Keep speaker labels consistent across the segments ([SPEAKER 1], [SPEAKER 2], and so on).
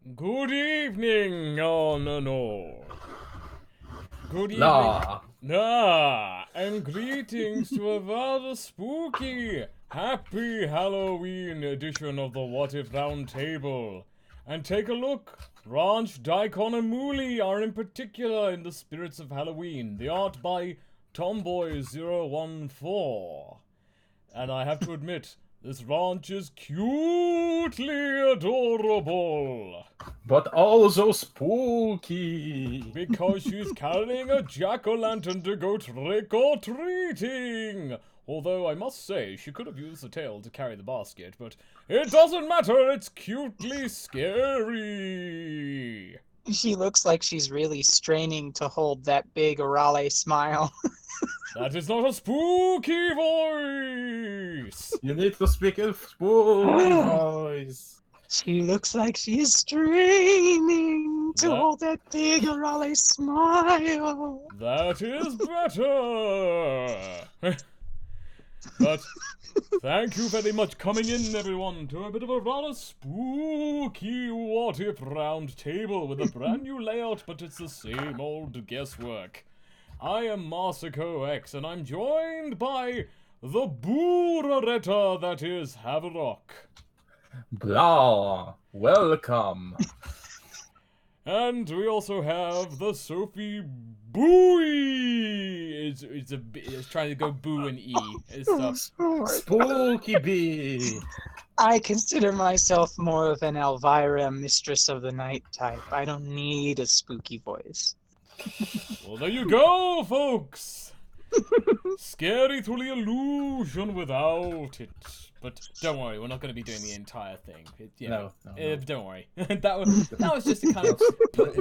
[SPEAKER 1] Good evening, no. Good evening. And greetings to a rather spooky, happy Halloween edition of the What If Round Table. And take a look. Ranch, Daikon, and Mooley are in particular in the spirits of Halloween. The art by Tomboy014. And I have to admit, this ranch is cutely adorable.
[SPEAKER 2] But also spooky.
[SPEAKER 1] Because she's carrying a jack-o'-lantern to go trick-or-treating. Although I must say, she could have used the tail to carry the basket, but it doesn't matter, it's cutely scary.
[SPEAKER 3] She looks like she's really straining to hold that big Orale smile.
[SPEAKER 1] That is not a spooky voice!
[SPEAKER 2] You need to speak in spooky voice.
[SPEAKER 3] She looks like she's straining to hold that big Orale smile.
[SPEAKER 1] That is better! But thank you very much coming in, everyone, to a bit of a rather spooky what-if round table with a brand new layout, but it's the same old guesswork. I am MasakoX, and I'm joined by the Booraretta that is Haverok.
[SPEAKER 2] Blah, welcome.
[SPEAKER 1] And we also have the Sophie Booey. It's trying to go boo and e.
[SPEAKER 2] Spooky bee.
[SPEAKER 3] I consider myself more of an Elvira, Mistress of the Night type. I don't need a spooky voice.
[SPEAKER 1] Well, there you go, folks. Scary through the illusion without it. But don't worry, we're not going to be doing the entire thing.
[SPEAKER 2] No.
[SPEAKER 1] Don't worry. that was just a kind of.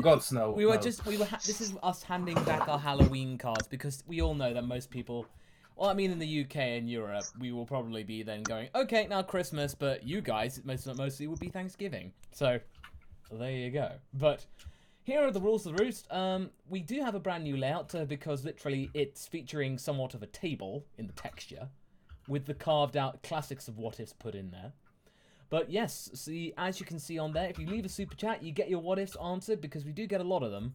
[SPEAKER 2] God's no.
[SPEAKER 1] This is us handing back our Halloween cards because we all know that most people. Well, I mean, in the UK and Europe, we will probably be then going, okay, now Christmas, but you guys, mostly would be Thanksgiving. So, there you go. But here are the rules of the roost. We do have a brand new layout because literally it's featuring somewhat of a table in the texture with the carved out classics of what ifs put in there. But yes, see, as you can see on there, if you leave a super chat, you get your what ifs answered because we do get a lot of them.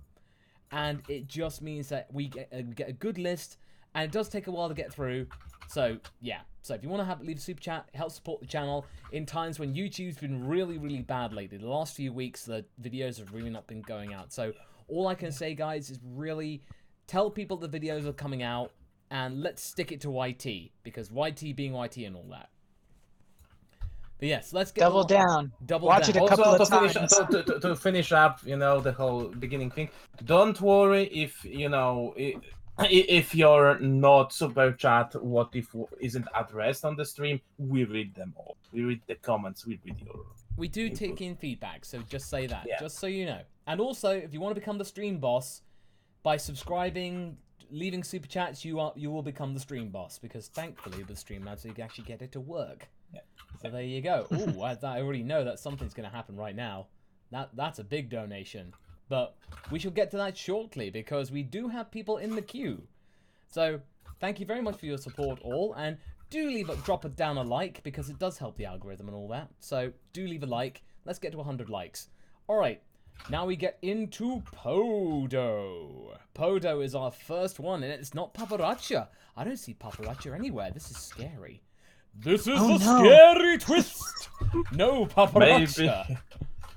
[SPEAKER 1] And it just means that we get a good list, and it does take a while to get through. So, yeah. So if you want to leave a super chat, it helps support the channel in times when YouTube's been really, really bad lately. The last few weeks, the videos have really not been going out. So all I can say, guys, is really tell people the videos are coming out, and let's stick it to YT, because YT being YT and all that. But yes, let's get
[SPEAKER 3] double down. Watch it a couple of times.
[SPEAKER 2] To finish up, the whole beginning thing. Don't worry if if you're not super chat, what if isn't addressed on the stream? We read them all. We read the comments. We read your.
[SPEAKER 1] We do take in feedback, so just say that, just so you know. And also, if you want to become the stream boss, by subscribing, leaving super chats, you will become the stream boss, because thankfully the Streamlabs, so you can actually get it to work. Yeah. So there you go. Ooh, I already know that something's going to happen right now. That's a big donation. But we shall get to that shortly, because we do have people in the queue. So thank you very much for your support all, and do drop down a like, because it does help the algorithm and all that. So do leave a like. Let's get to 100 likes. Alright, now we get into Podo. Podo is our first one, and it's not Paparazza. I don't see Paparazza anywhere. This is scary. This is scary twist. No Paparazza.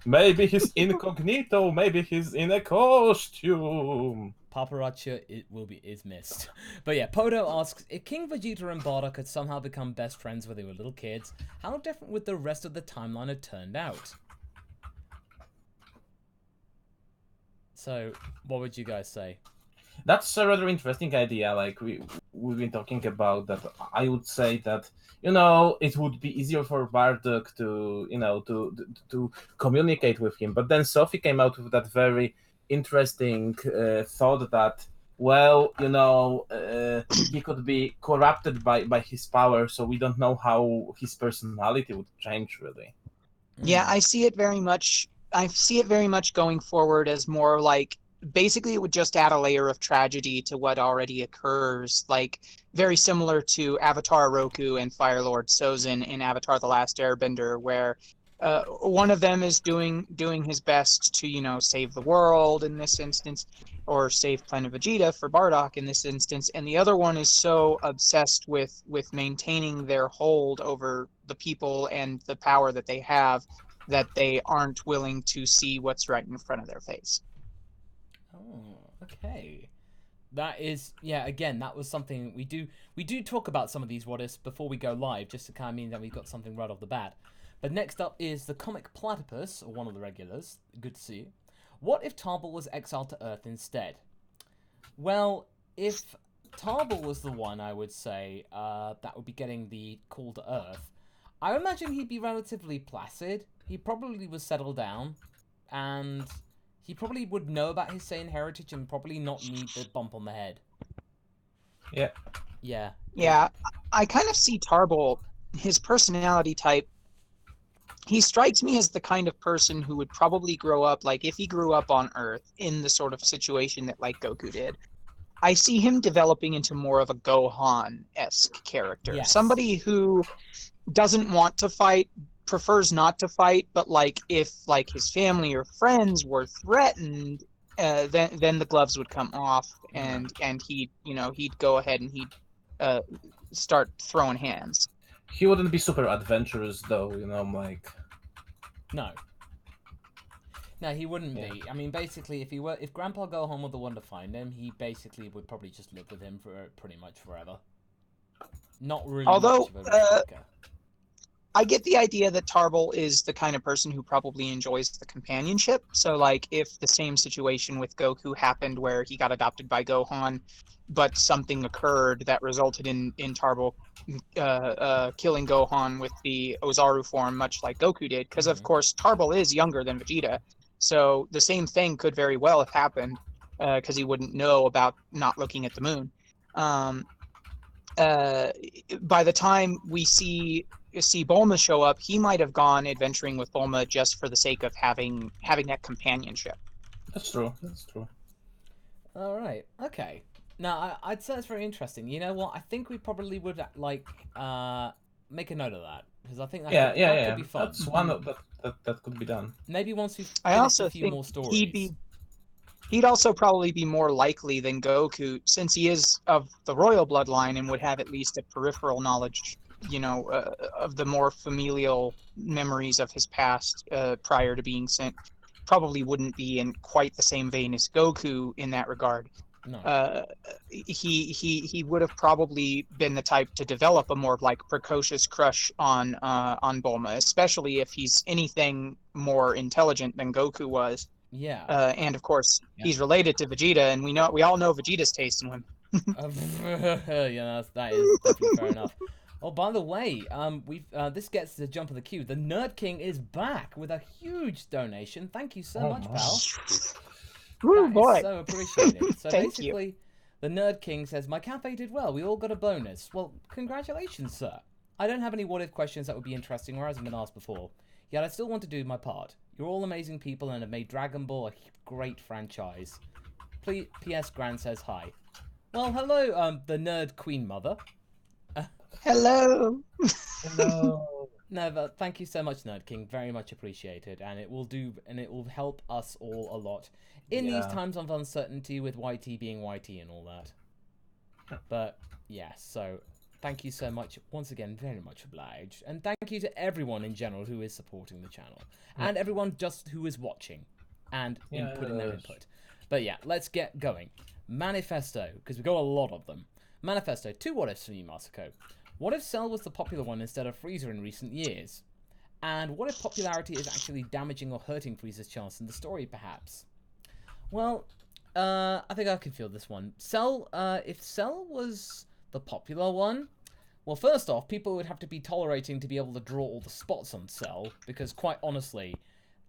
[SPEAKER 2] Maybe he's incognito. Maybe he's in a costume.
[SPEAKER 1] Paparazza is missed. But yeah, Podo asks, if King Vegeta and Bardock had somehow become best friends when they were little kids, how different would the rest of the timeline have turned out? So, what would you guys say?
[SPEAKER 2] That's a rather interesting idea. Like we've been talking about that. I would say that it would be easier for Bardock to to communicate with him. But then Sophie came out with that very interesting thought that he could be corrupted by his power, so we don't know how his personality would change really.
[SPEAKER 3] Yeah, I see it very much. I see it very much going forward as more like, basically it would just add a layer of tragedy to what already occurs, like very similar to Avatar Roku and Fire Lord Sozin in Avatar The Last Airbender, where One of them is doing his best to, save the world in this instance, or save Planet Vegeta for Bardock in this instance, and the other one is so obsessed with maintaining their hold over the people and the power that they have that they aren't willing to see what's right in front of their face.
[SPEAKER 1] Oh, okay. That is, yeah, again, that was something we do talk about some of these what ifs before we go live, just to kind of mean that we've got something right off the bat. But next up is the comic platypus, or one of the regulars. Good to see you. What if Tarble was exiled to Earth instead? Well, if Tarble was the one, I would say, that would be getting the call to Earth, I imagine he'd be relatively placid. He probably would settle down, and he probably would know about his Saiyan heritage and probably not need the bump on the head.
[SPEAKER 2] Yeah.
[SPEAKER 1] Yeah.
[SPEAKER 3] Yeah, I kind of see Tarble, his personality type, he strikes me as the kind of person who would probably grow up, like if he grew up on Earth in the sort of situation that like Goku did. I see him developing into more of a Gohan-esque character.
[SPEAKER 1] Yes.
[SPEAKER 3] Somebody who doesn't want to fight, prefers not to fight, but like if like his family or friends were threatened, then the gloves would come off, and he'd go ahead and he'd start throwing hands.
[SPEAKER 2] He wouldn't be super adventurous though, like.
[SPEAKER 1] No. No, he wouldn't be. I mean, basically, if Grandpa Gohan were the one to find him, he basically would probably just live with him for pretty much forever. Not really.
[SPEAKER 3] Although,
[SPEAKER 1] much of a worker.
[SPEAKER 3] I get the idea that Tarble is the kind of person who probably enjoys the companionship. So, like, if the same situation with Goku happened where he got adopted by Gohan, but something occurred that resulted in Tarble killing Gohan with the Ozaru form, much like Goku did, because of course Tarble is younger than Vegeta, so the same thing could very well have happened, because he wouldn't know about not looking at the moon. By the time we see Bulma show up, he might have gone adventuring with Bulma just for the sake of having that companionship.
[SPEAKER 2] That's true. That's true.
[SPEAKER 1] All right. Okay. Now, I'd say it's very interesting. You know what? I think we probably would make a note of that, because I think that could be fun.
[SPEAKER 2] That's one that could be done.
[SPEAKER 1] Maybe once we've
[SPEAKER 3] I
[SPEAKER 1] finished
[SPEAKER 3] also
[SPEAKER 1] a few
[SPEAKER 3] think
[SPEAKER 1] more stories.
[SPEAKER 3] He'd also probably be more likely than Goku, since he is of the royal bloodline and would have at least a peripheral knowledge, of the more familial memories of his past prior to being sent. Probably wouldn't be in quite the same vein as Goku in that regard.
[SPEAKER 1] No.
[SPEAKER 3] He would have probably been the type to develop a more like precocious crush on Bulma, especially if he's anything more intelligent than Goku was.
[SPEAKER 1] Yeah.
[SPEAKER 3] And of course, he's related to Vegeta, and we all know Vegeta's taste in women.
[SPEAKER 1] Yeah, that is definitely fair enough. Oh, by the way, this gets the jump of the queue. The Nerd King is back with a huge donation. Thank you so much, pal.
[SPEAKER 3] Woo, boy.
[SPEAKER 1] So appreciated. So
[SPEAKER 3] Thank
[SPEAKER 1] basically,
[SPEAKER 3] you.
[SPEAKER 1] The Nerd King says, my cafe did well. We all got a bonus. Well, congratulations, sir. I don't have any what-if questions that would be interesting or hasn't been asked before. Yet I still want to do my part. You're all amazing people and have made Dragon Ball a great franchise. Please, P.S. Gran says hi. Well, hello, the Nerd Queen Mother.
[SPEAKER 3] Hello.
[SPEAKER 2] Hello.
[SPEAKER 1] No, but thank you so much, Nerd King. Very much appreciated, and it will help us all a lot in these times of uncertainty with YT being YT and all that. But yeah, so thank you so much once again, very much obliged, and thank you to everyone in general who is supporting the channel and everyone just who is watching and inputting their input. But yeah, let's get going. Manifesto, because we've got a lot of them. Manifesto, 2 what ifs for you, Masako. What if Cell was the popular one instead of Frieza in recent years? And what if popularity is actually damaging or hurting Frieza's chance in the story, perhaps? Well, I think I can feel this one. Cell, if Cell was the popular one, well, first off, people would have to be tolerating to be able to draw all the spots on Cell, because quite honestly,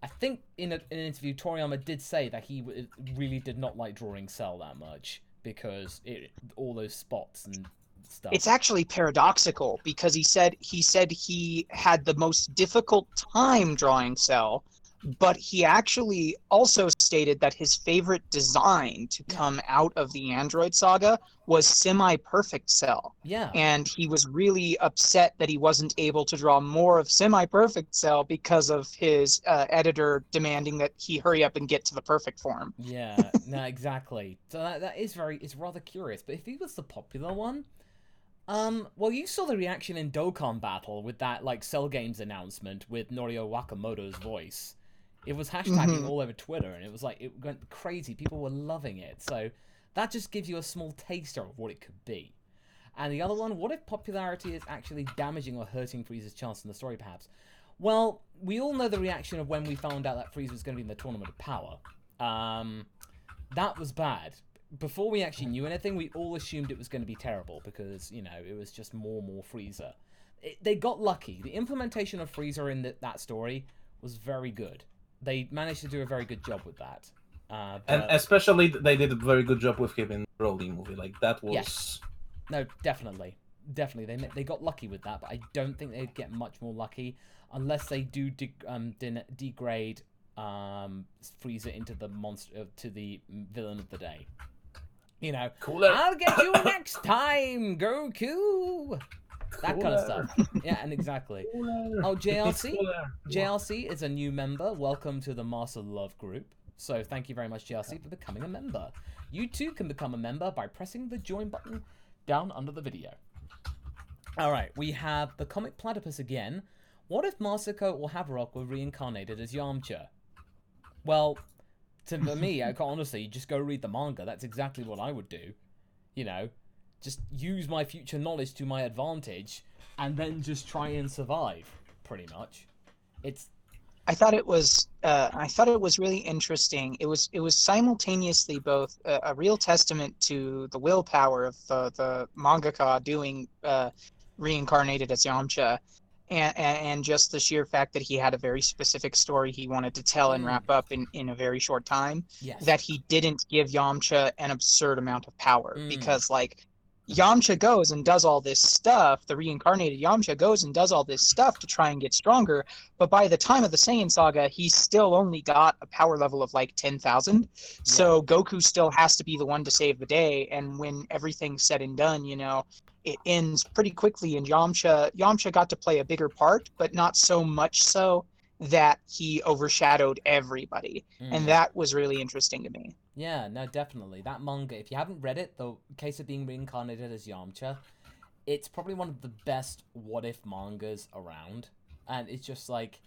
[SPEAKER 1] I think in an interview, Toriyama did say that he really did not like drawing Cell that much, because all those spots and stuff.
[SPEAKER 3] It's actually paradoxical, because he said he had the most difficult time drawing Cell, But he actually also stated that his favorite design to come out of the Android saga was Semi-Perfect Cell.
[SPEAKER 1] Yeah.
[SPEAKER 3] And he was really upset that he wasn't able to draw more of Semi-Perfect Cell because of his editor demanding that he hurry up and get to the perfect form.
[SPEAKER 1] Yeah, no, exactly. So that is it's rather curious. But if he was the popular one, well, you saw the reaction in Dokkan Battle with that, like, Cell Games announcement with Norio Wakamoto's voice. It was hashtagging all over Twitter, and it was like, it went crazy. People were loving it. So that just gives you a small taster of what it could be. And the other one, what if popularity is actually damaging or hurting Frieza's chance in the story, perhaps? Well, we all know the reaction of when we found out that Frieza was going to be in the Tournament of Power. That was bad. Before we actually knew anything, we all assumed it was going to be terrible because, you know, it was just more Frieza. They got lucky. The implementation of Frieza in that story was very good. They managed to do a very good job with that.
[SPEAKER 2] And especially, they did a very good job with him in the Broly movie. Like, that was...
[SPEAKER 1] Yes. No, definitely. Definitely. They got lucky with that, but I don't think they'd get much more lucky unless they do degrade Frieza into the monster, to the villain of the day. You know,
[SPEAKER 2] Cooler.
[SPEAKER 1] I'll get you next time, Goku! That kind of stuff. Yeah, and exactly. Oh, JLC? JLC is a new member. Welcome to the Master Love group. So thank you very much, JLC, for becoming a member. You too can become a member by pressing the join button down under the video. Alright, we have the comic platypus again. What if Masako or Haverok were reincarnated as Yamcha? Well, for me, I can't honestly just go read the manga. That's exactly what I would do. You know, just use my future knowledge to my advantage, and then just try and survive. Pretty much,
[SPEAKER 3] I thought it was really interesting. It was simultaneously both a real testament to the willpower of the mangaka doing reincarnated as Yamcha, and just the sheer fact that he had a very specific story he wanted to tell and wrap up in a very short time.
[SPEAKER 1] yes.
[SPEAKER 3] That he didn't give Yamcha an absurd amount of power, because like Yamcha goes and does all this stuff, the reincarnated Yamcha goes and does all this stuff to try and get stronger, but by the time of the Saiyan saga, he's still only got a power level of like 10,000. So Goku still has to be the one to save the day, and when everything's said and done, you know, it ends pretty quickly, and Yamcha got to play a bigger part, but not so much so that he overshadowed everybody. And that was really interesting to me.
[SPEAKER 1] Yeah, no, definitely. That manga, if you haven't read it, the case of being reincarnated as Yamcha, it's probably one of the best what-if mangas around. And it's just like,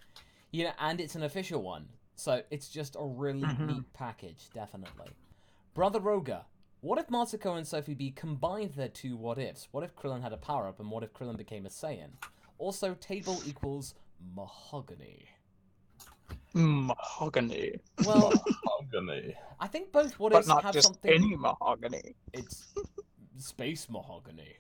[SPEAKER 1] you know, and it's an official one. So it's just a really neat package, definitely. Brother Roga, what if Masako and Sophie B combined their two what-ifs? What if Krillin had a power-up, and what if Krillin became a Saiyan? Also, table equals mahogany.
[SPEAKER 3] Mahogany.
[SPEAKER 1] Well,
[SPEAKER 2] Mahogany.
[SPEAKER 1] I think both what
[SPEAKER 3] But
[SPEAKER 1] ifs
[SPEAKER 3] not
[SPEAKER 1] have
[SPEAKER 3] just
[SPEAKER 1] something.
[SPEAKER 3] any mahogany.
[SPEAKER 1] It's space mahogany.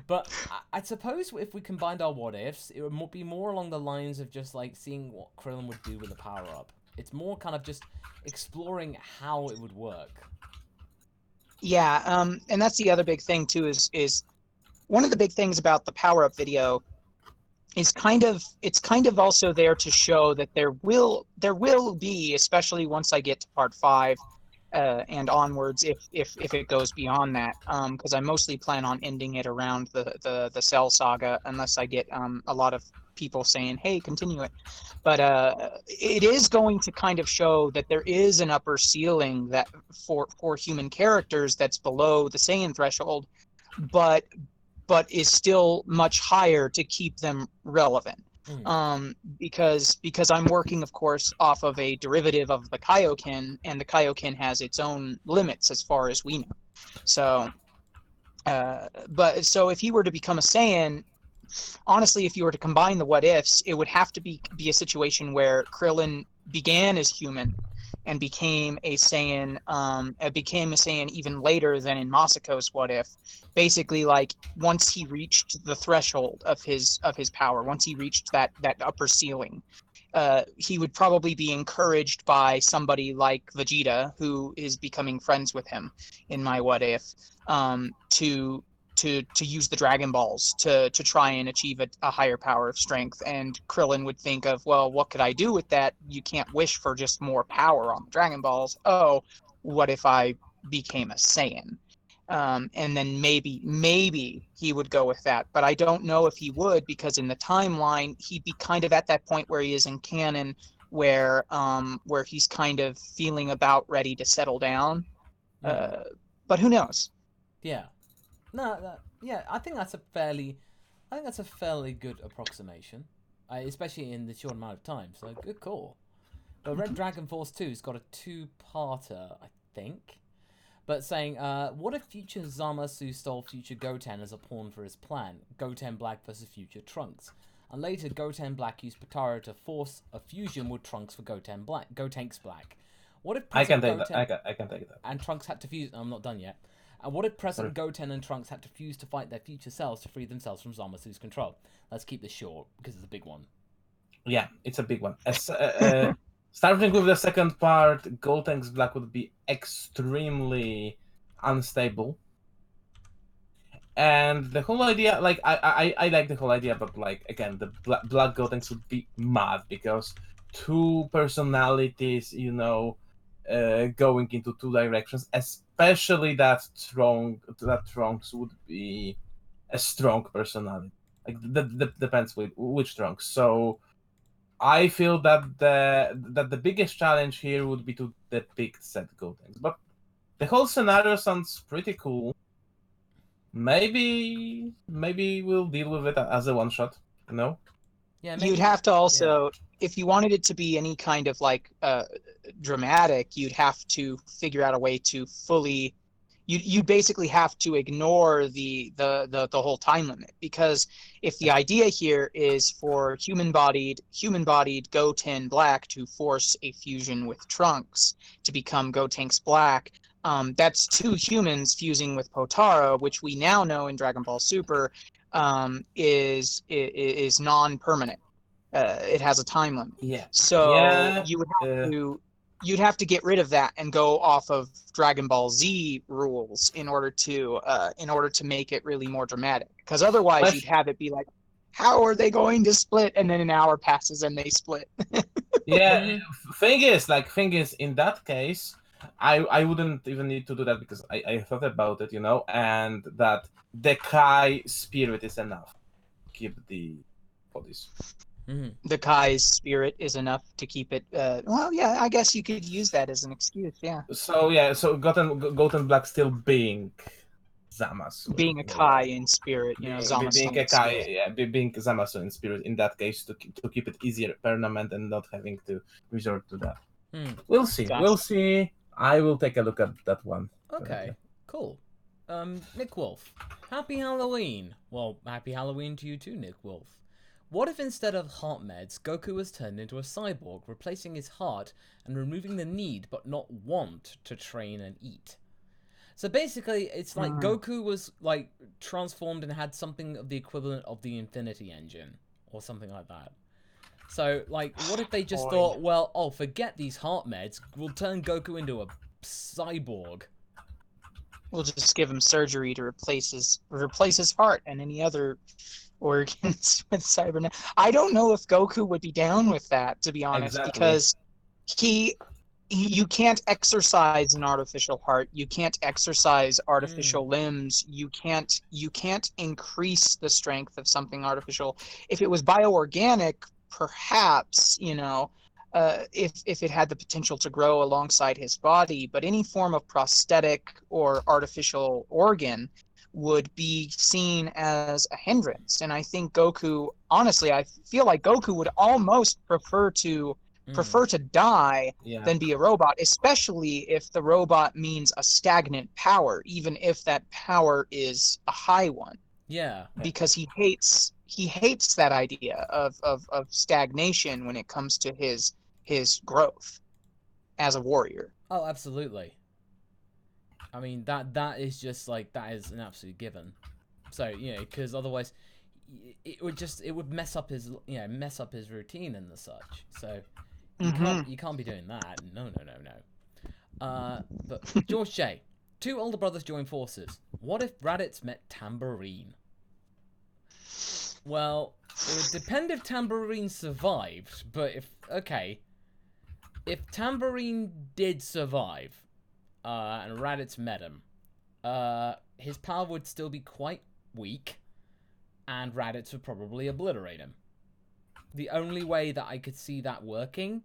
[SPEAKER 1] But I suppose if we combined our what ifs, it would be more along the lines of just like seeing what Krillin would do with a power up. It's more kind of just exploring how it would work.
[SPEAKER 3] Yeah, and that's the other big thing too. Is one of the big things about the power up video is it's kind of also there to show that there will be, especially once I get to part 5 and onwards, if it goes beyond that, because I mostly plan on ending it around the Cell saga, unless I get a lot of people saying, hey, continue it. But it is going to kind of show that there is an upper ceiling that for human characters that's below the Saiyan threshold, but is still much higher to keep them relevant. Because I'm working, of course, off of a derivative of the Kaioken, and the Kaioken has its own limits as far as we know. So, so if he were to become a Saiyan, honestly, if you were to combine the what ifs, it would have to be a situation where Krillin began as human and became a Saiyan, even later than in Masako's what if. Basically, like once he reached the threshold of his power, once he reached that upper ceiling, he would probably be encouraged by somebody like Vegeta, who is becoming friends with him in my what if, to to use the Dragon Balls to try and achieve a higher power of strength. And Krillin would think of, well, what could I do with that? You can't wish for just more power on the Dragon Balls. Oh, what if I became a Saiyan? And then maybe he would go with that, but I don't know if he would, because in the timeline he'd be kind of at that point where he is in canon, where he's kind of feeling about ready to settle down. But who knows?
[SPEAKER 1] Yeah. No, yeah, I think that's a fairly good approximation, especially in the short amount of time. So good call. But Red Dragon Force 2's got a two-parter, I think. But saying, what if future Zamasu stole future Goten as a pawn for his plan? Goten Black versus future Trunks. And later, Goten Black used Potaro to force a fusion with Trunks for Gotenks Black. What if
[SPEAKER 2] I can take
[SPEAKER 1] Goten
[SPEAKER 2] that. I can take that.
[SPEAKER 1] and Trunks had to fuse... I'm not done yet. And what if present Goten and Trunks had to fuse to fight their future selves to free themselves from Zamasu's control? Let's keep this short, because it's a big one.
[SPEAKER 2] Yeah, it's a big one. Starting with the second part, Gotenks Black would be extremely unstable. And the whole idea, like, I like the whole idea, but, like, again, the Black Gotenks would be mad, because two personalities, you know, going into two directions, especially that Trunks would be a strong personality. Like, that depends with which Trunks. So I feel that the biggest challenge here would be to depict said Gotenks. But the whole scenario sounds pretty cool. Maybe we'll deal with it as a one shot, you know?
[SPEAKER 1] Yeah,
[SPEAKER 3] You'd have to also, if you wanted it to be any kind of like dramatic, you'd have to figure out a way to fully. You basically have to ignore the whole time limit, because if the idea here is for human-bodied Goten Black to force a fusion with Trunks to become Gotenks Black, that's two humans fusing with Potara, which we now know in Dragon Ball Super is non-permanent. It has a time limit.
[SPEAKER 2] Yeah.
[SPEAKER 3] So
[SPEAKER 2] Yeah.
[SPEAKER 3] you'd have to get rid of that and go off of Dragon Ball Z rules in order to make it really more dramatic. Because otherwise you'd have it be like, how are they going to split? And then an hour passes and they split.
[SPEAKER 2] Yeah. Thing is, in that case, I wouldn't even need to do that, because I thought about it, you know, and that the Kai spirit is enough to keep the bodies.
[SPEAKER 3] The Kai's spirit is enough to keep it. Well, yeah, I guess you could use that as an excuse. Yeah.
[SPEAKER 2] So Goten Black still being Zamasu,
[SPEAKER 3] being a Kai in spirit, you know, Zamasu
[SPEAKER 2] being a
[SPEAKER 3] in
[SPEAKER 2] Kai,
[SPEAKER 3] spirit.
[SPEAKER 2] yeah, being Zamasu in spirit. In that case, to keep it easier, permanent, and not having to resort to that. We'll see.
[SPEAKER 3] Gotcha.
[SPEAKER 2] We'll see. I will take a look at that one.
[SPEAKER 1] Okay, cool. Nick Wolf, happy Halloween. Well, happy Halloween to you too, Nick Wolf. What if instead of heart meds, Goku was turned into a cyborg, replacing his heart and removing the need but not want to train and eat? So basically, it's like Goku was like transformed and had something of the equivalent of the Infinity Engine or something like that. So, like, what if they just thought, well, oh, forget these heart meds, we'll turn Goku into a cyborg.
[SPEAKER 3] We'll just give him surgery to replace his heart and any other organs with cybernet. I don't know if Goku would be down with that, to be honest, because you can't exercise an artificial heart, you can't exercise artificial limbs, you can't increase the strength of something artificial. If it was bioorganic, perhaps, you know, if it had the potential to grow alongside his body, but any form of prosthetic or artificial organ would be seen as a hindrance. And I think Goku, honestly, I feel like Goku would almost prefer to die than be a robot, especially if the robot means a stagnant power, even if that power is a high one.
[SPEAKER 1] Yeah.
[SPEAKER 3] Because he hates that idea of stagnation when it comes to his growth as a warrior.
[SPEAKER 1] Oh, absolutely. I mean, that is just like, that is an absolute given. So, you know, because otherwise it would mess up his routine and the such. So you can't be doing that. No. But George J, two older brothers join forces. What if Raditz met Tambourine? Well, it would depend if Tambourine survived, but if Tambourine did survive, and Raditz met him, his power would still be quite weak, and Raditz would probably obliterate him. The only way that I could see that working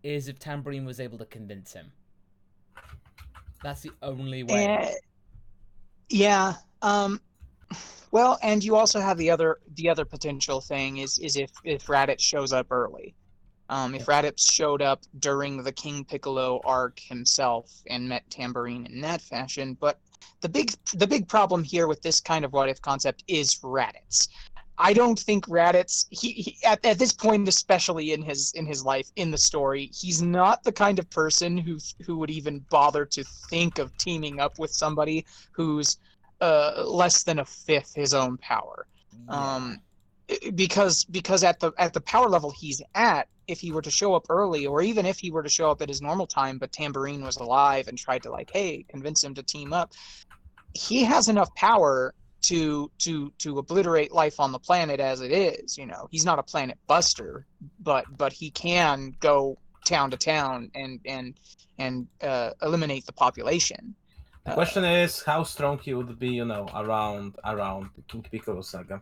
[SPEAKER 1] is if Tambourine was able to convince him. That's the only way.
[SPEAKER 3] Yeah. Well, and you also have the other potential thing is if Raditz shows up early. If Raditz showed up during the King Piccolo arc himself and met Tambourine in that fashion, but the big problem here with this kind of what if concept is Raditz. I don't think Raditz he at this point, especially in his life in the story, he's not the kind of person who would even bother to think of teaming up with somebody who's less than a fifth his own power.
[SPEAKER 1] Yeah.
[SPEAKER 3] Because at the power level he's at, if he were to show up early, or even if he were to show up at his normal time, but Tambourine was alive and tried to convince him to team up, he has enough power to obliterate life on the planet as it is. He's not a planet buster, but he can go town to town and eliminate the population.
[SPEAKER 2] The question is how strong he would be, around the King Piccolo saga.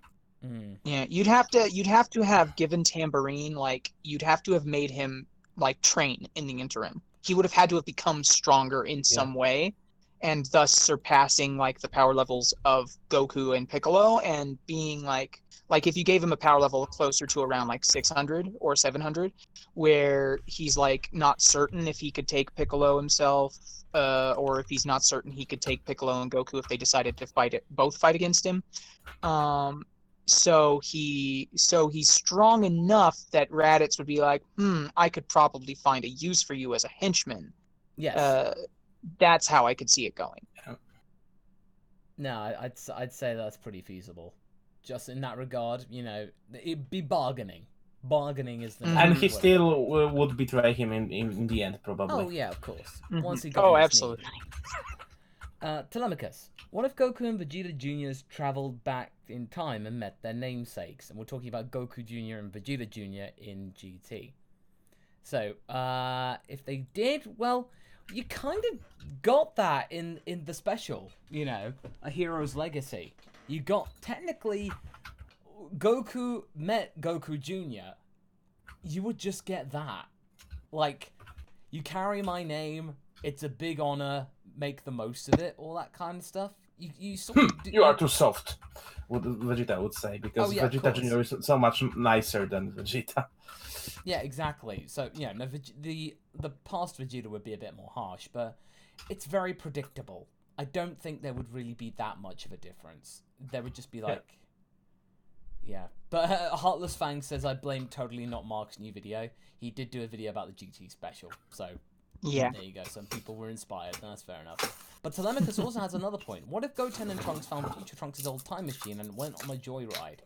[SPEAKER 3] Yeah, you'd have to have given Tambourine, you'd have to have made him train in the interim. He would have had to have become stronger in some way, and thus surpassing the power levels of Goku and Piccolo, and being if you gave him a power level closer to around 600 or 700, where he's not certain if he could take Piccolo himself, or if he's not certain he could take Piccolo and Goku if they decided to both fight against him. So he's strong enough that Raditz would be I could probably find a use for you as a henchman.
[SPEAKER 1] Yes.
[SPEAKER 3] That's how I could see it going.
[SPEAKER 1] No, I'd say that's pretty feasible. Just in that regard, it'd be bargaining. Bargaining is the
[SPEAKER 2] and he still would betray him in the end, probably.
[SPEAKER 1] Oh yeah, of course.
[SPEAKER 3] Mm-hmm.
[SPEAKER 1] Once he got
[SPEAKER 3] absolutely.
[SPEAKER 1] Telemachus, what if Goku and Vegeta Jr.'s traveled back in time and met their namesakes? And we're talking about Goku Jr. and Vegeta Jr. in GT. So, if they did, well, you kind of got that in the special, A Hero's Legacy. You got, technically, Goku met Goku Jr., you would just get that. You carry my name, it's a big honor, make the most of it, all that kind of stuff. You sort of
[SPEAKER 2] you are too soft, what Vegeta would say, because Vegeta Jr. is so much nicer than Vegeta.
[SPEAKER 1] Yeah, exactly. So, no, the past Vegeta would be a bit more harsh, but it's very predictable. I don't think there would really be that much of a difference. There would just be yeah. But Heartless Fang says, I blame totally not Mark's new video. He did do a video about the GT special, so
[SPEAKER 3] yeah.
[SPEAKER 1] There you go. Some people were inspired, and that's fair enough. But Telemachus also has another point. What if Goten and Trunks found Future Trunks' old time machine and went on a joyride?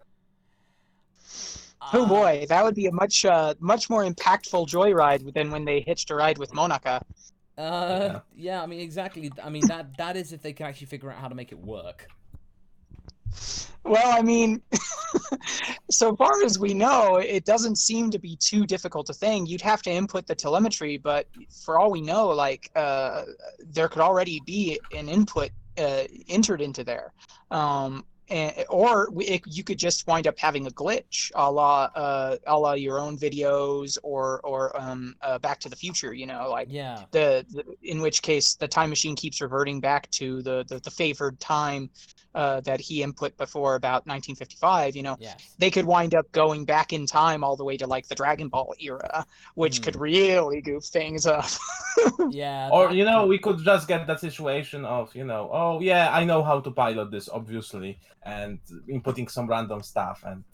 [SPEAKER 3] Oh boy, that would be a much more impactful joyride than when they hitched a ride with Monaka.
[SPEAKER 1] Yeah, I mean, exactly. I mean, that is if they can actually figure out how to make it work.
[SPEAKER 3] Well, I mean, so far as we know, it doesn't seem to be too difficult a thing. You'd have to input the telemetry, but for all we know, there could already be an input entered into there. You could just wind up having a glitch, a la your own videos, or Back to the Future.
[SPEAKER 1] Yeah.
[SPEAKER 3] In which case the time machine keeps reverting back to the favored time that he input before about 1955.
[SPEAKER 1] Yes.
[SPEAKER 3] They could wind up going back in time all the way to the Dragon Ball era, which could really goof things up.
[SPEAKER 1] Yeah.
[SPEAKER 2] Or we could just get that situation of oh yeah, I know how to pilot this, obviously, and inputting some random stuff, and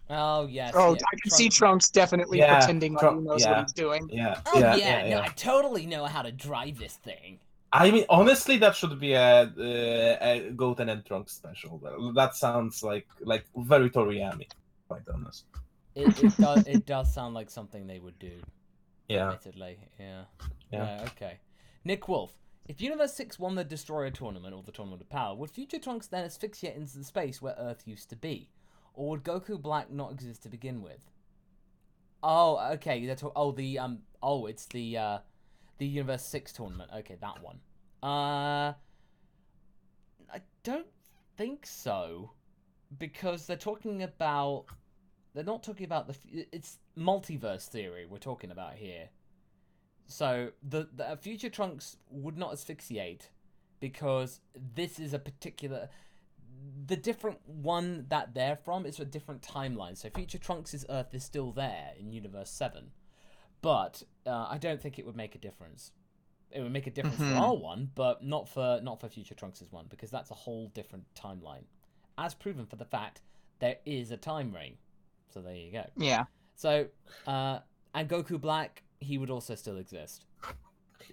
[SPEAKER 1] Oh yes.
[SPEAKER 3] Oh,
[SPEAKER 1] yeah.
[SPEAKER 3] I can see Trunks definitely pretending he knows what he's doing.
[SPEAKER 2] Yeah.
[SPEAKER 1] Oh yeah, no, I totally know how to drive this thing.
[SPEAKER 2] I mean, honestly, that should be a Goten and Trunks special. That sounds like very Toriyami, quite honest.
[SPEAKER 1] It does sound like something they would do.
[SPEAKER 2] Yeah.
[SPEAKER 1] Admittedly, yeah. Okay. Nick Wolf, If Universe 6 won the Destroyer Tournament, or the Tournament of Power, would Future Trunks then asphyxiate into the space where Earth used to be? Or would Goku Black not exist to begin with? Oh, okay. It's the Universe 6 tournament. Okay, that one. I don't think so, because they're not talking about it's multiverse theory we're talking about here. So the Future Trunks would not asphyxiate because this is the different one that they're from is a different timeline. So Future Trunks' Earth is still there in Universe 7, but I don't think it would make a difference. It would make a difference for our one, but not for Future Trunks' one, because that's a whole different timeline, as proven for the fact there is a time ring. So there you go.
[SPEAKER 3] Yeah.
[SPEAKER 1] So and Goku Black, he would also still exist.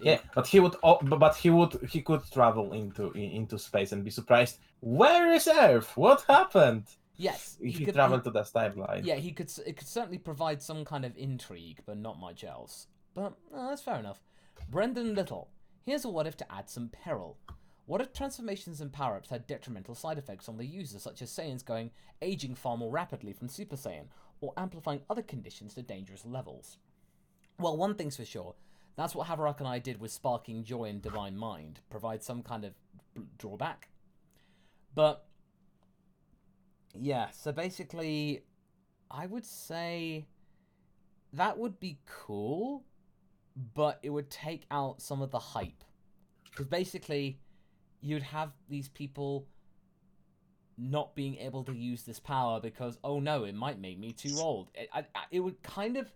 [SPEAKER 2] Yeah, but he could travel into space and be surprised. Where is Earth? What happened?
[SPEAKER 1] Yes,
[SPEAKER 2] If he traveled to that timeline.
[SPEAKER 1] Yeah, it could certainly provide some kind of intrigue, but not much else. But that's fair enough. Brendan Little, here's a what if to add some peril. What if transformations and power-ups had detrimental side effects on the user, such as Saiyans aging far more rapidly from Super Saiyan, or amplifying other conditions to dangerous levels? Well, one thing's for sure. That's what Haverok and I did with Sparking Joy and Divine Mind. Provide some kind of drawback. But, yeah, so basically, I would say that would be cool, but it would take out some of the hype. Because basically, you'd have these people not being able to use this power because, oh no, it might make me too old. It would kind of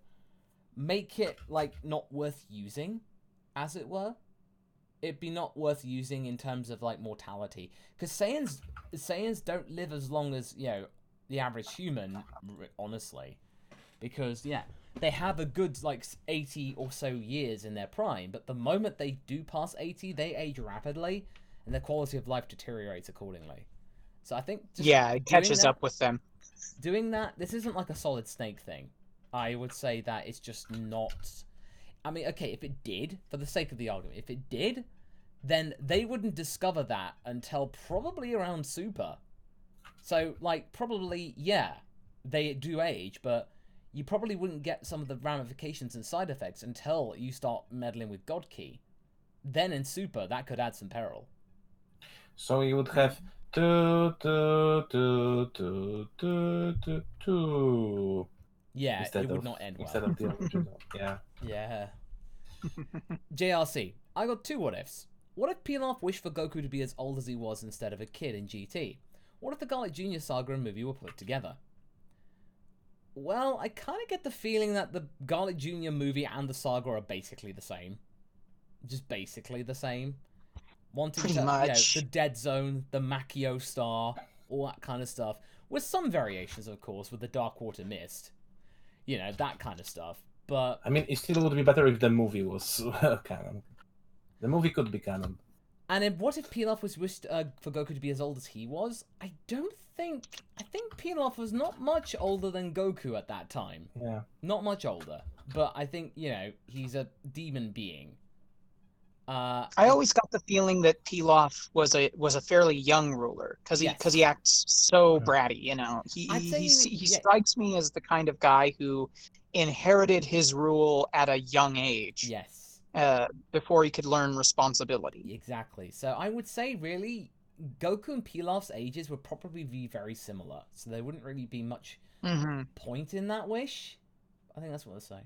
[SPEAKER 1] make it, like, not worth using, as it were. It'd be not worth using in terms of, like, mortality. Because Saiyans don't live as long as, the average human, honestly. Because, yeah, they have a good, like, 80 or so years in their prime, but the moment they do pass 80, they age rapidly, and their quality of life deteriorates accordingly. So I think...
[SPEAKER 3] it catches up with them.
[SPEAKER 1] Doing that, this isn't like a Solid Snake thing. I would say that it's just not... I mean, okay, if it did, for the sake of the argument, if it did, then they wouldn't discover that until probably around Super. So, like, probably, yeah, they do age, but you probably wouldn't get some of the ramifications and side effects until you start meddling with God Key. Then in Super, that could add some peril.
[SPEAKER 2] So you would have two.
[SPEAKER 1] Yeah, it would not end well.
[SPEAKER 2] Instead of the original, yeah.
[SPEAKER 1] Yeah. JRC, I got two what-ifs. What if Pilaf wished for Goku to be as old as he was instead of a kid in GT? What if the Garlic Jr. saga and movie were put together? Well, I kind of get the feeling that the Garlic Jr. movie and the saga are basically the same. Just basically the same. Wanting
[SPEAKER 3] Pretty much.
[SPEAKER 1] the Dead Zone, the Makio Star, all that kind of stuff. With some variations, of course, with the Darkwater Mist. That kind of stuff. But
[SPEAKER 2] I mean, it still would be better if the movie was canon. The movie could be canon.
[SPEAKER 1] And then what if Pilaf was wished for Goku to be as old as he was? I think Pilaf was not much older than Goku at that time.
[SPEAKER 2] Yeah.
[SPEAKER 1] Not much older. But I think, he's a demon being.
[SPEAKER 3] I always got the feeling that Pilaf was a fairly young ruler because he acts so bratty. He strikes me as the kind of guy who inherited his rule at a young age.
[SPEAKER 1] Yes.
[SPEAKER 3] Before he could learn responsibility.
[SPEAKER 1] Exactly. So I would say really Goku and Pilaf's ages would probably be very similar. So there wouldn't really be much point in that wish. I think that's what I'll say.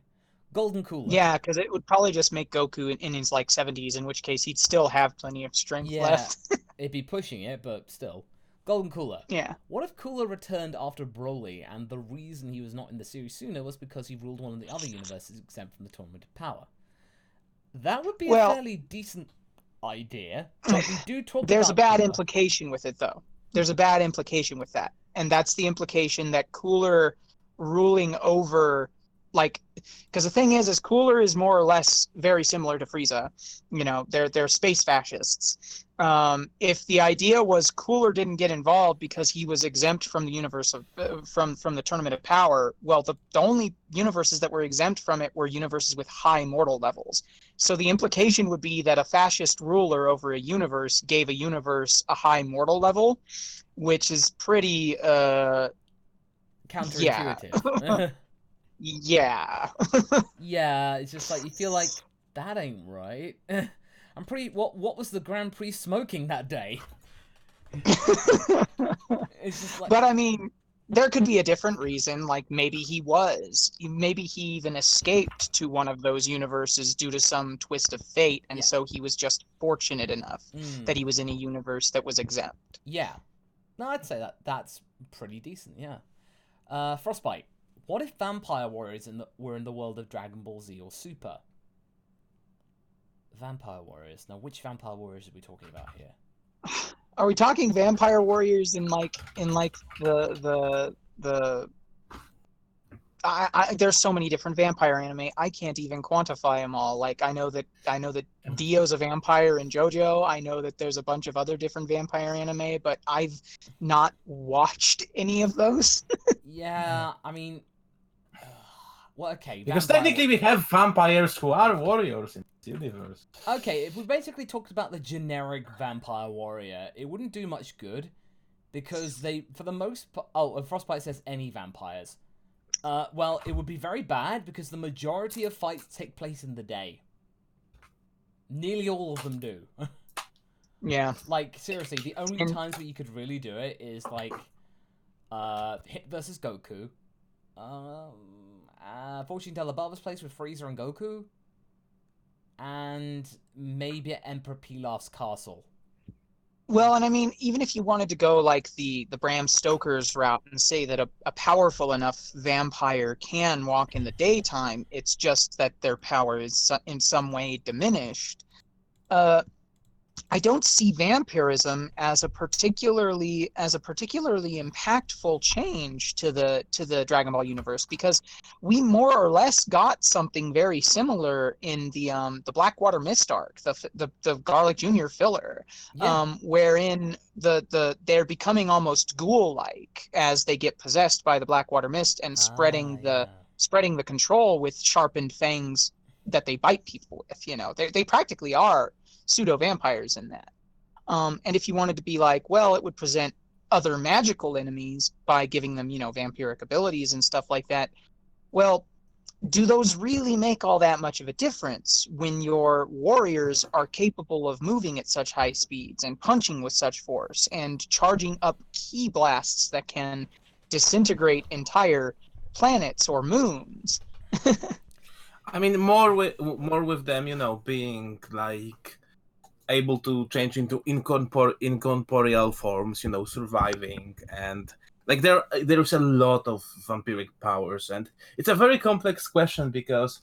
[SPEAKER 1] Golden Cooler.
[SPEAKER 3] Yeah, because it would probably just make Goku in his 70s, in which case he'd still have plenty of strength left.
[SPEAKER 1] It'd be pushing it, but still. Golden Cooler.
[SPEAKER 3] Yeah.
[SPEAKER 1] What if Cooler returned after Broly, and the reason he was not in the series sooner was because he ruled one of the other universes exempt from the Tournament of Power? That would be a fairly decent idea, but we do talk
[SPEAKER 3] There's
[SPEAKER 1] about
[SPEAKER 3] a bad
[SPEAKER 1] Cooler.
[SPEAKER 3] implication with it, though. There's a bad implication with that. And that's the implication that Cooler ruling over... because the thing is Cooler is more or less very similar to Frieza. They're space fascists. If the idea was Cooler didn't get involved because he was exempt from the universe of from the Tournament of Power, well, the only universes that were exempt from it were universes with high mortal levels. So the implication would be that a fascist ruler over a universe gave a universe a high mortal level, which is pretty
[SPEAKER 1] counterintuitive.
[SPEAKER 3] Yeah.
[SPEAKER 1] Yeah, it's just like you feel like that ain't right. I'm pretty. What was the Grand Prix smoking that day? It's just like.
[SPEAKER 3] But I mean, there could be a different reason. Like maybe he even escaped to one of those universes due to some twist of fate, and so he was just fortunate enough that he was in a universe that was exempt.
[SPEAKER 1] Yeah. No, I'd say that's pretty decent. Yeah. Frostbite. What if vampire warriors were in the world of Dragon Ball Z or Super? Vampire warriors. Now, which vampire warriors are we talking about here?
[SPEAKER 3] Are we talking vampire warriors in the there's so many different vampire anime. I can't even quantify them all. Like I know that Dio's a vampire in JoJo. I know that there's a bunch of other different vampire anime, but I've not watched any of those.
[SPEAKER 1] Yeah, I mean, well, okay.
[SPEAKER 2] Because technically we have vampires who are warriors in this universe.
[SPEAKER 1] Okay, if we basically talked about the generic vampire warrior, it wouldn't do much good because they, for the most part, Frostbite says any vampires. Well, it would be very bad because the majority of fights take place in the day. Nearly all of them do.
[SPEAKER 3] Yeah.
[SPEAKER 1] Like, seriously, the only times where you could really do it is, like, Hit versus Goku. Fortune Teller Barber's Place with Frieza and Goku. And maybe at Emperor Pilaf's castle.
[SPEAKER 3] Well, and I mean, even if you wanted to go like the Bram Stoker's route and say that a powerful enough vampire can walk in the daytime, it's just that their power is in some way diminished. I don't see vampirism as a particularly impactful change to the Dragon Ball universe, because we more or less got something very similar in the Blackwater Mist arc, the Garlic Jr. filler, wherein they're becoming almost ghoul-like as they get possessed by the Blackwater Mist and spreading the control with sharpened fangs that they bite people with. You know, they practically are pseudo vampires in that. And if you wanted to be like, well, it would present other magical enemies by giving them, vampiric abilities and stuff like that. Well, do those really make all that much of a difference when your warriors are capable of moving at such high speeds and punching with such force and charging up ki blasts that can disintegrate entire planets or moons?
[SPEAKER 2] I mean, more with them, being like able to change into incorporeal forms, surviving, and like there's a lot of vampiric powers, and it's a very complex question because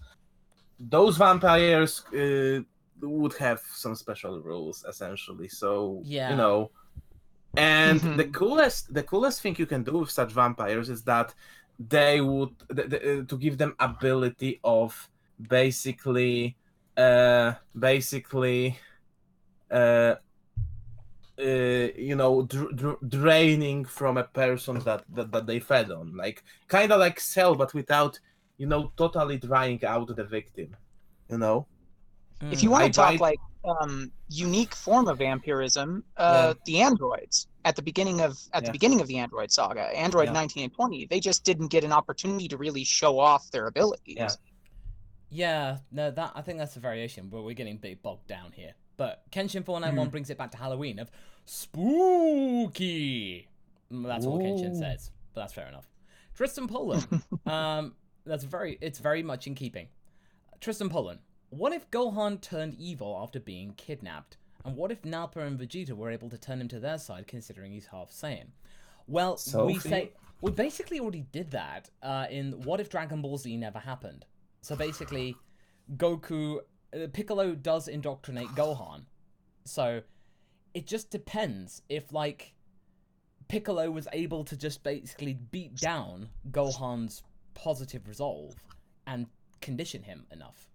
[SPEAKER 2] those vampires would have some special rules essentially. So and the coolest thing you can do with such vampires is that they would to give them ability of basically draining from a person that they fed on, like kind of like Cell, but without totally drying out the victim.
[SPEAKER 3] If you want to talk like unique form of vampirism, the androids at the beginning of the Android saga, Android 19 and 20, they just didn't get an opportunity to really show off their abilities.
[SPEAKER 1] Yeah, no, I think that's a variation, but we're getting big bogged down here. But Kenshin 491 brings it back to Halloween of spooky. That's what Kenshin says, but that's fair enough. Tristan Poland, it's very much in keeping. Tristan Poland, what if Gohan turned evil after being kidnapped? And what if Nappa and Vegeta were able to turn him to their side, considering he's half Saiyan? Well, we basically already did that in What If Dragon Ball Z Never Happened. So basically, Piccolo does indoctrinate Gohan. So it just depends if, like, Piccolo was able to just basically beat down Gohan's positive resolve and condition him enough.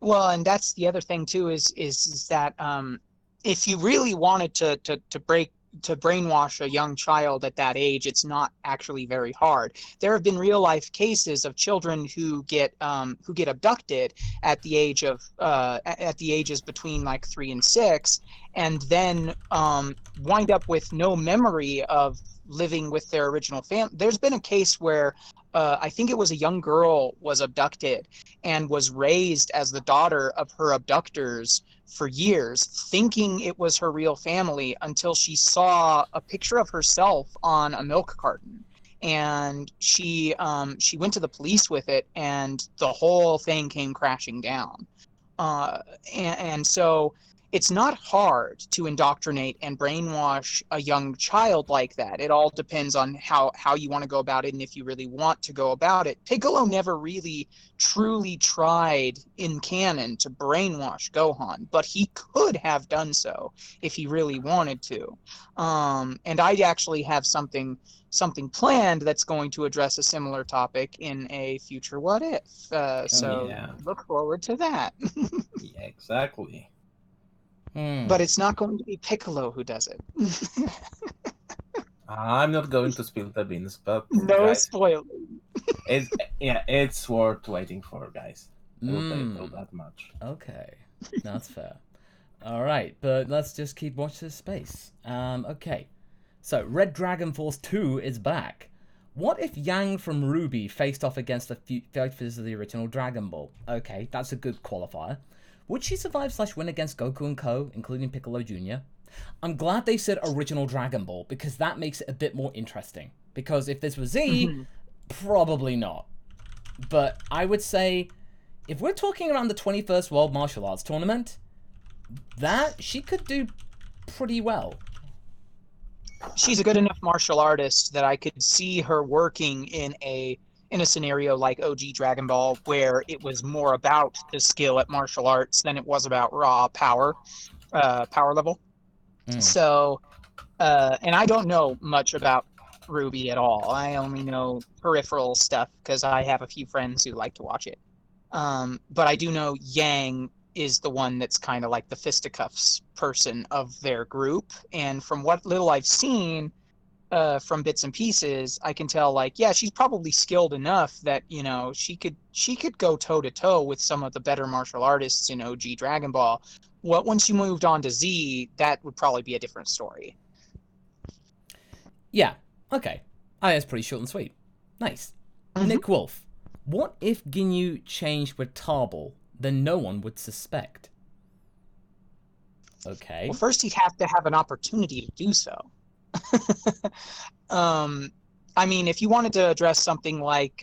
[SPEAKER 3] Well, and that's the other thing too is that if you really wanted to brainwash a young child at that age, it's not actually very hard. There have been real life cases of children who get abducted at the ages between like 3 and 6, and then wind up with no memory of living with their original family. There's been a case where I think it was a young girl was abducted and was raised as the daughter of her abductors for years, thinking it was her real family, until she saw a picture of herself on a milk carton. And she went to the police with it, and the whole thing came crashing down. And so it's not hard to indoctrinate and brainwash a young child like that. It all depends on how you want to go about it and if you really want to go about it. Piccolo never really truly tried in canon to brainwash Gohan, but he could have done so if he really wanted to. And I actually have something planned that's going to address a similar topic in a future What If. Look forward to that.
[SPEAKER 2] Yeah, exactly.
[SPEAKER 3] But it's not going to be Piccolo who does it.
[SPEAKER 2] I'm not going to spill the beans, but
[SPEAKER 3] no
[SPEAKER 2] guys,
[SPEAKER 3] spoiling.
[SPEAKER 2] It's worth waiting for, guys. I will tell that much.
[SPEAKER 1] Okay, that's fair. All right, but let's just keep watching this space. Okay, so Red Dragon Force 2 is back. What if Yang from Ruby faced off against the fighters of the original Dragon Ball? Okay, that's a good qualifier. Would she survive / win against Goku and Co., including Piccolo Jr.? I'm glad they said original Dragon Ball, because that makes it a bit more interesting. Because if this was Z, probably not. But I would say, if we're talking around the 21st World Martial Arts Tournament, that she could do pretty well.
[SPEAKER 3] She's a good enough martial artist that I could see her working in a scenario like OG Dragon Ball, where it was more about the skill at martial arts than it was about raw power level. So, and I don't know much about Ruby at all. I only know peripheral stuff because I have a few friends who like to watch it. But I do know Yang is the one that's kind of like the fisticuffs person of their group. And from what little I've seen, from bits and pieces, I can tell, like, yeah, she's probably skilled enough that, you know, she could go toe to toe with some of the better martial artists in OG Dragon Ball. Once you moved on to Z, that would probably be a different story.
[SPEAKER 1] Yeah, okay. That's pretty short and sweet. Nice. Nick Wolf, what if Ginyu changed with Tarble? Then no one would suspect. Okay.
[SPEAKER 3] Well, first he'd have to have an opportunity to do so. I mean, if you wanted to address something like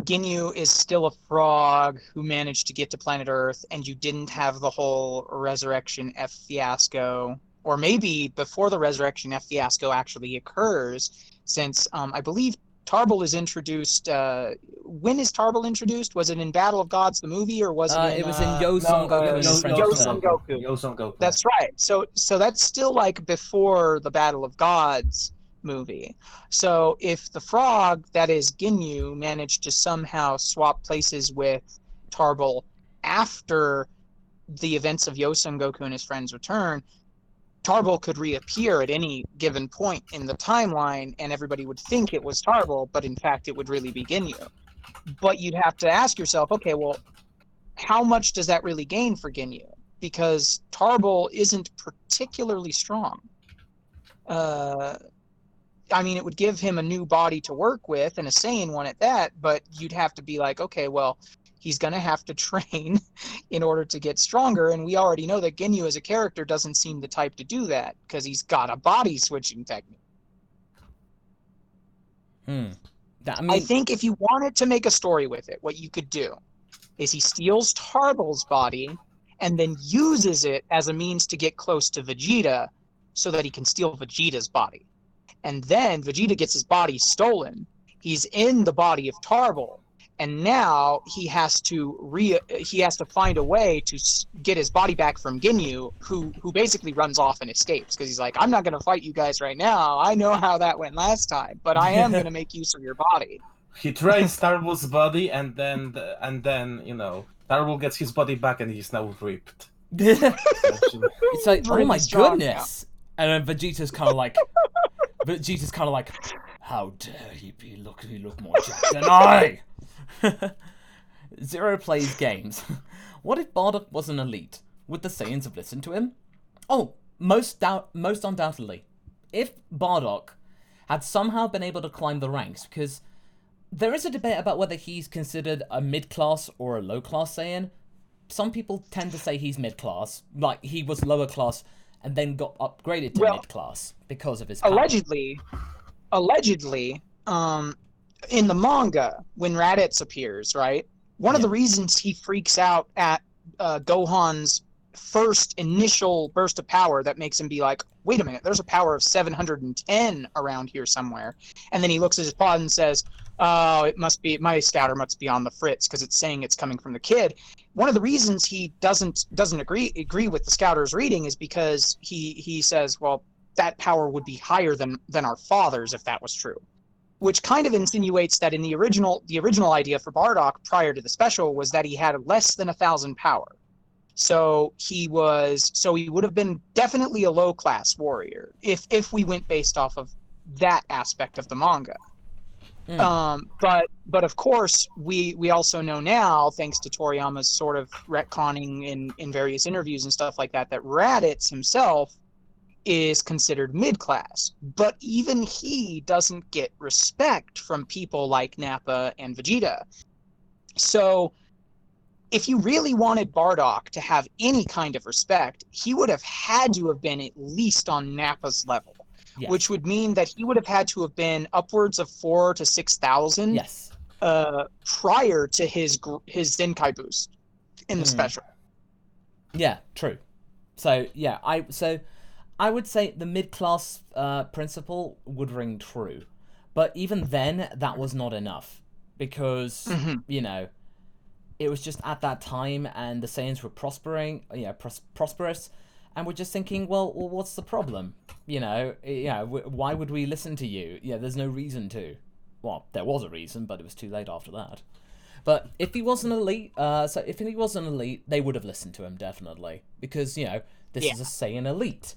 [SPEAKER 3] Ginyu is still a frog who managed to get to planet Earth, and you didn't have the whole Resurrection F fiasco, or maybe before the Resurrection F fiasco actually occurs, since I believe Tarble is introduced. When is Tarble introduced? Was it in Battle of Gods, the movie, or was it in...
[SPEAKER 1] It was in Yo-Son Goku.
[SPEAKER 3] Yo-Son Goku.
[SPEAKER 2] Yo-Son Goku.
[SPEAKER 3] That's right. So that's still like before the Battle of Gods movie. So if the frog, that is Ginyu, managed to somehow swap places with Tarble after the events of Yo-Son Goku and his friends return, Tarble could reappear at any given point in the timeline, and everybody would think it was Tarble, but in fact it would really be Ginyu. But you'd have to ask yourself, okay, well, how much does that really gain for Ginyu? Because Tarble isn't particularly strong. I mean, it would give him a new body to work with, and a Saiyan one at that, but you'd have to be like, okay, well, he's going to have to train in order to get stronger, and we already know that Ginyu as a character doesn't seem the type to do that, because he's got a body-switching technique. I think if you wanted to make a story with it, what you could do is he steals Tarble's body and then uses it as a means to get close to Vegeta so that he can steal Vegeta's body. And then Vegeta gets his body stolen. He's in the body of Tarble, and now he has to find a way to get his body back from Ginyu, who basically runs off and escapes because he's like, I'm not going to fight you guys right now. I know how that went last time, but I am going to make use of your body.
[SPEAKER 2] He trains Tarble's body, and then Tarble gets his body back and he's now ripped.
[SPEAKER 1] It's like, oh
[SPEAKER 3] Really
[SPEAKER 1] my
[SPEAKER 3] strong
[SPEAKER 1] goodness. And then Vegeta's kind of like, how dare he look more jacked than I? Zero plays games. What if Bardock was an elite? Would the Saiyans have listened to him? Oh, most undoubtedly. If Bardock had somehow been able to climb the ranks, because there is a debate about whether he's considered a mid-class or a low-class Saiyan. Some people tend to say he's mid-class, like he was lower class and then got upgraded to mid-class because of his power.
[SPEAKER 3] Allegedly, in the manga, when Raditz appears, right? One of the reasons he freaks out at Gohan's first initial burst of power that makes him be like, wait a minute, there's a power of 710 around here somewhere. And then he looks at his pod and says, oh, it must be, my scouter must be on the fritz because it's saying it's coming from the kid. One of the reasons he doesn't agree with the scouter's reading is because he says, well, that power would be higher than our father's if that was true. Which kind of insinuates that in the original idea for Bardock prior to the special was that he had less than 1,000 power. So he would have been definitely a low class warrior if we went based off of that aspect of the manga. But of course we also know now, thanks to Toriyama's sort of retconning in various interviews and stuff like that, that Raditz himself is considered mid-class, but even he doesn't get respect from people like Nappa and Vegeta. So if you really wanted Bardock to have any kind of respect, he would have had to have been at least on Nappa's level, which would mean that he would have had to have been upwards of 4,000 to 6,000 prior to his Zenkai boost in the special.
[SPEAKER 1] Yeah, true. So yeah, I would say the mid-class principle would ring true. But even then, that was not enough. Because, you know, it was just at that time and the Saiyans were prosperous. And we're just thinking, well, what's the problem? You know, why would we listen to you? Yeah, there's no reason to. Well, there was a reason, but it was too late after that. But if he was an elite, they would have listened to him, definitely. Because, you know, this is a Saiyan elite.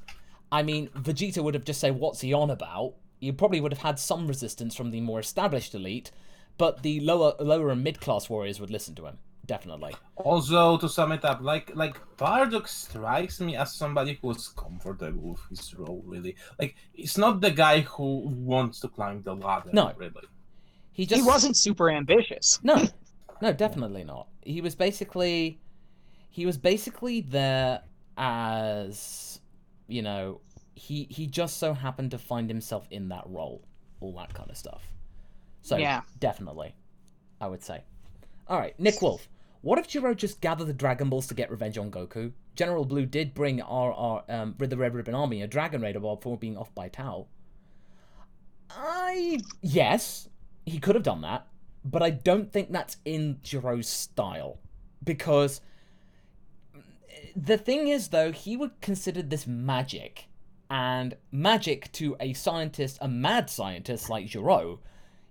[SPEAKER 1] I mean, Vegeta would have just said, what's he on about? You probably would have had some resistance from the more established elite, but the lower and mid-class warriors would listen to him, definitely.
[SPEAKER 2] Also, to sum it up, like Bardock strikes me as somebody who's comfortable with his role, really. Like, he's not the guy who wants to climb the ladder, really.
[SPEAKER 3] He wasn't super ambitious.
[SPEAKER 1] No, definitely not. He was basically there as... You know, he just so happened to find himself in that role, all that kind of stuff. So, definitely, I would say. All right, Nick Wolf. What if Gero just gathered the Dragon Balls to get revenge on Goku? General Blue did bring the Red Ribbon Army a Dragon Raider while before being off by Tao. Yes, he could have done that, but I don't think that's in Gero's style. Because... The thing is, though, he would consider this magic, and magic to a mad scientist like Gero,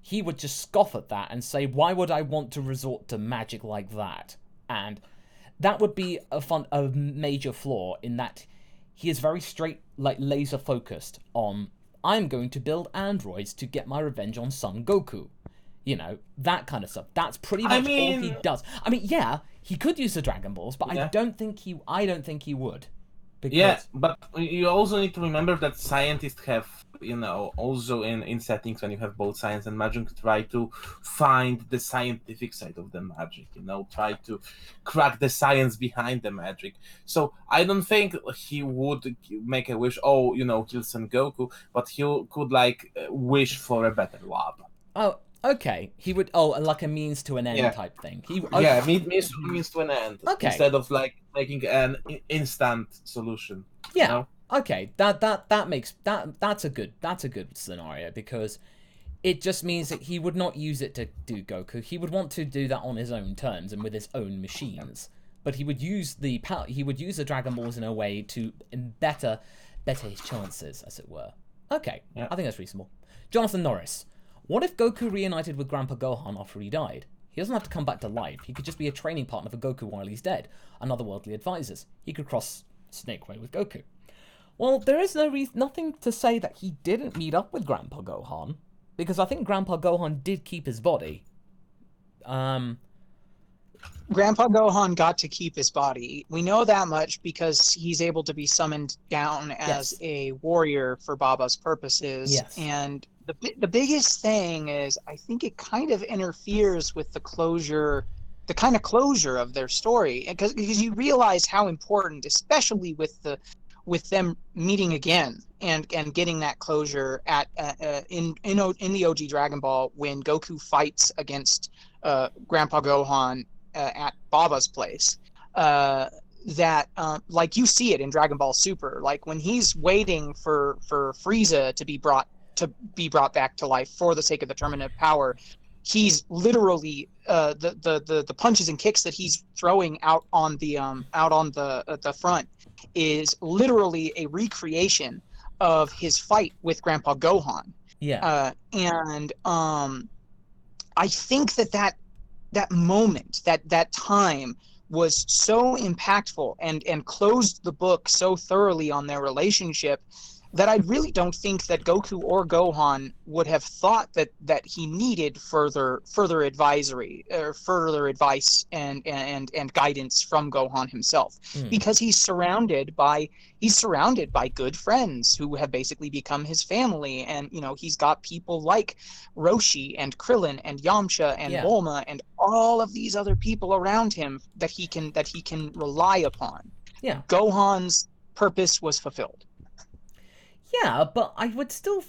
[SPEAKER 1] he would just scoff at that and say, why would I want to resort to magic like that? And that would be a major flaw in that he is very straight, like laser focused on, I'm going to build androids to get my revenge on Son Goku. You know, that kind of stuff. That's pretty much all he does. I mean, yeah, he could use the Dragon Balls, but I don't think he would. Because...
[SPEAKER 2] but you also need to remember that scientists have, you know, also in settings when you have both science and magic, try to find the scientific side of the magic, you know, try to crack the science behind the magic. So I don't think he would make a wish, you know, kill Son Goku, but he could, like, wish for a better lab.
[SPEAKER 1] Oh, okay. He would, like a means to an end type thing.
[SPEAKER 2] Means to an end.
[SPEAKER 1] Okay.
[SPEAKER 2] Instead of, like, making an instant solution.
[SPEAKER 1] Yeah.
[SPEAKER 2] You know?
[SPEAKER 1] Okay. That's a good scenario, because it just means that he would not use it to do Goku. He would want to do that on his own terms and with his own machines. But he would use the Dragon Balls in a way to better his chances, as it were. Okay. Yeah. I think that's reasonable. Jonathan Norris. What if Goku reunited with Grandpa Gohan after he died? He doesn't have to come back to life. He could just be a training partner for Goku while he's dead, and otherworldly advisors. He could cross Snake Way with Goku. Well, there is nothing to say that he didn't meet up with Grandpa Gohan, because I think Grandpa Gohan did keep his body.
[SPEAKER 3] Grandpa Gohan got to keep his body. We know that much because he's able to be summoned down as a warrior for Baba's purposes.
[SPEAKER 1] Yes.
[SPEAKER 3] And the biggest thing is, I think it kind of interferes with the kind of closure of their story, because you realize how important, especially with them meeting again and getting that closure at in the OG Dragon Ball when Goku fights against Grandpa Gohan at Baba's place. Like you see it in Dragon Ball Super, like when he's waiting for Frieza to be brought back to life for the sake of the tournament of power. He's literally the punches and kicks that he's throwing out on the front is literally a recreation of his fight with Grandpa Gohan.
[SPEAKER 1] Yeah.
[SPEAKER 3] I think that moment, that time was so impactful and closed the book so thoroughly on their relationship that I really don't think that Goku or Gohan would have thought that he needed further advisory or further advice and guidance from Gohan himself, because he's surrounded by good friends who have basically become his family, and he's got people like Roshi and Krillin and Yamcha and Bulma and all of these other people around him that he can rely upon.
[SPEAKER 1] Yeah.
[SPEAKER 3] Gohan's purpose was fulfilled.
[SPEAKER 1] Yeah, but I would still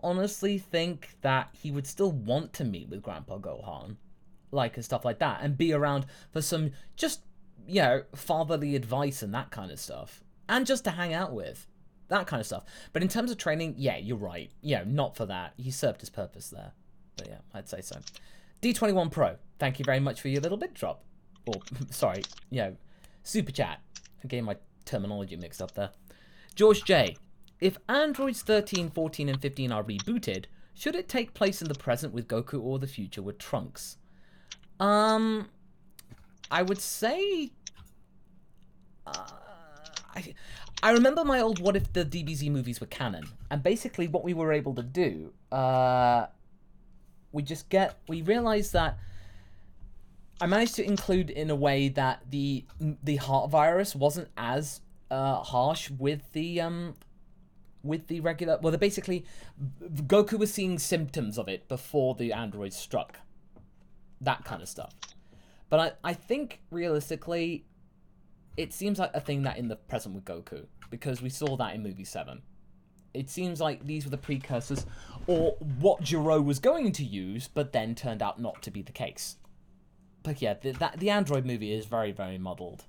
[SPEAKER 1] honestly think that he would still want to meet with Grandpa Gohan, and stuff like that, and be around for some just, fatherly advice and that kind of stuff, and just to hang out with, that kind of stuff. But in terms of training, yeah, you're right. Yeah, not for that. He served his purpose there. But yeah, I'd say so. D21 Pro, thank you very much for your little bit drop. Or, sorry, super chat. I'm getting my terminology mixed up there. George J. If androids 13, 14, and 15 are rebooted, should it take place in the present with Goku or the future with Trunks? I would say... I remember my old What If the DBZ movies were canon, and basically what we were able to do, we realized that I managed to include in a way that the heart virus wasn't as harsh with the regular. Well, basically, Goku was seeing symptoms of it before the androids struck. That kind of stuff. But I think realistically, it seems like a thing that in the present with Goku, because we saw that in movie 7. It seems like these were the precursors, or what Gero was going to use, but then turned out not to be the case. But yeah, the android movie is very, very muddled.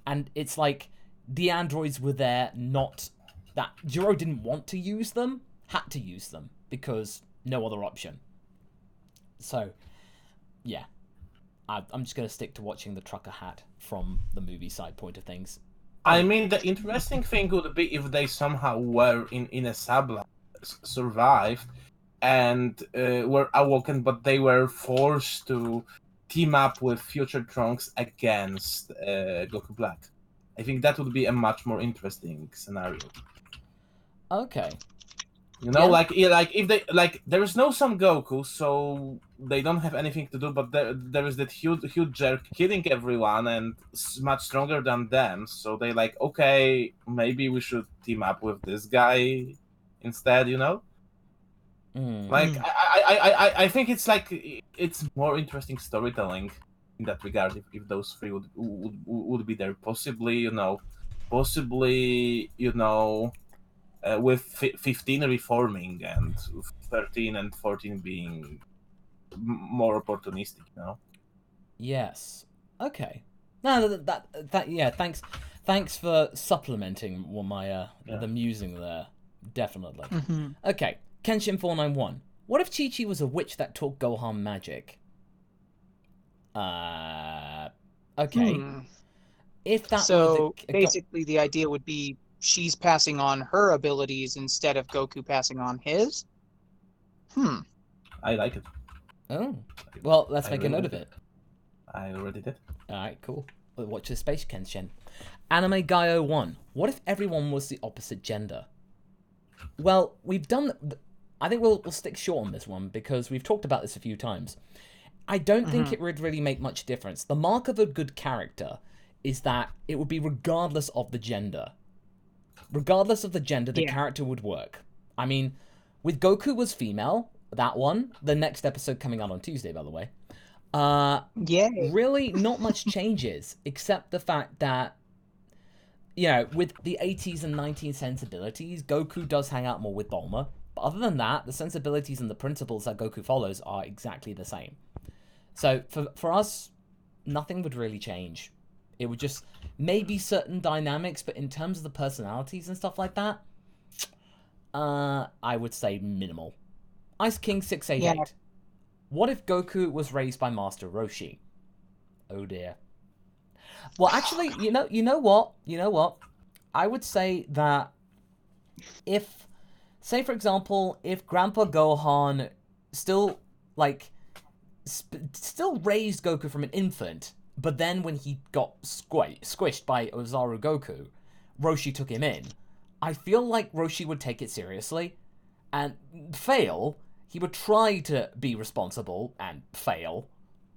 [SPEAKER 1] And it's like the androids were there, not that Gero didn't want to use them, had to use them because no other option. So, yeah, I'm just gonna stick to watching the trucker hat from the movie side point of things.
[SPEAKER 2] I mean, the interesting thing would be if they somehow were in a sublife, survived, and were awoken, but they were forced to team up with future Trunks against Goku Black. I think that would be a much more interesting scenario.
[SPEAKER 1] Okay.
[SPEAKER 2] Like if they there is no Son Goku, so they don't have anything to do. But there is that huge jerk killing everyone and much stronger than them. So they okay, maybe we should team up with this guy instead. I think it's more interesting storytelling in that regard if those three would be there. Possibly, with 15 reforming and 13 and 14 being more opportunistic,
[SPEAKER 1] Yes. Okay. No, that yeah. Thanks for supplementing my the musing there. Definitely.
[SPEAKER 3] Mm-hmm.
[SPEAKER 1] Okay. Kenshin 491. What if Chi-Chi was a witch that taught Gohan magic? Okay. If that
[SPEAKER 3] so basically the idea would be she's passing on her abilities instead of Goku passing on his.
[SPEAKER 2] I like it.
[SPEAKER 1] Oh, well, let's make a note of it.
[SPEAKER 2] I already did.
[SPEAKER 1] All right, cool. We'll watch the space Kenshin. Anime Guy 01. What if everyone was the opposite gender? Well, we've done... I think we'll stick short on this one because we've talked about this a few times. I don't think it would really make much difference. The mark of a good character is that it would be regardless of the gender. Regardless of the gender, the character would work. I mean, with Goku was female, that one, the next episode coming out on Tuesday, by the way. Really, not much changes, except the fact that, you know, with the 80s and 90s sensibilities, Goku does hang out more with Bulma. But other than that, the sensibilities and the principles that Goku follows are exactly the same. So, for us, nothing would really change. It would just, maybe certain dynamics, but in terms of the personalities and stuff like that, I would say minimal. Ice King 688. What if Goku was raised by Master Roshi? Oh dear. Well, actually, you know what? I would say that if, say for example, if Grandpa Gohan still, like, still raised Goku from an infant, but then when he got squished by Ozaru Goku, Roshi took him in, I feel like Roshi would take it seriously and fail. He would try to be responsible and fail,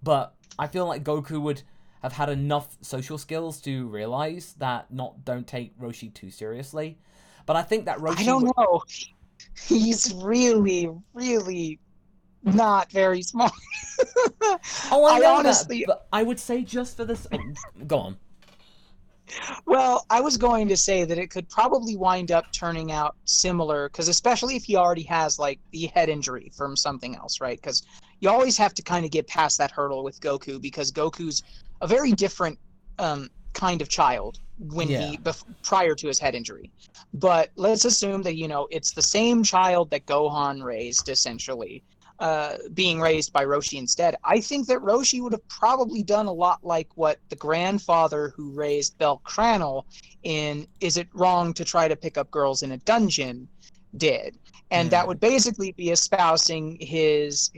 [SPEAKER 1] but I feel like Goku would have had enough social skills to realize that don't take Roshi too seriously. But I think that Roshi...
[SPEAKER 3] I don't know. He's really, really not very smart.
[SPEAKER 1] Oh, I know
[SPEAKER 3] honestly...
[SPEAKER 1] that, but I would say just for this... Go on.
[SPEAKER 3] Well, I was going to say that it could probably wind up turning out similar, because especially if he already has, like, the head injury from something else, right? Because you always have to kind of get past that hurdle with Goku, because Goku's a very different kind of child when prior to his head injury. But let's assume that, you know, it's the same child that Gohan raised, essentially, being raised by Roshi instead. I think that Roshi would have probably done a lot like what the grandfather who raised Belcranel in Is It Wrong to Try to Pick Up Girls in a Dungeon did. And that would basically be espousing his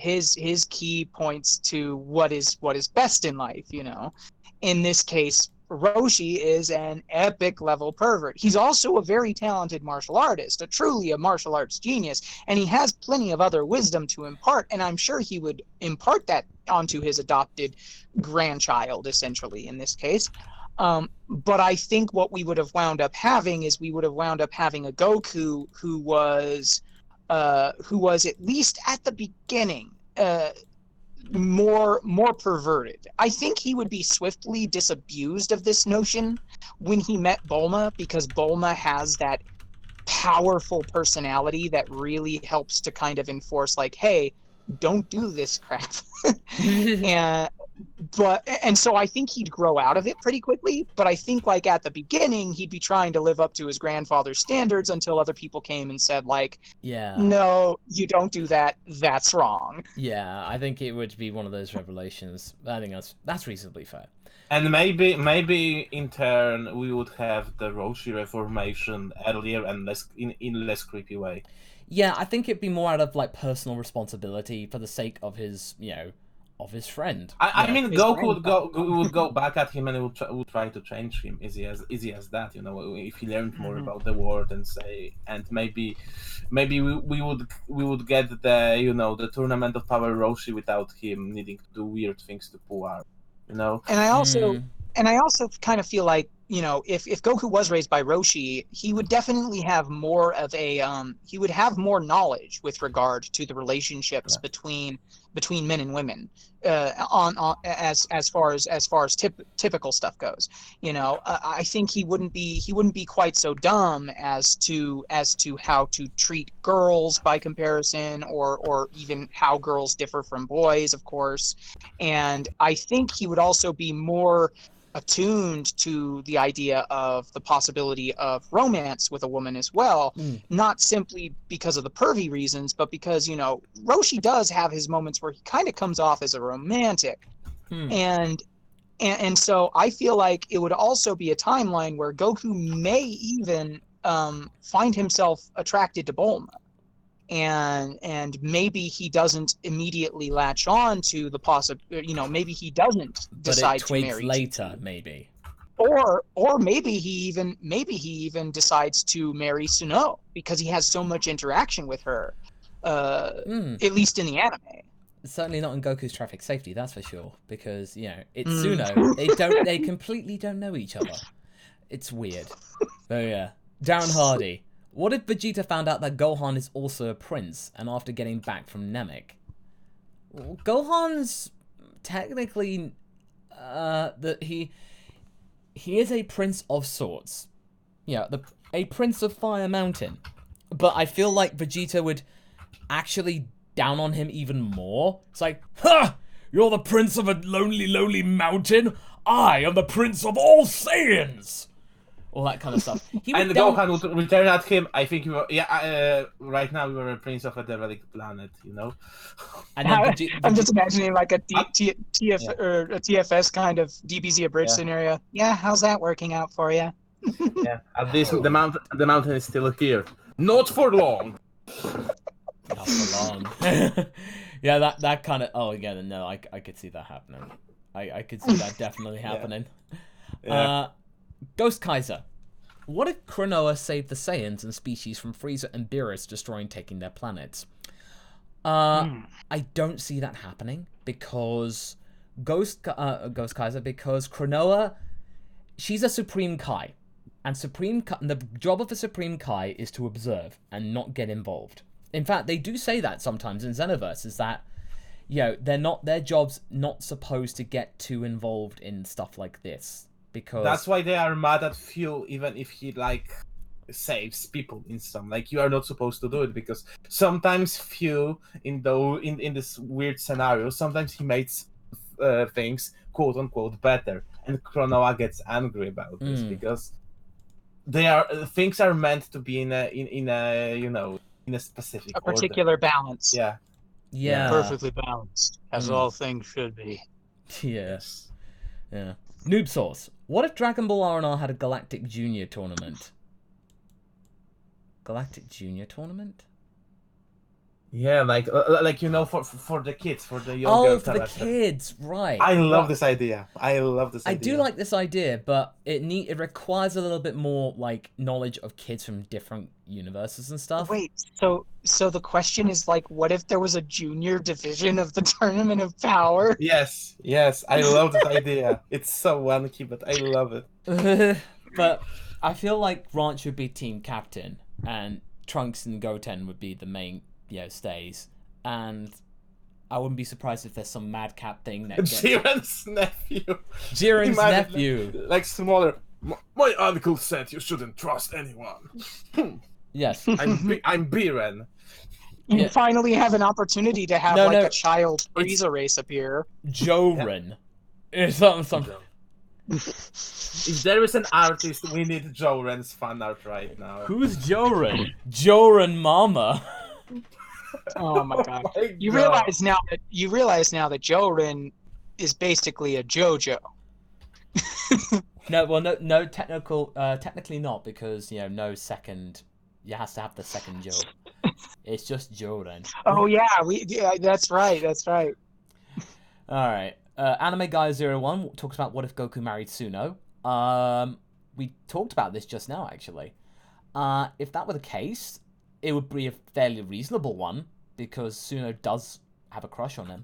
[SPEAKER 3] key points to what is best in life, you know. In this case, Roshi is an epic level pervert. He's also a very talented martial artist, truly a martial arts genius, and he has plenty of other wisdom to impart, and I'm sure he would impart that onto his adopted grandchild, essentially, in this case. But I think what we would have wound up having is a Goku who was at least at the beginning more perverted. I think he would be swiftly disabused of this notion when he met Bulma, because Bulma has that powerful personality that really helps to kind of enforce, like, hey, don't do this crap. And so I think he'd grow out of it pretty quickly, but I think, like, at the beginning he'd be trying to live up to his grandfather's standards until other people came and said, like, no, you don't do that, that's wrong.
[SPEAKER 1] Yeah, I think it would be one of those revelations. I think that's reasonably fair.
[SPEAKER 2] And maybe in turn we would have the Roshi reformation earlier and in less creepy way.
[SPEAKER 1] Yeah, I think it'd be more out of, like, personal responsibility for the sake of his, you know, of his friend.
[SPEAKER 2] I mean, Goku would go back at him and would try to change him. Easy as that, you know. If he learned more about the world and maybe we would get the, you know, the Tournament of Power Roshi without him needing to do weird things to pull out, you know.
[SPEAKER 3] And I also kind of feel like, you know, if Goku was raised by Roshi, he would definitely have more of a he would have more knowledge with regard to the relationships between men and women, on as far as typical stuff goes. You know, I think he wouldn't be quite so dumb as to how to treat girls by comparison, or even how girls differ from boys, of course. And I think he would also be more attuned to the idea of the possibility of romance with a woman as well, not simply because of the pervy reasons, but because, you know, Roshi does have his moments where he kind of comes off as a romantic. And so I feel like it would also be a timeline where Goku may even find himself attracted to Bulma. and maybe he doesn't immediately latch on to the maybe he doesn't
[SPEAKER 1] But
[SPEAKER 3] decide
[SPEAKER 1] it
[SPEAKER 3] to
[SPEAKER 1] twigs
[SPEAKER 3] marry
[SPEAKER 1] later, maybe.
[SPEAKER 3] or maybe he even decides to marry Suno because he has so much interaction with her, at least in the anime.
[SPEAKER 1] Certainly not in Goku's traffic safety, that's for sure. Because, you know, it's Suno. They completely don't know each other. It's weird. So yeah. Darren Hardy. What if Vegeta found out that Gohan is also a prince, and after getting back from Namek? Well, Gohan's technically he is a prince of sorts. Yeah, a prince of Fire Mountain. But I feel like Vegeta would actually down on him even more. It's like, ha! You're the prince of a lonely, lonely mountain. I am the prince of all Saiyans. All that kind of stuff.
[SPEAKER 2] And Gohan would return at him. I think right now we were a prince of a derelict planet, you know.
[SPEAKER 1] And then
[SPEAKER 3] I'm just imagining like a TFS kind of DBZ abridged scenario. Yeah, how's that working out for you?
[SPEAKER 2] Yeah, at least the mountain is still here. Not for long.
[SPEAKER 1] Not for long. Yeah, that kind of. Oh, yeah, no, I could see that happening. I could see that definitely happening.
[SPEAKER 2] Yeah.
[SPEAKER 1] Ghost Kaiser. What if Krillin saved the Saiyans and species from Frieza and Beerus destroying, taking their planets? I don't see that happening because Ghost Kaiser, because Krillin, she's a Supreme Kai, and the job of a Supreme Kai is to observe and not get involved. In fact, they do say that sometimes in Xenoverse, is that, you know, their job's not supposed to get too involved in stuff like this. Because
[SPEAKER 2] that's why they are mad at Few, even if he like saves people in some. Like, you are not supposed to do it because sometimes Few in this weird scenario, sometimes he makes things quote unquote better, and Kronoa gets angry about this because things are meant to be in a you know, in a specific
[SPEAKER 3] particular
[SPEAKER 2] order.
[SPEAKER 3] balance.
[SPEAKER 1] Yeah.
[SPEAKER 3] Perfectly balanced, as all things should be.
[SPEAKER 1] Yes. Yeah. Noob Source. What if Dragon Ball R&R had a Galactic Junior tournament? Galactic Junior tournament?
[SPEAKER 2] Yeah, like you know, for the kids, for the younger.
[SPEAKER 1] Oh, for the kids, right?
[SPEAKER 2] I love this idea. I
[SPEAKER 1] do like this idea, but it requires a little bit more like knowledge of kids from different universes and stuff.
[SPEAKER 3] Wait, so the question is like, what if there was a junior division of the Tournament of Power?
[SPEAKER 2] Yes, I love this idea. It's so wonky, but I love it.
[SPEAKER 1] But I feel like Ranch would be team captain, and Trunks and Goten would be the main, stays. And I wouldn't be surprised if there's some madcap thing that
[SPEAKER 2] Jiren's nephew.
[SPEAKER 1] Jiren's nephew.
[SPEAKER 2] Like smaller. My uncle said you shouldn't trust anyone.
[SPEAKER 1] Yes.
[SPEAKER 2] I'm Biren.
[SPEAKER 3] You finally have an opportunity to have a child Frieza race appear.
[SPEAKER 1] Joren. It's something.
[SPEAKER 2] If there is an artist, we need Joren's fan art right now.
[SPEAKER 1] Who's Joren? Joren Mama.
[SPEAKER 3] Oh my god! You realize now that Joren is basically a JoJo.
[SPEAKER 1] No, technically not, because no second. You has to have the second Joe. It's just Joren.
[SPEAKER 3] Oh yeah, that's right.
[SPEAKER 1] All right. Anime Guy 01 talks about what if Goku married Suno. We talked about this just now, actually. If that were the case, it would be a fairly reasonable one, because Suno does have a crush on him.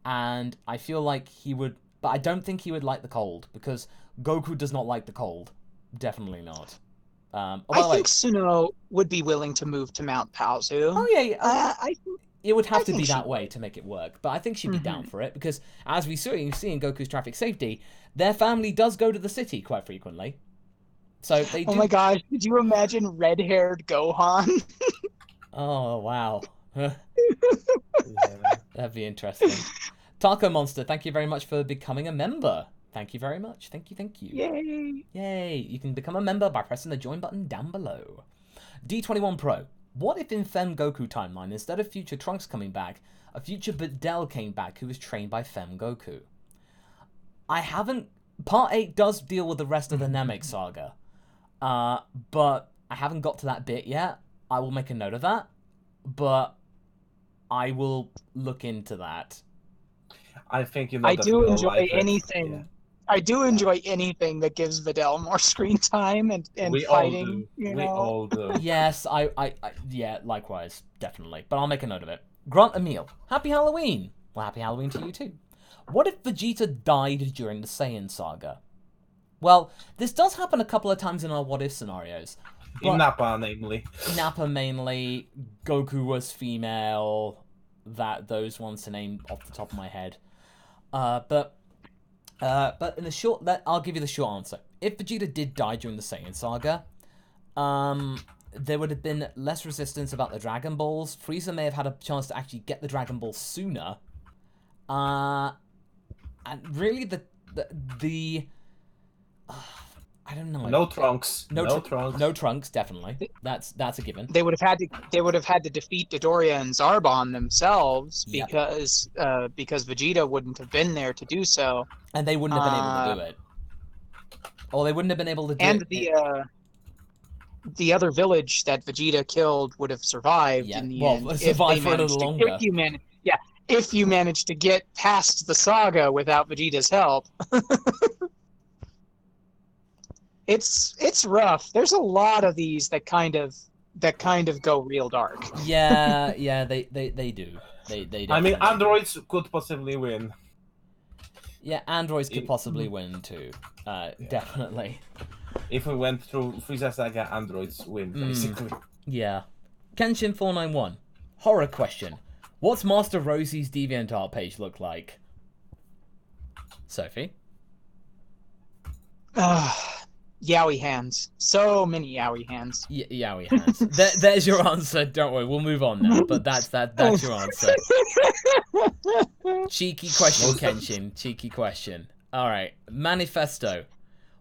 [SPEAKER 1] And I feel like he would... But I don't think he would like the cold, because Goku does not like the cold. Definitely not.
[SPEAKER 3] I think Suno would be willing to move to Mount Paozu.
[SPEAKER 1] Oh, yeah.
[SPEAKER 3] I think...
[SPEAKER 1] It would have to be that way to make it work, but I think she'd be down for it, because as we see in Goku's Traffic Safety, their family does go to the city quite frequently. So they do...
[SPEAKER 3] Oh my gosh, could you imagine red-haired Gohan?
[SPEAKER 1] Oh, wow. That'd be interesting. Taco Monster, thank you very much for becoming a member. Thank you very much. Thank you. Yay. You can become a member by pressing the join button down below. D21 Pro. What if in Fem Goku timeline, instead of future Trunks coming back, a future Videl came back who was trained by Fem Goku? Part 8 does deal with the rest of the Namek saga, but I haven't got to that bit yet. I will make a note of that. but I will look into that.
[SPEAKER 2] I think you know.
[SPEAKER 3] I
[SPEAKER 2] that
[SPEAKER 3] do
[SPEAKER 2] in real
[SPEAKER 3] enjoy
[SPEAKER 2] life,
[SPEAKER 3] anything.
[SPEAKER 2] yeah.
[SPEAKER 3] I do enjoy anything that gives Videl more screen time and
[SPEAKER 2] We
[SPEAKER 3] fighting.
[SPEAKER 2] all do.
[SPEAKER 3] You
[SPEAKER 2] We
[SPEAKER 3] know?
[SPEAKER 2] all do.
[SPEAKER 1] Yes, yeah, likewise, definitely. But I'll make a note of it. Grant Emil, happy Halloween. Well, happy Halloween to you too. What if Vegeta died during the Saiyan saga? Well, this does happen a couple of times in our what-if scenarios.
[SPEAKER 2] In Nappa, namely.
[SPEAKER 1] Nappa mainly, Goku was female, those ones to name off the top of my head. But in the short, I'll give you the short answer. If Vegeta did die during the Saiyan saga, there would have been less resistance about the Dragon Balls. Frieza may have had a chance to actually get the Dragon Balls sooner. And really I don't know.
[SPEAKER 2] No Trunks. No Trunks.
[SPEAKER 1] No Trunks, definitely. That's a given.
[SPEAKER 3] They would have had to defeat Dodoria and Zarbon themselves
[SPEAKER 1] Yep.
[SPEAKER 3] because Vegeta wouldn't have been there to do so.
[SPEAKER 1] And they wouldn't have been able to do it. Or they wouldn't have been able to do
[SPEAKER 3] and
[SPEAKER 1] it.
[SPEAKER 3] And the other village that Vegeta killed would have survived in the end.
[SPEAKER 1] Survived for a little longer.
[SPEAKER 3] If you managed to get past the saga without Vegeta's help. It's rough. There's a lot of these that kind of go real dark.
[SPEAKER 1] Yeah, they do. They
[SPEAKER 2] I mean,
[SPEAKER 1] definitely do.
[SPEAKER 2] androids could possibly win.
[SPEAKER 1] Yeah, androids could possibly win too. Definitely.
[SPEAKER 2] If we went through Frieza Saga, androids win, basically.
[SPEAKER 1] Yeah. Kenshin491. Horror question. What's Master Rosie's DeviantArt page look like? Sophie?
[SPEAKER 3] Yowie hands. So many yowie hands.
[SPEAKER 1] Yowie hands. There's your answer. Don't worry, we'll move on now. But that's your answer. Cheeky question, Kenshin. Cheeky question. Alright. Manifesto.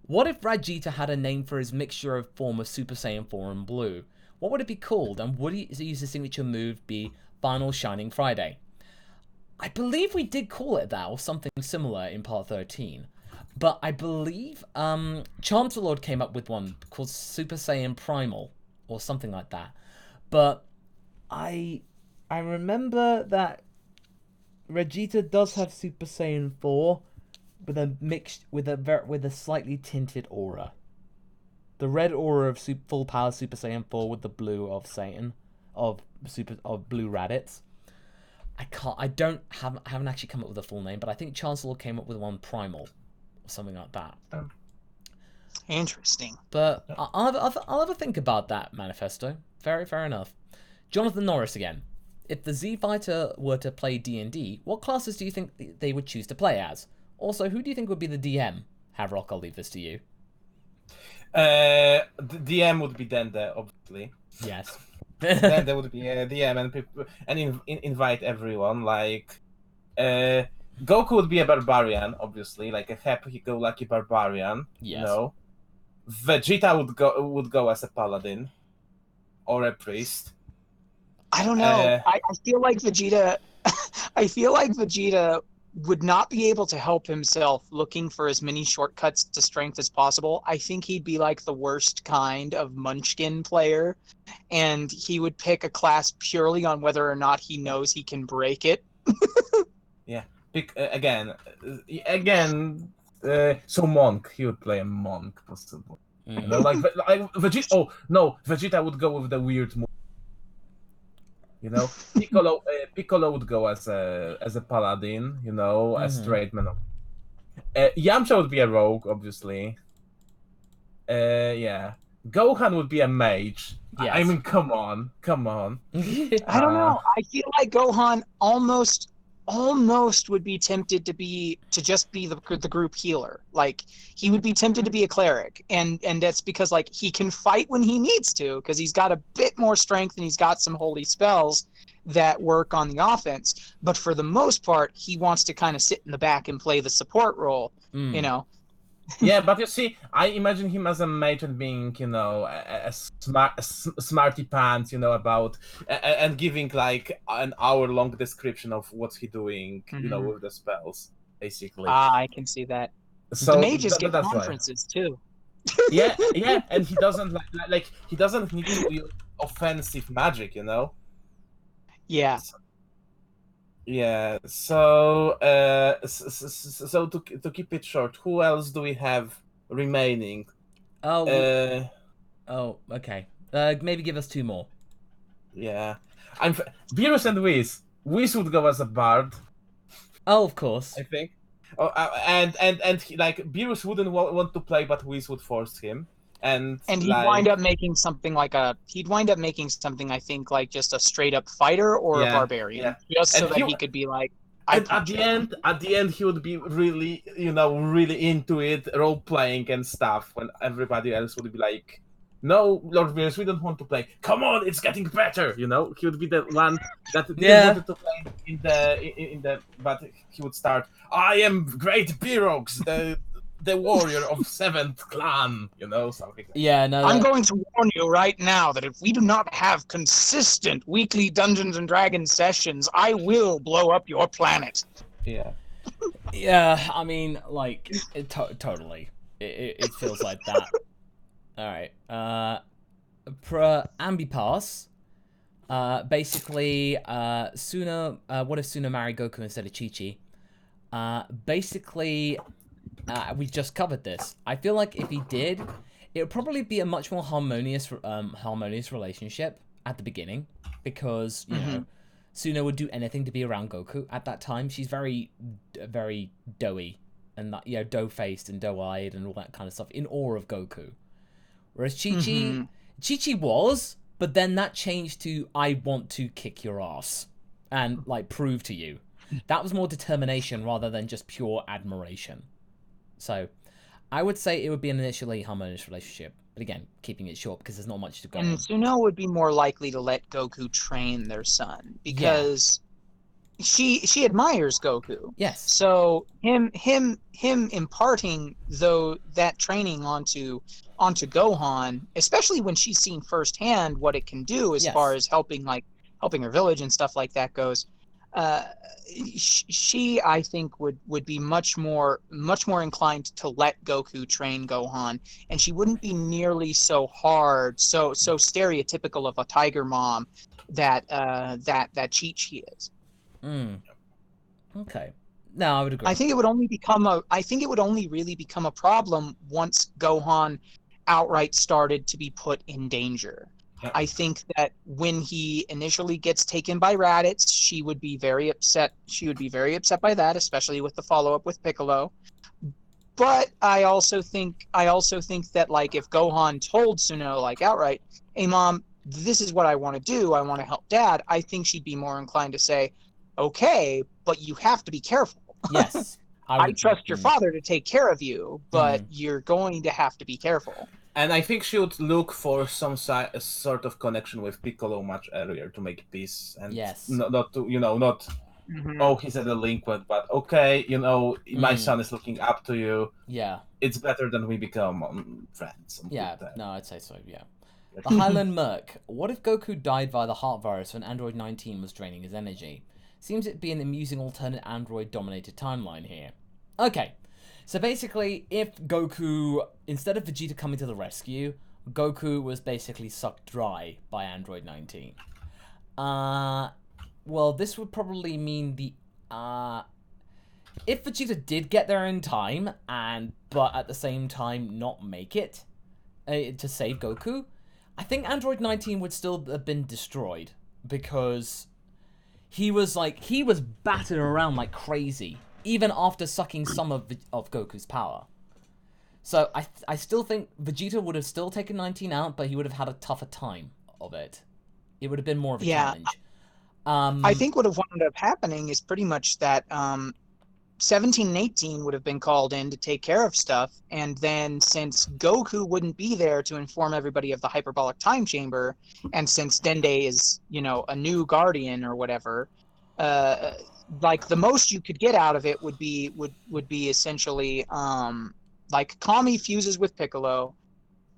[SPEAKER 1] What if Vegeta had a name for his mixture of form of Super Saiyan 4 and Blue? What would it be called? And would he use his signature move be Final Shining Friday? I believe we did call it that, or something similar in Part 13. But I believe Chancellor came up with one called Super Saiyan Primal, or something like that. But I remember that Vegeta does have Super Saiyan 4 with a slightly tinted aura. The red aura of full power Super Saiyan 4 with the blue of Satan of blue Raditz. I haven't actually come up with a full name, but I think Chancellor came up with one Primal or something like that.
[SPEAKER 3] Interesting.
[SPEAKER 1] But I'll have a think about that, Manifesto. Very fair enough. Jonathan Norris again. If the Z Fighter were to play D&D, what classes do you think they would choose to play as? Also, who do you think would be the DM? Haverok, I'll leave this to you.
[SPEAKER 2] The DM would be Dende, obviously.
[SPEAKER 1] Yes.
[SPEAKER 2] Then there would be a DM and invite everyone. Like, Goku would be a barbarian, obviously, like a happy-go-lucky barbarian.
[SPEAKER 1] Yes.
[SPEAKER 2] You know, Vegeta would go as a paladin or a priest.
[SPEAKER 3] I don't know. I feel like Vegeta. I feel like Vegeta would not be able to help himself looking for as many shortcuts to strength as possible. I think he'd be like the worst kind of Munchkin player, and he would pick a class purely on whether or not he knows he can break it.
[SPEAKER 2] Yeah. So monk. He would play a monk, possibly. You know, like Vegeta. Oh no, Vegeta would go with the weird move. You know, Piccolo would go as a paladin. You know, a straight man. Yamcha would be a rogue, obviously. Yeah. Gohan would be a mage.
[SPEAKER 1] Yes.
[SPEAKER 2] I mean, come on.
[SPEAKER 3] I don't know. I feel like Gohan almost would be tempted to just be the group healer. Like, he would be tempted to be a cleric, and that's because like he can fight when he needs to, because he's got a bit more strength and he's got some holy spells that work on the offense. But for the most part, he wants to kind of sit in the back and play the support role. You know.
[SPEAKER 2] Yeah, but you see, I imagine him as a mage and being, you know, a smarty pants, you know, about and giving like an hour-long description of what's he doing, you know, with the spells, basically.
[SPEAKER 3] I can see that.
[SPEAKER 2] So
[SPEAKER 3] the mages get
[SPEAKER 2] that's
[SPEAKER 3] conferences too.
[SPEAKER 2] Yeah, and he doesn't he doesn't need to use offensive magic, you know.
[SPEAKER 3] Yeah.
[SPEAKER 2] Yeah. So, so to keep it short, who else do we have remaining?
[SPEAKER 1] Oh, okay. Maybe give us 2 more.
[SPEAKER 2] Yeah, Beerus and Whis. Whis would go as a bard,
[SPEAKER 1] Oh, of course.
[SPEAKER 2] I think. Oh, and like Beerus wouldn't want to play, but Whis would force him. And
[SPEAKER 3] he'd wind up making something like I think like just a straight up fighter or a barbarian, just so that he could be like.
[SPEAKER 2] And at the end, he would be really, really into it, role playing and stuff. When everybody else would be like, "No, Lord Beerus, we don't want to play. Come on, it's getting better." He would be the one that didn't want to play in the. But he would start. I am great Beerox, the warrior of 7th clan. Something. Like
[SPEAKER 1] yeah, no.
[SPEAKER 3] I'm going to warn you right now that if we do not have consistent weekly Dungeons and Dragons sessions, I will blow up your planet.
[SPEAKER 2] Yeah.
[SPEAKER 1] Yeah, I mean, like, totally. It feels like that. All right. Ambipass. Basically, Suna. What if Suna married Goku instead of Chi-Chi? Basically, we just covered this. I feel like if he did, it would probably be a much more harmonious relationship at the beginning, because you know, Suna would do anything to be around Goku at that time. She's very, very doughy and that, dough-faced and dough-eyed and all that kind of stuff, in awe of Goku. Whereas Chi-Chi was, but then that changed to I want to kick your ass and like prove to you. That was more determination rather than just pure admiration. So I would say it would be an initially harmonious relationship, but again, keeping it short because there's not much to go on.
[SPEAKER 3] And Suna would be more likely to let Goku train their son because she admires Goku.
[SPEAKER 1] Yes.
[SPEAKER 3] So him imparting that training onto Gohan, especially when she's seen firsthand what it can do as far as helping her village and stuff like that goes. She I think would be much more inclined to let Goku train Gohan, and she wouldn't be nearly so hard, so stereotypical of a tiger mom that Chi-Chi is.
[SPEAKER 1] Okay. No, I would agree.
[SPEAKER 3] I think it would only really become a problem once Gohan outright started to be put in danger. Yeah. I think that when he initially gets taken by Raditz, she would be very upset. She would be very upset by that, especially with the follow-up with Piccolo. But I also think that like if Gohan told Suna like outright, "Hey mom, this is what I want to do. I want to help Dad," I think she'd be more inclined to say, "Okay, but you have to be careful."
[SPEAKER 1] Yes.
[SPEAKER 3] I trust your father to take care of you, but you're going to have to be careful.
[SPEAKER 2] And I think she would look for some sort of connection with Piccolo much earlier to make peace, and not he's a delinquent, but okay, my son is looking up to you.
[SPEAKER 1] Yeah,
[SPEAKER 2] it's better than we become friends.
[SPEAKER 1] Yeah, no, I'd say so. Yeah. The Highland Merc. What if Goku died via the heart virus when Android 19 was draining his energy? Seems it'd be an amusing alternate Android-dominated timeline here. Okay. So basically, if Goku, instead of Vegeta coming to the rescue, Goku was basically sucked dry by Android 19. Well, this would probably mean if Vegeta did get there in time, but at the same time not make it to save Goku, I think Android 19 would still have been destroyed, because he was battered around like crazy, even after sucking some of Goku's power. So I still think Vegeta would have still taken 19 out, but he would have had a tougher time of it. It would have been more of a challenge.
[SPEAKER 3] I think what would have wound up happening is pretty much that 17 and 18 would have been called in to take care of stuff, and then since Goku wouldn't be there to inform everybody of the hyperbolic time chamber, and since Dende is, a new guardian or whatever, like the most you could get out of it would be essentially like Kami fuses with Piccolo.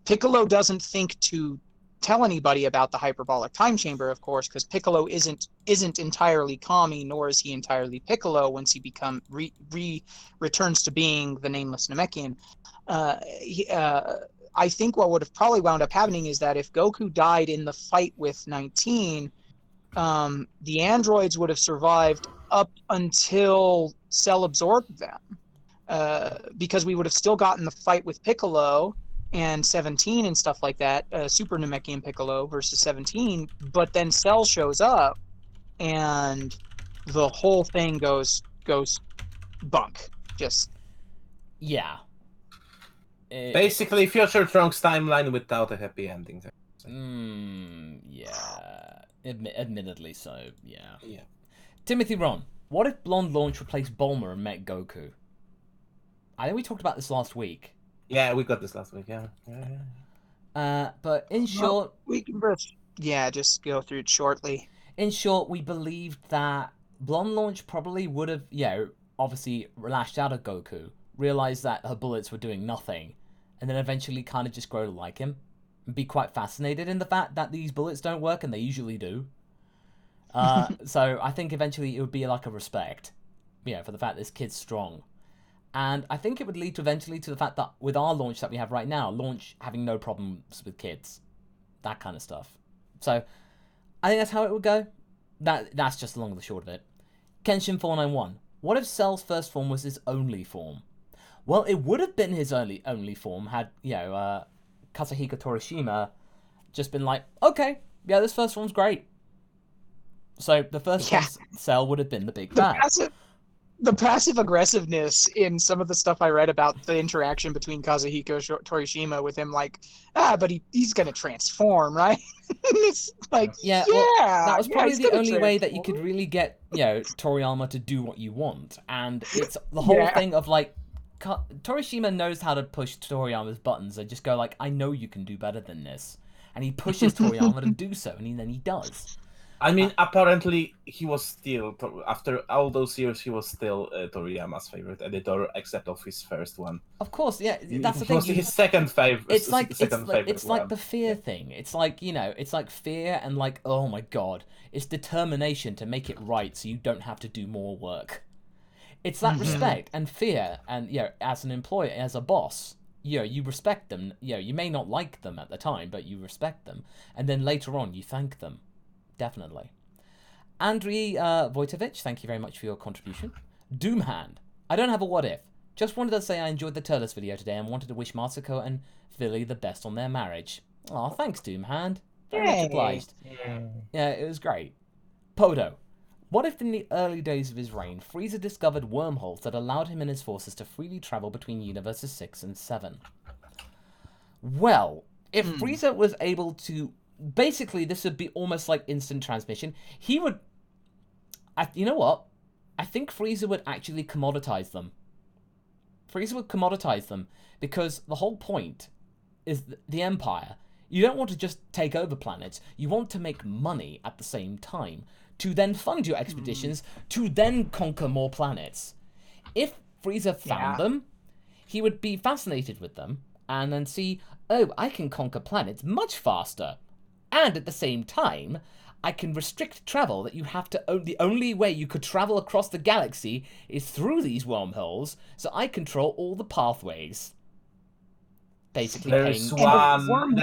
[SPEAKER 3] Piccolo doesn't think to tell anybody about the hyperbolic time chamber, of course, because Piccolo isn't entirely Kami, nor is he entirely Piccolo once he returns to being the nameless Namekian. I think what would have probably wound up happening is that if Goku died in the fight with 19, the androids would have survived up until Cell absorbed them. Because we would have still gotten the fight with Piccolo and 17 and stuff like that, Super Namekian Piccolo versus 17, but then Cell shows up, and the whole thing goes bunk. Just
[SPEAKER 1] yeah.
[SPEAKER 2] Basically, Future Trunks timeline without a happy ending.
[SPEAKER 1] Yeah. Admittedly so, yeah.
[SPEAKER 2] Yeah.
[SPEAKER 1] Timothy Ron, what if Blonde Launch replaced Bulma and met Goku? I think we talked about this last week.
[SPEAKER 2] Yeah, we got this last week, yeah.
[SPEAKER 1] But in short...
[SPEAKER 3] we can just go through it shortly.
[SPEAKER 1] In short, we believed that Blonde Launch probably would have, obviously lashed out at Goku, realized that her bullets were doing nothing, and then eventually kind of just grow to like him, and be quite fascinated in the fact that these bullets don't work, and they usually do. So I think eventually it would be like a respect, for the fact this kid's strong. And I think it would lead to eventually to the fact that with our Launch that we have right now, Launch having no problems with kids. That kind of stuff. So I think that's how it would go. That's just the long and the short of it. Kenshin491. What if Cell's first form was his only form? Well, it would have been his only form had, Kazuhiko Torishima just been like, okay, yeah, this first form's great. So the first one, Cell would have been the big bad.
[SPEAKER 3] The passive aggressiveness in some of the stuff I read about the interaction between Kazuhiko Torishima with him, like, but he's gonna transform, right? It's like,
[SPEAKER 1] that was probably the only way that you could really get, Toriyama to do what you want, and it's the whole thing of like, Torishima knows how to push Toriyama's buttons and just go like, I know you can do better than this, and he pushes Toriyama to do so, and then he does.
[SPEAKER 2] I mean, apparently, he was still, after all those years, he was still Toriyama's favorite editor, except of his first one.
[SPEAKER 1] Of course, yeah, that's the thing.
[SPEAKER 2] Was his second favorite.
[SPEAKER 1] It's like the fear thing. It's like, it's like fear and like, oh my god, it's determination to make it right so you don't have to do more work. It's that respect and fear, and as an employer, as a boss, you respect them. You may not like them at the time, but you respect them, and then later on you thank them. Definitely. Andriy Vojtovich, thank you very much for your contribution. Doomhand, I don't have a what if. Just wanted to say I enjoyed the Turles video today and wanted to wish Masako and Philly the best on their marriage. Aw, thanks, Doomhand. Very much obliged. Yeah, it was great. Podo, what if in the early days of his reign, Frieza discovered wormholes that allowed him and his forces to freely travel between universes 6 and 7? Well, if Frieza was able to... Basically, this would be almost like instant transmission. He would... you know what? I think Frieza would actually commoditize them. Frieza would commoditize them because the whole point is the Empire. You don't want to just take over planets. You want to make money at the same time to then fund your expeditions to then conquer more planets. If Frieza found them, he would be fascinated with them and then see, oh, I can conquer planets much faster. And at the same time, I can restrict travel that you have to... The only way you could travel across the galaxy is through these wormholes, so I control all the pathways. Basically,
[SPEAKER 2] there's one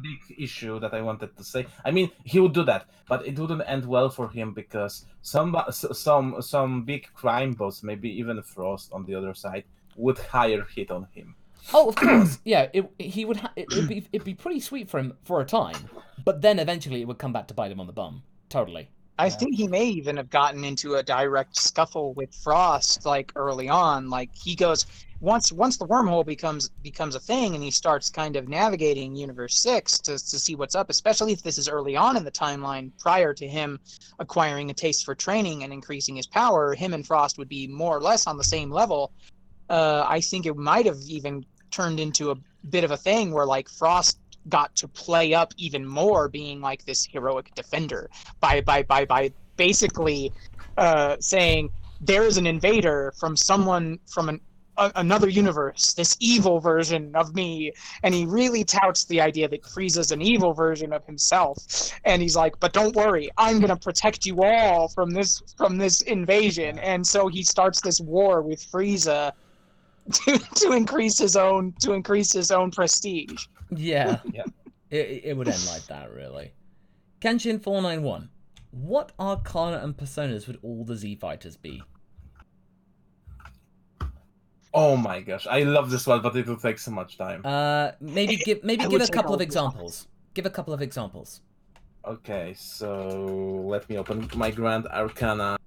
[SPEAKER 2] big issue that I wanted to say. I mean, he would do that, but it wouldn't end well for him because some big crime boss, maybe even Frost on the other side, would hire hit on him.
[SPEAKER 1] Oh, of course, yeah. It'd be pretty sweet for him for a time, but then eventually it would come back to bite him on the bum. Totally.
[SPEAKER 3] I think he may even have gotten into a direct scuffle with Frost, like early on. Like he goes, once the wormhole becomes a thing, and he starts kind of navigating Universe 6 to see what's up. Especially if this is early on in the timeline, prior to him acquiring a taste for training and increasing his power, him and Frost would be more or less on the same level. I think it might have even turned into a bit of a thing where like Frost got to play up even more, being like this heroic defender by basically saying there is an invader from someone from another universe, this evil version of me, and he really touts the idea that Frieza's an evil version of himself, and he's like, but don't worry, I'm gonna protect you all from this invasion. And so he starts this war with Frieza to increase his own prestige.
[SPEAKER 1] Yeah. It would end like that, really. Kenshin491. What arcana and personas would all the Z fighters be?
[SPEAKER 2] Oh my gosh, I love this one, but it will take so much time.
[SPEAKER 1] Maybe give a couple of examples. Give a couple of examples.
[SPEAKER 2] Okay, so let me open my Grand Arcana.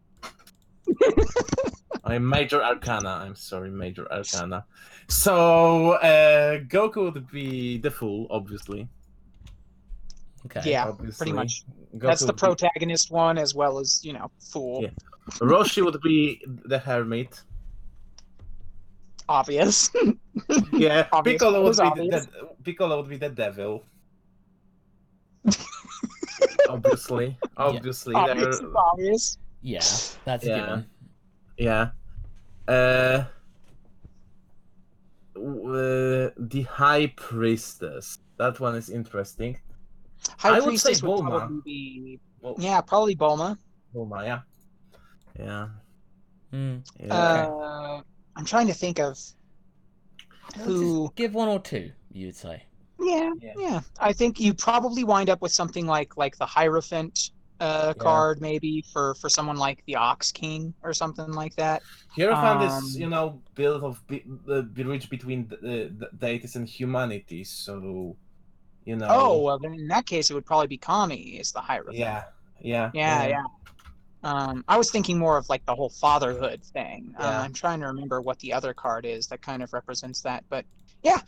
[SPEAKER 2] Major Arcana. I'm sorry, Major Arcana. So Goku would be the Fool, obviously.
[SPEAKER 1] Okay.
[SPEAKER 3] Yeah,
[SPEAKER 2] Obviously.
[SPEAKER 3] pretty much.
[SPEAKER 2] Goku
[SPEAKER 3] That's the
[SPEAKER 2] would be-
[SPEAKER 3] protagonist one, as well as, you know, Fool.
[SPEAKER 2] Yeah. Roshi would be the Hermit.
[SPEAKER 3] Obvious.
[SPEAKER 2] Yeah,
[SPEAKER 3] Obvious.
[SPEAKER 2] Piccolo
[SPEAKER 3] It
[SPEAKER 2] would
[SPEAKER 3] was
[SPEAKER 2] be
[SPEAKER 3] obvious.
[SPEAKER 2] Piccolo would be the Devil. Obviously.
[SPEAKER 3] Obvious,
[SPEAKER 2] they're-
[SPEAKER 3] obvious.
[SPEAKER 1] Yeah, that's a
[SPEAKER 2] Yeah.
[SPEAKER 1] given.
[SPEAKER 2] Yeah. The High Priestess. That one is interesting.
[SPEAKER 3] High
[SPEAKER 2] I would say
[SPEAKER 3] Priestess would
[SPEAKER 2] Bulma.
[SPEAKER 3] probably be...
[SPEAKER 2] Well,
[SPEAKER 3] Yeah, probably Bulma.
[SPEAKER 2] Bulma, yeah. Yeah.
[SPEAKER 1] Hmm.
[SPEAKER 2] Yeah.
[SPEAKER 3] I'm trying to think of who...
[SPEAKER 1] Just give one or two, you would say.
[SPEAKER 3] Yeah. I think you probably wind up with something like the Hierophant card, maybe, for someone like the Ox King or something like that.
[SPEAKER 2] Hierophant is, built of the bridge between the deities and humanity, so,
[SPEAKER 3] Oh, well, then in that case, it would probably be Kami is the Hierophant.
[SPEAKER 2] Yeah.
[SPEAKER 3] I was thinking more of like the whole fatherhood thing.
[SPEAKER 2] Yeah.
[SPEAKER 3] I'm trying to remember what the other card is that kind of represents that, but yeah,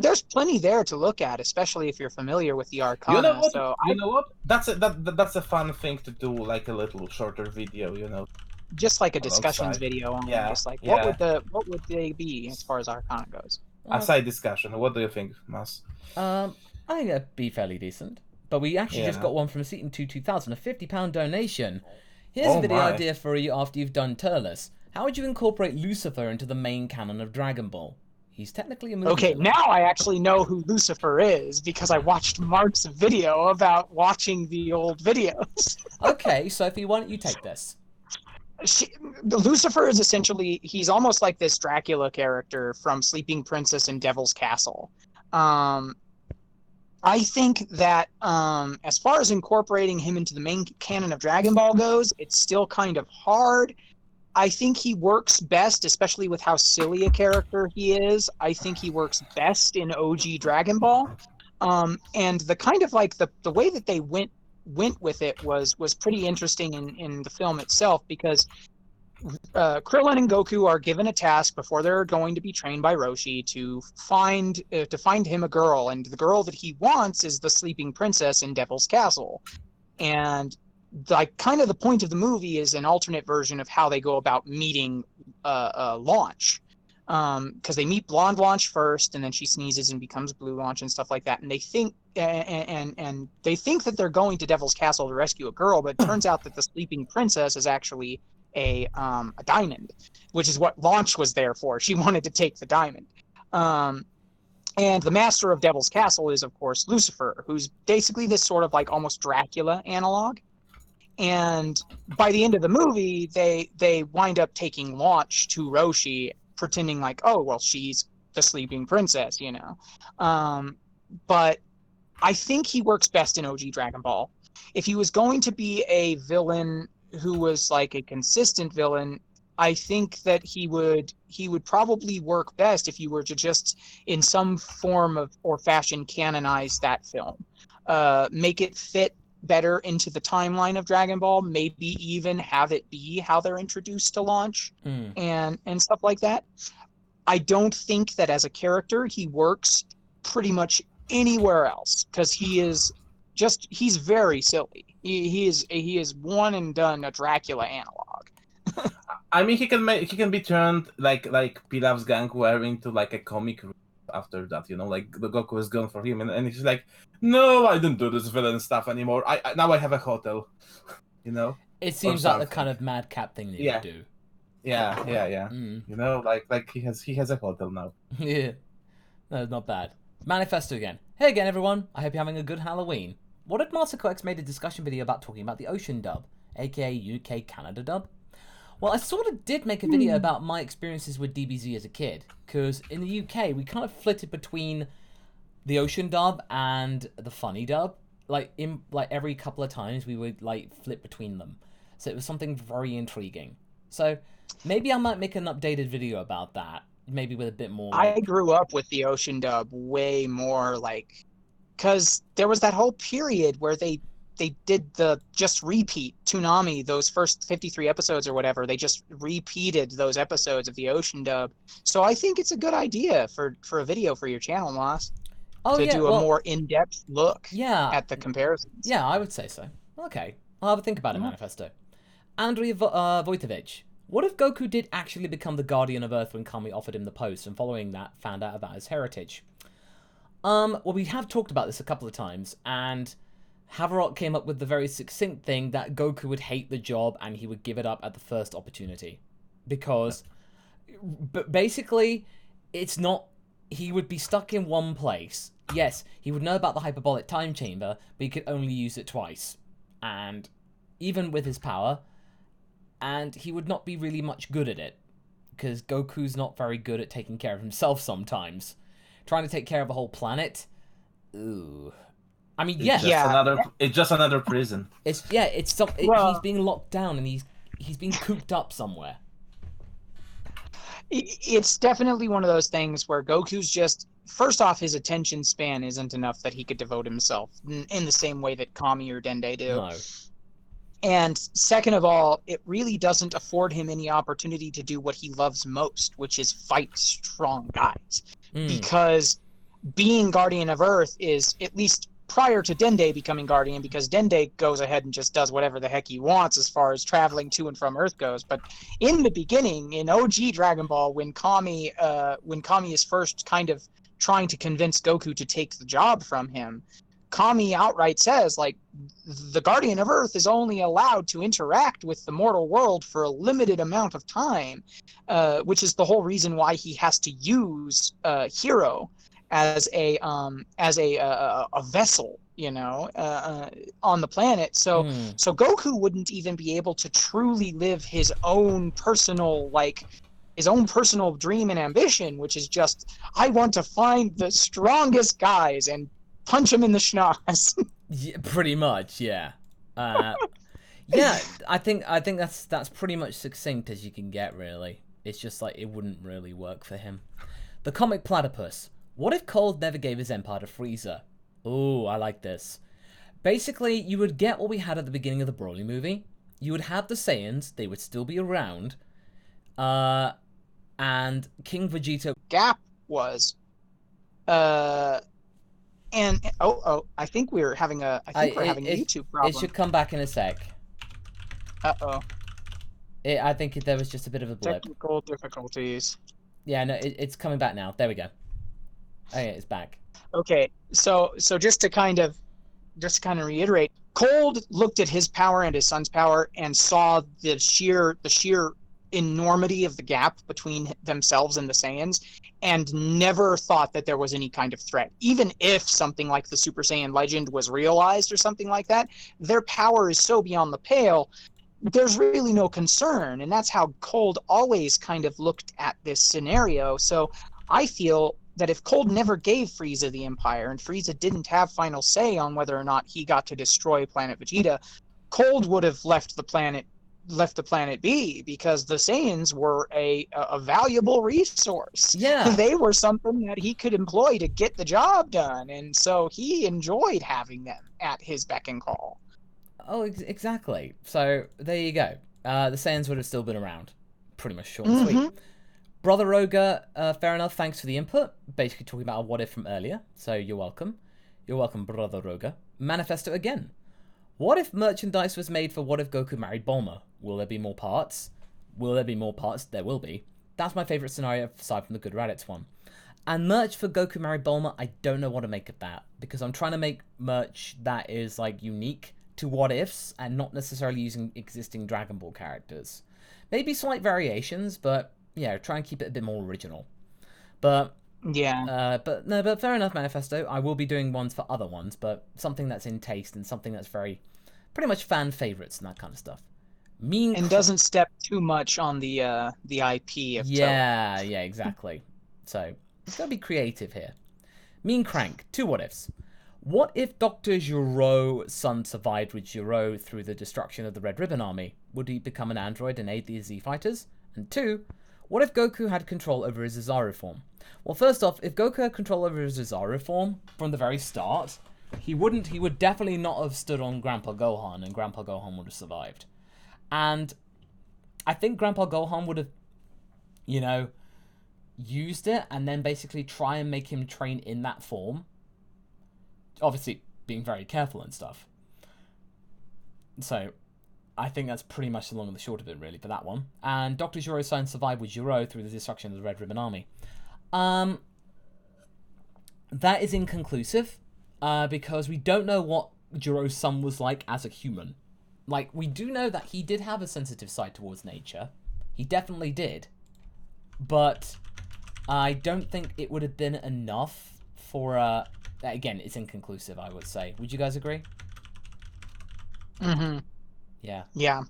[SPEAKER 3] there's plenty there to look at, especially if you're familiar with the Arcana.
[SPEAKER 2] You know what?
[SPEAKER 3] So
[SPEAKER 2] You know what? That's a fun thing to do, like a little shorter video.
[SPEAKER 3] just like a discussions
[SPEAKER 2] Outside.
[SPEAKER 3] video on
[SPEAKER 2] Yeah,
[SPEAKER 3] just like
[SPEAKER 2] yeah.
[SPEAKER 3] what would they be as far as Arcana goes?
[SPEAKER 1] Well,
[SPEAKER 2] Aside discussion, what do you think, Mas?
[SPEAKER 1] I think that'd be fairly decent. But we actually just
[SPEAKER 2] Yeah.
[SPEAKER 1] got one from Seaton 2000, a £50 donation. Here's a video
[SPEAKER 2] my.
[SPEAKER 1] idea for you after you've done Turles. How would you incorporate Lucifer into the main canon of Dragon Ball? He's technically a movie
[SPEAKER 3] Okay,
[SPEAKER 1] villain.
[SPEAKER 3] now I actually know who Lucifer is because I watched Mark's video about watching the old videos.
[SPEAKER 1] Okay, Sophie, why don't you take this?
[SPEAKER 3] Lucifer is essentially, he's almost like this Dracula character from Sleeping Princess and Devil's Castle. I think that as far as incorporating him into the main canon of Dragon Ball goes, it's still kind of hard. I think he works best, especially with how silly a character he is. I think he works best in OG Dragon Ball. And the kind of like the way that they went with it was pretty interesting in the film itself, because Krillin and Goku are given a task before they're going to be trained by Roshi to find him a girl, and the girl that he wants is the sleeping princess in Devil's Castle. And like kind of the point of the movie is an alternate version of how they go about meeting Launch, because they meet Blonde Launch first, and then she sneezes and becomes Blue Launch and stuff like that. And they think and they think that they're going to Devil's Castle to rescue a girl, but it turns out that the sleeping princess is actually a diamond, which is what Launch was there for. She wanted to take the diamond. And the master of Devil's Castle is, of course, Lucifer, who's basically this sort of like almost Dracula analog. And by the end of the movie, they wind up taking Launch to Roshi, pretending like, oh, well, she's the sleeping princess, But I think he works best in OG Dragon Ball. If he was going to be a villain who was like a consistent villain, I think that he would probably work best if you were to just in some form of or fashion canonize that film, make it fit better into the timeline of Dragon Ball, maybe even have it be how they're introduced to Launch and stuff like that. I don't think that as a character he works pretty much anywhere else, because he's very silly. He is one and done a Dracula analog.
[SPEAKER 2] I mean, he can be turned like Pilaf's gang were into like a comic after that, like the Goku is gone for him, and he's like, no, I don't do this villain stuff anymore. I now I have a hotel,
[SPEAKER 1] It seems like the kind of madcap thing that you do.
[SPEAKER 2] Yeah.
[SPEAKER 1] Mm.
[SPEAKER 2] Like he has a hotel now.
[SPEAKER 1] Yeah, no, not bad. Manifesto again. Hey again, everyone. I hope you're having a good Halloween. What if MasakoX made a discussion video about talking about the Ocean dub, aka UK Canada dub? Well, I sort of did make a video about my experiences with DBZ as a kid, because in the UK we kind of flitted between the Ocean dub and the funny dub, like every couple of times we would like flip between them. So it was something very intriguing. So maybe I might make an updated video about that. Maybe with a bit more.
[SPEAKER 3] I grew up with the Ocean dub way more, like, because there was that whole period where they did the just repeat Toonami, those first 53 episodes or whatever. They just repeated those episodes of the Ocean dub. So I think it's a good idea for a video for your channel, Moss. To do a more in-depth look at the comparisons.
[SPEAKER 1] Yeah, I would say so. Okay, I'll have a think about it, Manifesto. Andrei Vojtovich. What if Goku did actually become the Guardian of Earth when Kami offered him the post, and following that found out about his heritage? Well, we have talked about this a couple of times, and Haverok came up with the very succinct thing that Goku would hate the job and he would give it up at the first opportunity. Because, basically, it's not... He would be stuck in one place. Yes, he would know about the hyperbolic time chamber, but he could only use it twice. And even with his power... And he would not be really much good at it, because Goku's not very good at taking care of himself sometimes. Trying to take care of a whole planet? Ooh. I mean,
[SPEAKER 2] It's just another prison.
[SPEAKER 1] He's being locked down and he's being cooped up somewhere.
[SPEAKER 3] It's definitely one of those things where Goku's just... First off, his attention span isn't enough that he could devote himself in the same way that Kami or Dende do.
[SPEAKER 1] No.
[SPEAKER 3] And second of all, it really doesn't afford him any opportunity to do what he loves most, which is fight strong guys. Because being Guardian of Earth is, at least prior to Dende becoming Guardian, because Dende goes ahead and just does whatever the heck he wants as far as traveling to and from Earth goes. But in the beginning, in OG Dragon Ball, when Kami is first kind of trying to convince Goku to take the job from him, Kami outright says, like, the Guardian of Earth is only allowed to interact with the mortal world for a limited amount of time, which is the whole reason why he has to use Hero as a vessel, you know, on the planet. So Goku wouldn't even be able to truly live his own personal dream and ambition, which is just, I want to find the strongest guys and punch him in the schnoz.
[SPEAKER 1] Yeah, pretty much, yeah. Yeah, I think that's pretty much succinct as you can get, really. It's just like it wouldn't really work for him. The comic platypus. What if Cold never gave his empire to Frieza? Ooh, I like this. Basically, you would get what we had at the beginning of the Broly movie. You would have the Saiyans, they would still be around. And King Vegeta...
[SPEAKER 3] Gap was... And I think we're having a YouTube problem.
[SPEAKER 1] It should come back in a sec. I think there was just a bit of a blip.
[SPEAKER 3] Technical difficulties.
[SPEAKER 1] Yeah, no, it's coming back now. There we go. Okay, it's back.
[SPEAKER 3] Okay, so just to kind of reiterate, Cold looked at his power and his son's power and saw the sheer enormity of the gap between themselves and the Saiyans, and never thought that there was any kind of threat. Even if something like the Super Saiyan legend was realized or something like that, their power is so beyond the pale, there's really no concern. And that's how Cold always kind of looked at this scenario. So I feel that if Cold never gave Frieza the Empire, and Frieza didn't have final say on whether or not he got to destroy Planet Vegeta, Cold would have left the planet be, because the Saiyans were a valuable resource.
[SPEAKER 1] Yeah.
[SPEAKER 3] They were something that he could employ to get the job done, and so he enjoyed having them at his beck and call.
[SPEAKER 1] Oh, exactly. So there you go. The Saiyans would have still been around. Pretty much short and sweet. Brother Roga, fair enough, thanks for the input. Basically talking about a what if from earlier, so you're welcome. You're welcome, Brother Roga. Manifesto again. What if merchandise was made for What If Goku Married Bulma? Will there be more parts? Will there be more parts? There will be. That's my favourite scenario aside from the good Raditz one. And merch for Goku Married Bulma, I don't know what to make of that, because I'm trying to make merch that is like unique to What Ifs and not necessarily using existing Dragon Ball characters. Maybe slight variations, but yeah, try and keep it a bit more original. But
[SPEAKER 3] yeah,
[SPEAKER 1] but fair enough, Manifesto. I will be doing ones for other ones, but something that's in taste and something that's very pretty much fan favorites and that kind of stuff.
[SPEAKER 3] And doesn't step too much on the IP of
[SPEAKER 1] yeah, exactly. So it's gotta be creative here. Mean Crank, 2 what ifs. What if Dr. Gero's son survived with Gero through the destruction of the Red Ribbon Army? Would he become an android and aid the Z fighters? And 2, what if Goku had control over his Zaru form? Well, first off, if Goku had control over his Zaru form from the very start, he would definitely not have stood on Grandpa Gohan, and Grandpa Gohan would have survived. And I think Grandpa Gohan would have, used it and then basically try and make him train in that form. Obviously, being very careful and stuff. So, I think that's pretty much the long and the short of it, really, for that one. And Dr. Gero's son survived with Gero through the destruction of the Red Ribbon Army. That is inconclusive, because we don't know what Gero's son was like as a human. Like, we do know that he did have a sensitive side towards nature. He definitely did. But I don't think it would have been enough for... Again, it's inconclusive, I would say. Would you guys agree?
[SPEAKER 3] Mm-hmm.
[SPEAKER 1] Yeah.
[SPEAKER 3] Yeah.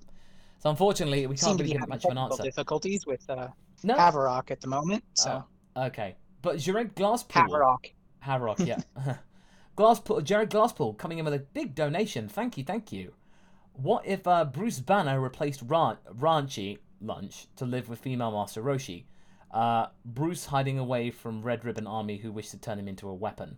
[SPEAKER 1] So unfortunately, we can't really give much of an answer.
[SPEAKER 3] Difficulties with Haverok at the moment. So.
[SPEAKER 1] Okay, but Jared Glasspool. Haverok, yeah. Jared Glasspool coming in with a big donation. Thank you. What if Bruce Banner replaced Raunchy Lunch to live with female Master Roshi? Bruce hiding away from Red Ribbon Army who wish to turn him into a weapon.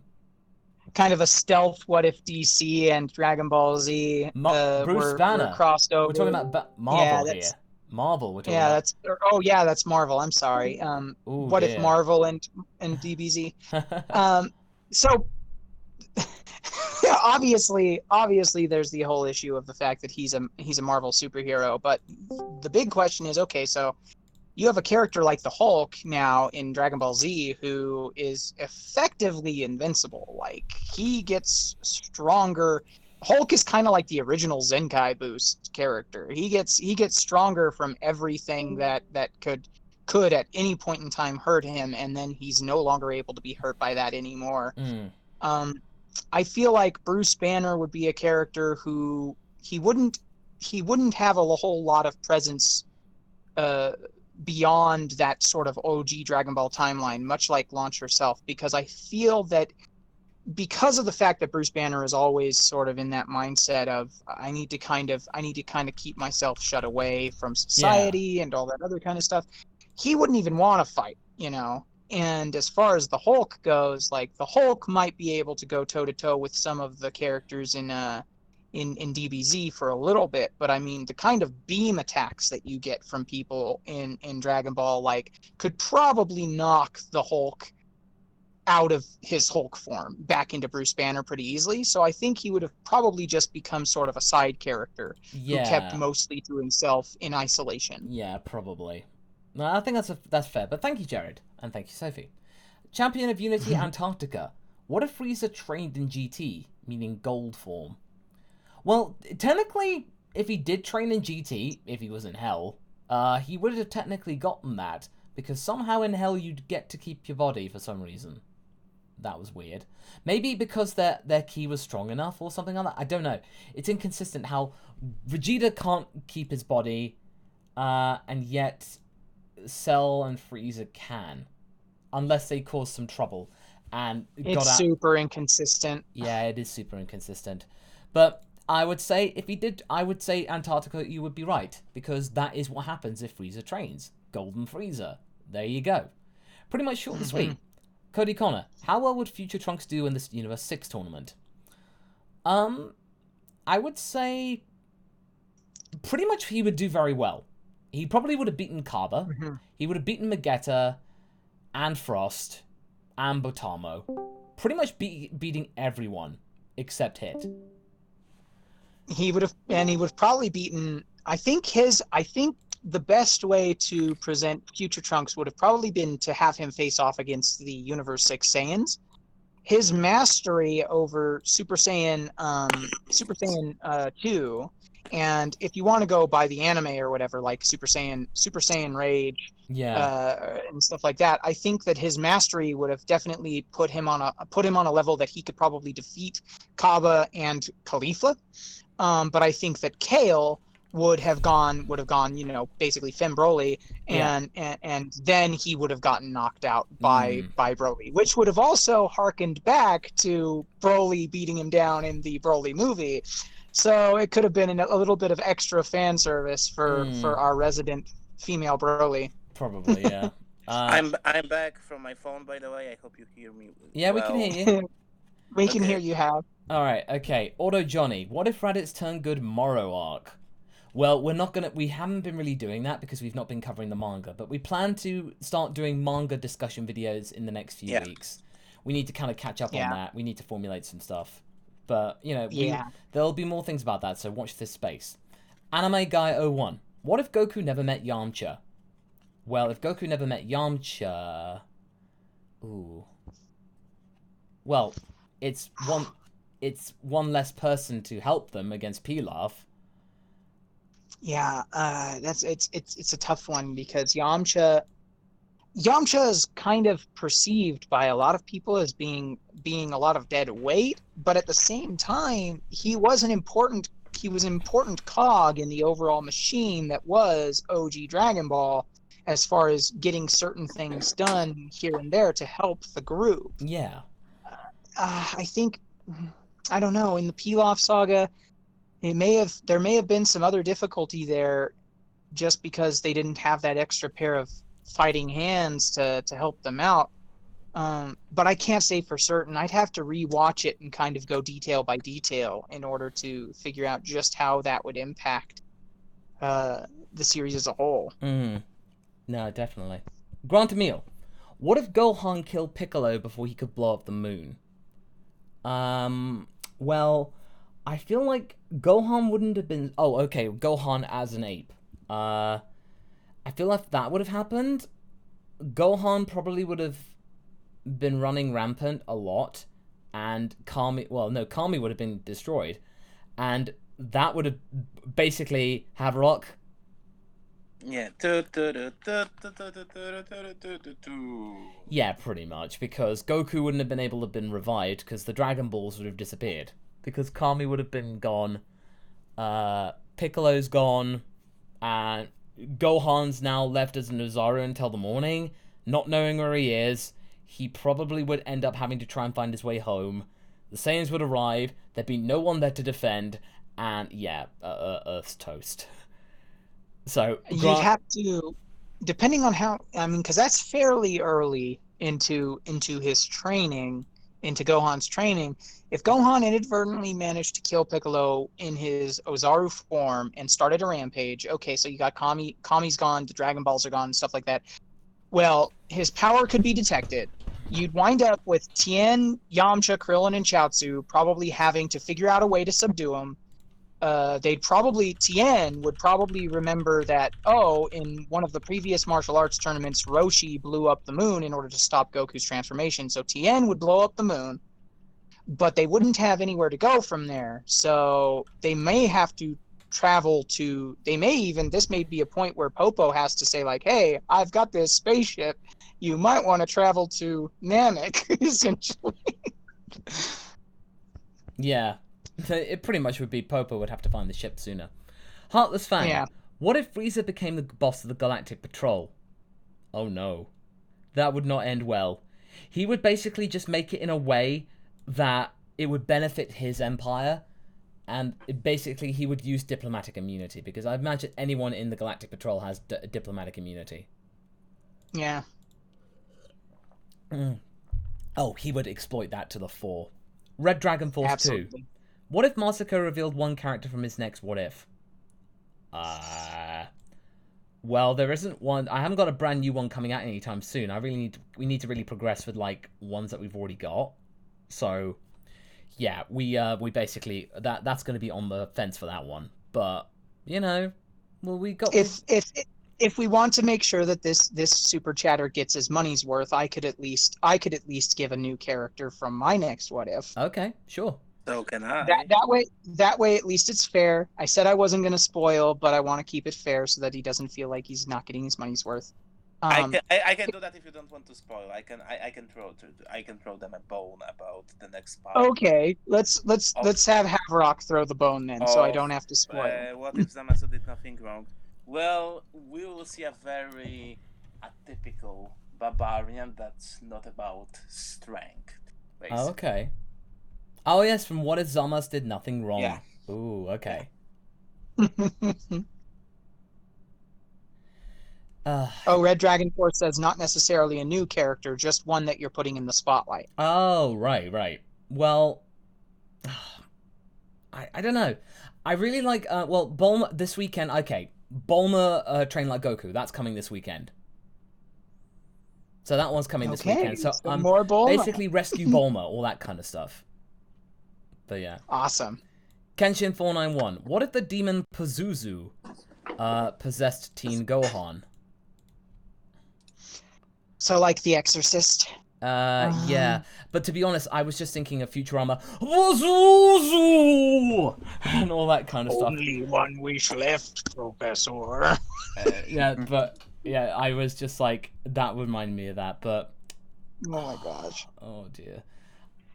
[SPEAKER 3] Kind of a stealth what if DC and Dragon Ball Z
[SPEAKER 1] Bruce Banner
[SPEAKER 3] were crossed over.
[SPEAKER 1] We're talking about Marvel here. Marvel, we're talking about.
[SPEAKER 3] That's Marvel. I'm sorry. What if Marvel and DBZ? So obviously there's the whole issue of the fact that he's a Marvel superhero, but the big question is, okay, so you have a character like the Hulk now in Dragon Ball Z who is effectively invincible. Like, he gets stronger. Hulk is kind of like the original Zenkai Boost character. He gets stronger from everything that could at any point in time hurt him, and then he's no longer able to be hurt by that anymore. I feel like Bruce Banner would be a character who he wouldn't have a whole lot of presence beyond that sort of OG Dragon Ball timeline, much like Launch herself, because I feel that because of the fact that Bruce Banner is always sort of in that mindset of I need to kind of keep myself shut away from society and all that other kind of stuff, he wouldn't even want to fight, And as far as the Hulk goes, like, the Hulk might be able to go toe to toe with some of the characters in DBZ for a little bit, but I mean, the kind of beam attacks that you get from people in Dragon Ball, like, could probably knock the Hulk out of his Hulk form back into Bruce Banner pretty easily. So I think he would have probably just become sort of a side character who kept mostly to himself in isolation. Yeah,
[SPEAKER 1] probably. No, I think that's fair. But thank you, Jared, and thank you, Sophie. Champion of Unity Antarctica. What if Frieza trained in GT, meaning gold form? Well, technically, if he did train in GT, if he was in Hell, he would have technically gotten that, because somehow in Hell you'd get to keep your body for some reason. That was weird. Maybe because their ki was strong enough or something like that. I don't know. It's inconsistent how Vegeta can't keep his body, and yet Cell and Frieza can, unless they cause some trouble. And
[SPEAKER 3] it's super inconsistent.
[SPEAKER 1] Yeah, it is super inconsistent. But I would say, if he did, I would say Antarctica, you would be right, because that is what happens if Frieza trains. Golden Frieza. There you go. Pretty much short and sweet. Cody Connor, how well would Future Trunks do in this Universe 6 tournament? I would say pretty much he would do very well. He probably would have beaten Kaba. He would have beaten Vegeta and Frost and Botamo. Pretty much beating everyone except Hit.
[SPEAKER 3] He would have probably beaten. I think the best way to present Future Trunks would have probably been to have him face off against the Universe 6 Saiyans. His mastery over Super Saiyan 2, and if you want to go by the anime or whatever, like Super Saiyan Rage, and stuff like that, I think that his mastery would have definitely put him on a level that he could probably defeat Kaba and Khalifa. But I think that Kale would have gone, basically Finn Broly,
[SPEAKER 1] Yeah.
[SPEAKER 3] and then he would have gotten knocked out by
[SPEAKER 1] Mm.
[SPEAKER 3] Broly, which would have also harkened back to Broly beating him down in the Broly movie. So it could have been a little bit of extra fan service for our resident female Broly.
[SPEAKER 1] Probably, yeah.
[SPEAKER 4] I'm back from my phone, by the way. I hope you hear me
[SPEAKER 1] Yeah, we
[SPEAKER 4] well.
[SPEAKER 1] can hear you.
[SPEAKER 3] We can
[SPEAKER 4] Okay.
[SPEAKER 3] hear you, Hal.
[SPEAKER 1] All right, okay. Auto Johnny, what if Raditz turned good Morrow arc? Well, we haven't been really doing that because we've not been covering the manga, but we plan to start doing manga discussion videos in the next few weeks. We need to kind of catch up on that. We need to formulate some stuff. But, there'll be more things about that, so watch this space. Anime Guy 01, what if Goku never met Yamcha? Well, if Goku never met Yamcha... Ooh. Well, it's one less person to help them against Pilaf.
[SPEAKER 3] Yeah, it's a tough one because Yamcha is kind of perceived by a lot of people as being a lot of dead weight, but at the same time, he was an important cog in the overall machine that was OG Dragon Ball, as far as getting certain things done here and there to help the group.
[SPEAKER 1] Yeah.
[SPEAKER 3] I think, I don't know, in the Pilaf saga, there may have been some other difficulty there just because they didn't have that extra pair of fighting hands to help them out. But I can't say for certain. I'd have to rewatch it and kind of go detail by detail in order to figure out just how that would impact the series as a whole.
[SPEAKER 1] No, definitely. Grant Emil, what if Gohan killed Piccolo before he could blow up the moon? Well, I feel like Gohan wouldn't have been... Oh, okay, Gohan as an ape. I feel like if that would have happened, Gohan probably would have been running rampant a lot, and Kami would have been destroyed, and that would have basically Haverok.
[SPEAKER 4] Yeah.
[SPEAKER 1] Yeah, pretty much, because Goku wouldn't have been able to have been revived because the Dragon Balls would have disappeared. Because Kami would have been gone, Piccolo's gone, and Gohan's now left as an Ozaru until the morning, not knowing where he is. He probably would end up having to try and find his way home. The Saiyans would arrive, there'd be no one there to defend, and yeah, Earth's toast. So
[SPEAKER 3] you'd have to, depending on how, because that's fairly early into his training, into Gohan's training. If Gohan inadvertently managed to kill Piccolo in his Ozaru form and started a rampage, okay, so you got Kami's gone, the Dragon Balls are gone, stuff like that. Well, his power could be detected. You'd wind up with Tien, Yamcha, Krillin, and Chaozu probably having to figure out a way to subdue him. Tien would probably remember that, in one of the previous martial arts tournaments, Roshi blew up the moon in order to stop Goku's transformation. So Tien would blow up the moon, but they wouldn't have anywhere to go from there. So they may have to travel to, this may be a point where Popo has to say like, hey, I've got this spaceship. You might want to travel to Namek, essentially.
[SPEAKER 1] Yeah. It pretty much would be Popo would have to find the ship sooner. Heartless Fang.
[SPEAKER 3] Yeah.
[SPEAKER 1] What if Frieza became the boss of the Galactic Patrol? Oh no. That would not end well. He would basically just make it in a way that it would benefit his empire, and basically he would use diplomatic immunity, because I imagine anyone in the Galactic Patrol has diplomatic immunity.
[SPEAKER 3] Yeah.
[SPEAKER 1] Oh, he would exploit that to the fore. Red Dragon Force
[SPEAKER 3] Absolutely.
[SPEAKER 1] 2. What if Masako revealed one character from his next What If? Well, there isn't one. I haven't got a brand new one coming out anytime soon. We need to really progress with like ones that we've already got. So, yeah, we basically that's going to be on the fence for that one. But we got.
[SPEAKER 3] If we want to make sure that this super chatter gets his money's worth, I could at least give a new character from my next What If.
[SPEAKER 1] Okay, sure.
[SPEAKER 4] So can I.
[SPEAKER 3] That way at least it's fair. I said I wasn't going to spoil, but I want to keep it fair so that he doesn't feel like he's not getting his money's worth.
[SPEAKER 4] I can do that if you don't want to spoil. I can throw them a bone about the next part.
[SPEAKER 3] Okay, let's have Haverok throw the bone then, so I
[SPEAKER 4] Of,
[SPEAKER 3] don't have to spoil.
[SPEAKER 4] What if Zamasu did nothing wrong? Well, we will see a very atypical barbarian that's not about strength. Basically.
[SPEAKER 1] Oh, okay. Oh yes, from What If Zamas Did Nothing Wrong.
[SPEAKER 4] Yeah.
[SPEAKER 1] Ooh, okay.
[SPEAKER 3] Red Dragon Force says not necessarily a new character, just one that you're putting in the spotlight.
[SPEAKER 1] Oh, right. Well, I don't know. I really like, Bulma this weekend. Okay, Bulma Train Like Goku. That's coming this weekend. So that one's coming this weekend. So
[SPEAKER 3] more Bulma.
[SPEAKER 1] Basically rescue Bulma, all that kind of stuff. But yeah.
[SPEAKER 3] Awesome.
[SPEAKER 1] Kenshin491. What if the demon Pazuzu possessed Teen Gohan?
[SPEAKER 3] So like The Exorcist?
[SPEAKER 1] Yeah. But to be honest, I was just thinking of Futurama. Pazuzu! And all that kind of stuff.
[SPEAKER 3] Only one wish left, Professor.
[SPEAKER 1] Yeah, but yeah, I was just like, that would remind me of that, but...
[SPEAKER 3] Oh my gosh.
[SPEAKER 1] Oh dear.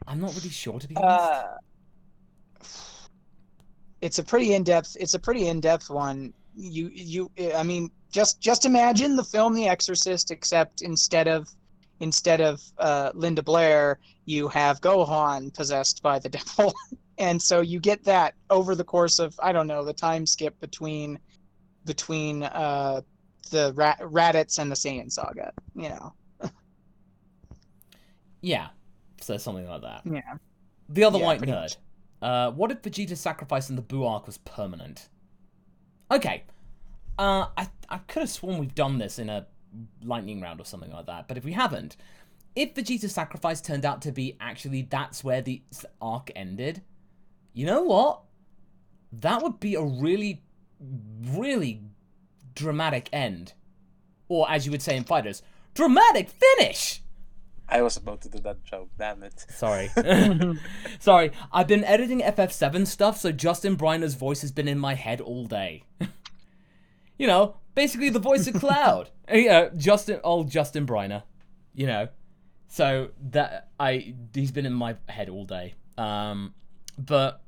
[SPEAKER 1] I'm not really sure, to be honest.
[SPEAKER 3] It's a pretty in-depth one. I mean, just imagine the film The Exorcist, except instead of Linda Blair, you have Gohan possessed by the devil. And so you get that over the course of, I don't know, the time skip between the Raditz and the Saiyan saga, you know.
[SPEAKER 1] Yeah. So something like that.
[SPEAKER 3] Yeah.
[SPEAKER 1] The other white
[SPEAKER 3] pretty
[SPEAKER 1] nerd. What if Vegeta's sacrifice in the Buu arc was permanent? Okay. I could have sworn we've done this in a lightning round or something like that, but if we haven't, if Vegeta's sacrifice turned out to be actually that's where the arc ended, you know what? That would be a really, really dramatic end. Or as you would say in Fighters, dramatic finish!
[SPEAKER 4] I was about to do that joke, damn it.
[SPEAKER 1] Sorry. Sorry, I've been editing FF7 stuff, so Justin Briner's voice has been in my head all day. You know, basically the voice of Cloud. Justin Briner. You know. So he's been in my head all day. But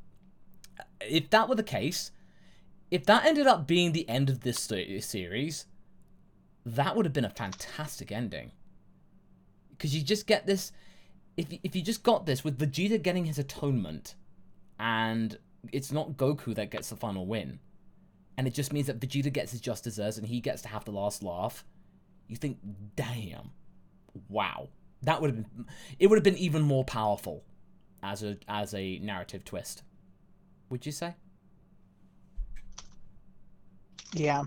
[SPEAKER 1] if that were the case, if that ended up being the end of this series, that would have been a fantastic ending. Because you just get this, if you just got this with Vegeta getting his atonement, and it's not Goku that gets the final win, and it just means that Vegeta gets his just desserts and he gets to have the last laugh, you think, damn, wow, that would have been, it would have been even more powerful as a narrative twist. Would you say?
[SPEAKER 3] Yeah.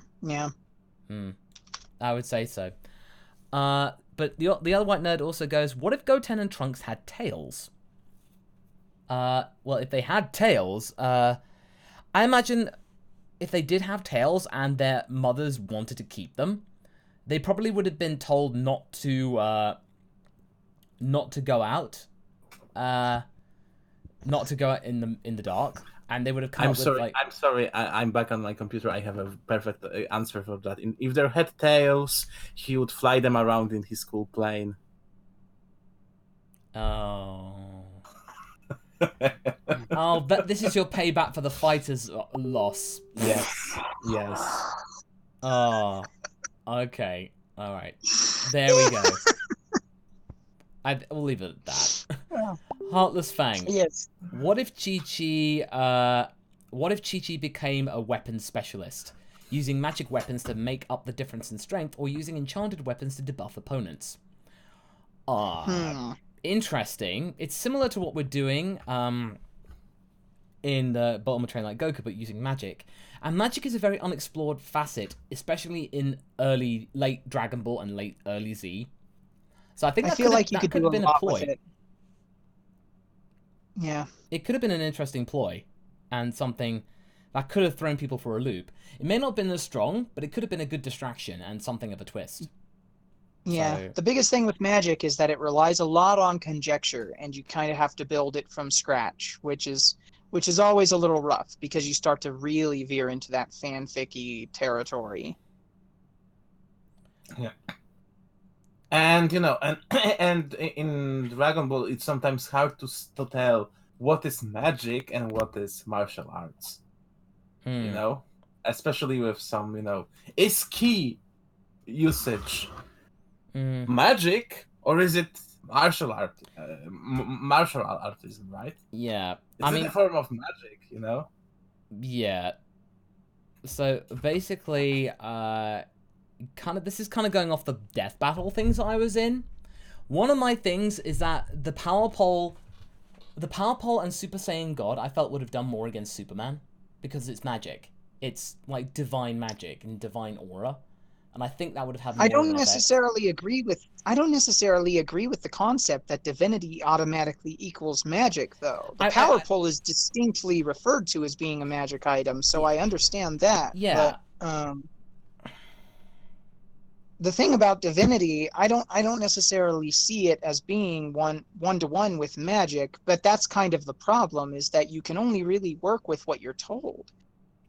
[SPEAKER 1] I would say so. But the other white nerd also goes, what if Goten and Trunks had tails? Well, if they had tails, I imagine if they did have tails and their mothers wanted to keep them, they probably would have been told not to go out, not to go out in the dark, and they would have come up with like...
[SPEAKER 2] I'm sorry. I'm back on my computer. I have a perfect answer for that. If they had tails, he would fly them around in his school plane.
[SPEAKER 1] Oh. Oh, but this is your payback for the fighters' loss.
[SPEAKER 2] Yes.
[SPEAKER 1] Oh. Okay. All right. There we go. We'll leave it at that. Heartless Fang.
[SPEAKER 3] Yes.
[SPEAKER 1] What if Chi-Chi became a weapons specialist, using magic weapons to make up the difference in strength, or using enchanted weapons to debuff opponents? Interesting. It's similar to what we're doing in the Bulma Train Like Goku, but using magic. And magic is a very unexplored facet, especially in late Dragon Ball and early Z. So I think
[SPEAKER 3] you could have been a ploy. With it. Yeah.
[SPEAKER 1] It could have been an interesting ploy, and something that could have thrown people for a loop. It may not have been as strong, but it could have been a good distraction and something of a twist.
[SPEAKER 3] Yeah.
[SPEAKER 1] So...
[SPEAKER 3] The biggest thing with magic is that it relies a lot on conjecture, and you kind of have to build it from scratch, which is always a little rough, because you start to really veer into that fanficky territory.
[SPEAKER 2] Yeah. And and in Dragon Ball, it's sometimes hard to tell what is magic and what is martial arts. Especially with some is key usage magic or is it martial art? Martial artism, right?
[SPEAKER 1] Yeah,
[SPEAKER 2] It's a form of magic,
[SPEAKER 1] Yeah. So basically, this is kind of going off the death battle things that I was in. One of my things is that the power pole and Super Saiyan God I felt would have done more against Superman because it's magic. It's like divine magic and divine aura, and I think that would have had more
[SPEAKER 3] I don't
[SPEAKER 1] of an
[SPEAKER 3] necessarily agree with the concept that divinity automatically equals magic, though. The power pole is distinctly referred to as being a magic item, so I understand that.
[SPEAKER 1] Yeah.
[SPEAKER 3] But the thing about divinity, I don't necessarily see it as being one-to-one with magic, but that's kind of the problem, is that you can only really work with what you're told.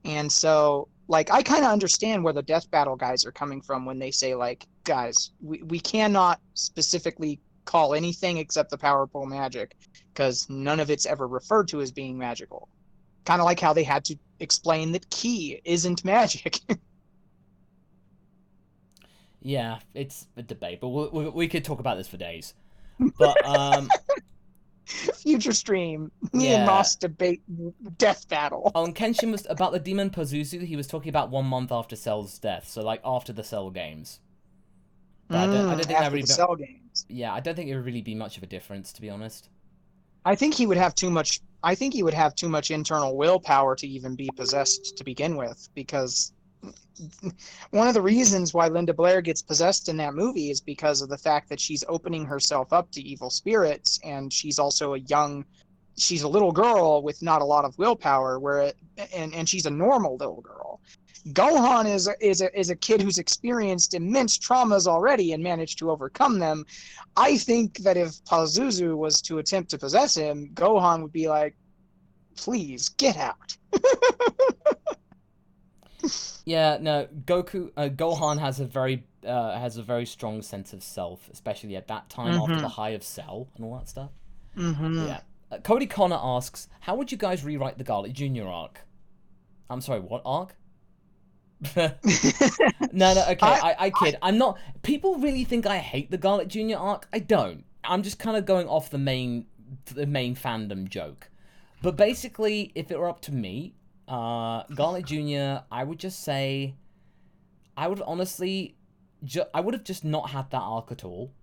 [SPEAKER 3] And so, like, I kind of understand where the death battle guys are coming from when they say, like, guys, we cannot specifically call anything except the power pole magic, because none of it's ever referred to as being magical. Kind of like how they had to explain that ki isn't magic.
[SPEAKER 1] Yeah, it's a debate, but we could talk about this for days. But
[SPEAKER 3] future stream, me and Moss debate death battle.
[SPEAKER 1] On Kenshin was about the demon Pazuzu. He was talking about 1 month after Cell's death, so like after the Cell games. But I don't think
[SPEAKER 3] after the Cell games.
[SPEAKER 1] Yeah, I don't think it would really be much of a difference, to be honest.
[SPEAKER 3] I think he would have too much. I think he would have too much internal willpower to even be possessed to begin with, because one of the reasons why Linda Blair gets possessed in that movie is because of the fact that she's opening herself up to evil spirits, and she's also she's a little girl with not a lot of willpower, and she's a normal little girl. Gohan is a kid who's experienced immense traumas already and managed to overcome them. I think that if Pazuzu was to attempt to possess him, Gohan would be like, please get out.
[SPEAKER 1] Yeah, no, Gohan has a very strong sense of self, especially at that time after the high of Cell and all that stuff. Yeah. Cody Connor asks, how would you guys rewrite the Garlic Jr. arc? I'm sorry, what arc? No, okay, I kid. I'm not. People really think I hate the Garlic Jr. arc. I don't. I'm just kind of going off the main fandom joke. But basically, if it were up to me, Garlic Jr., I would just say, I would honestly, I would have just not had that arc at all,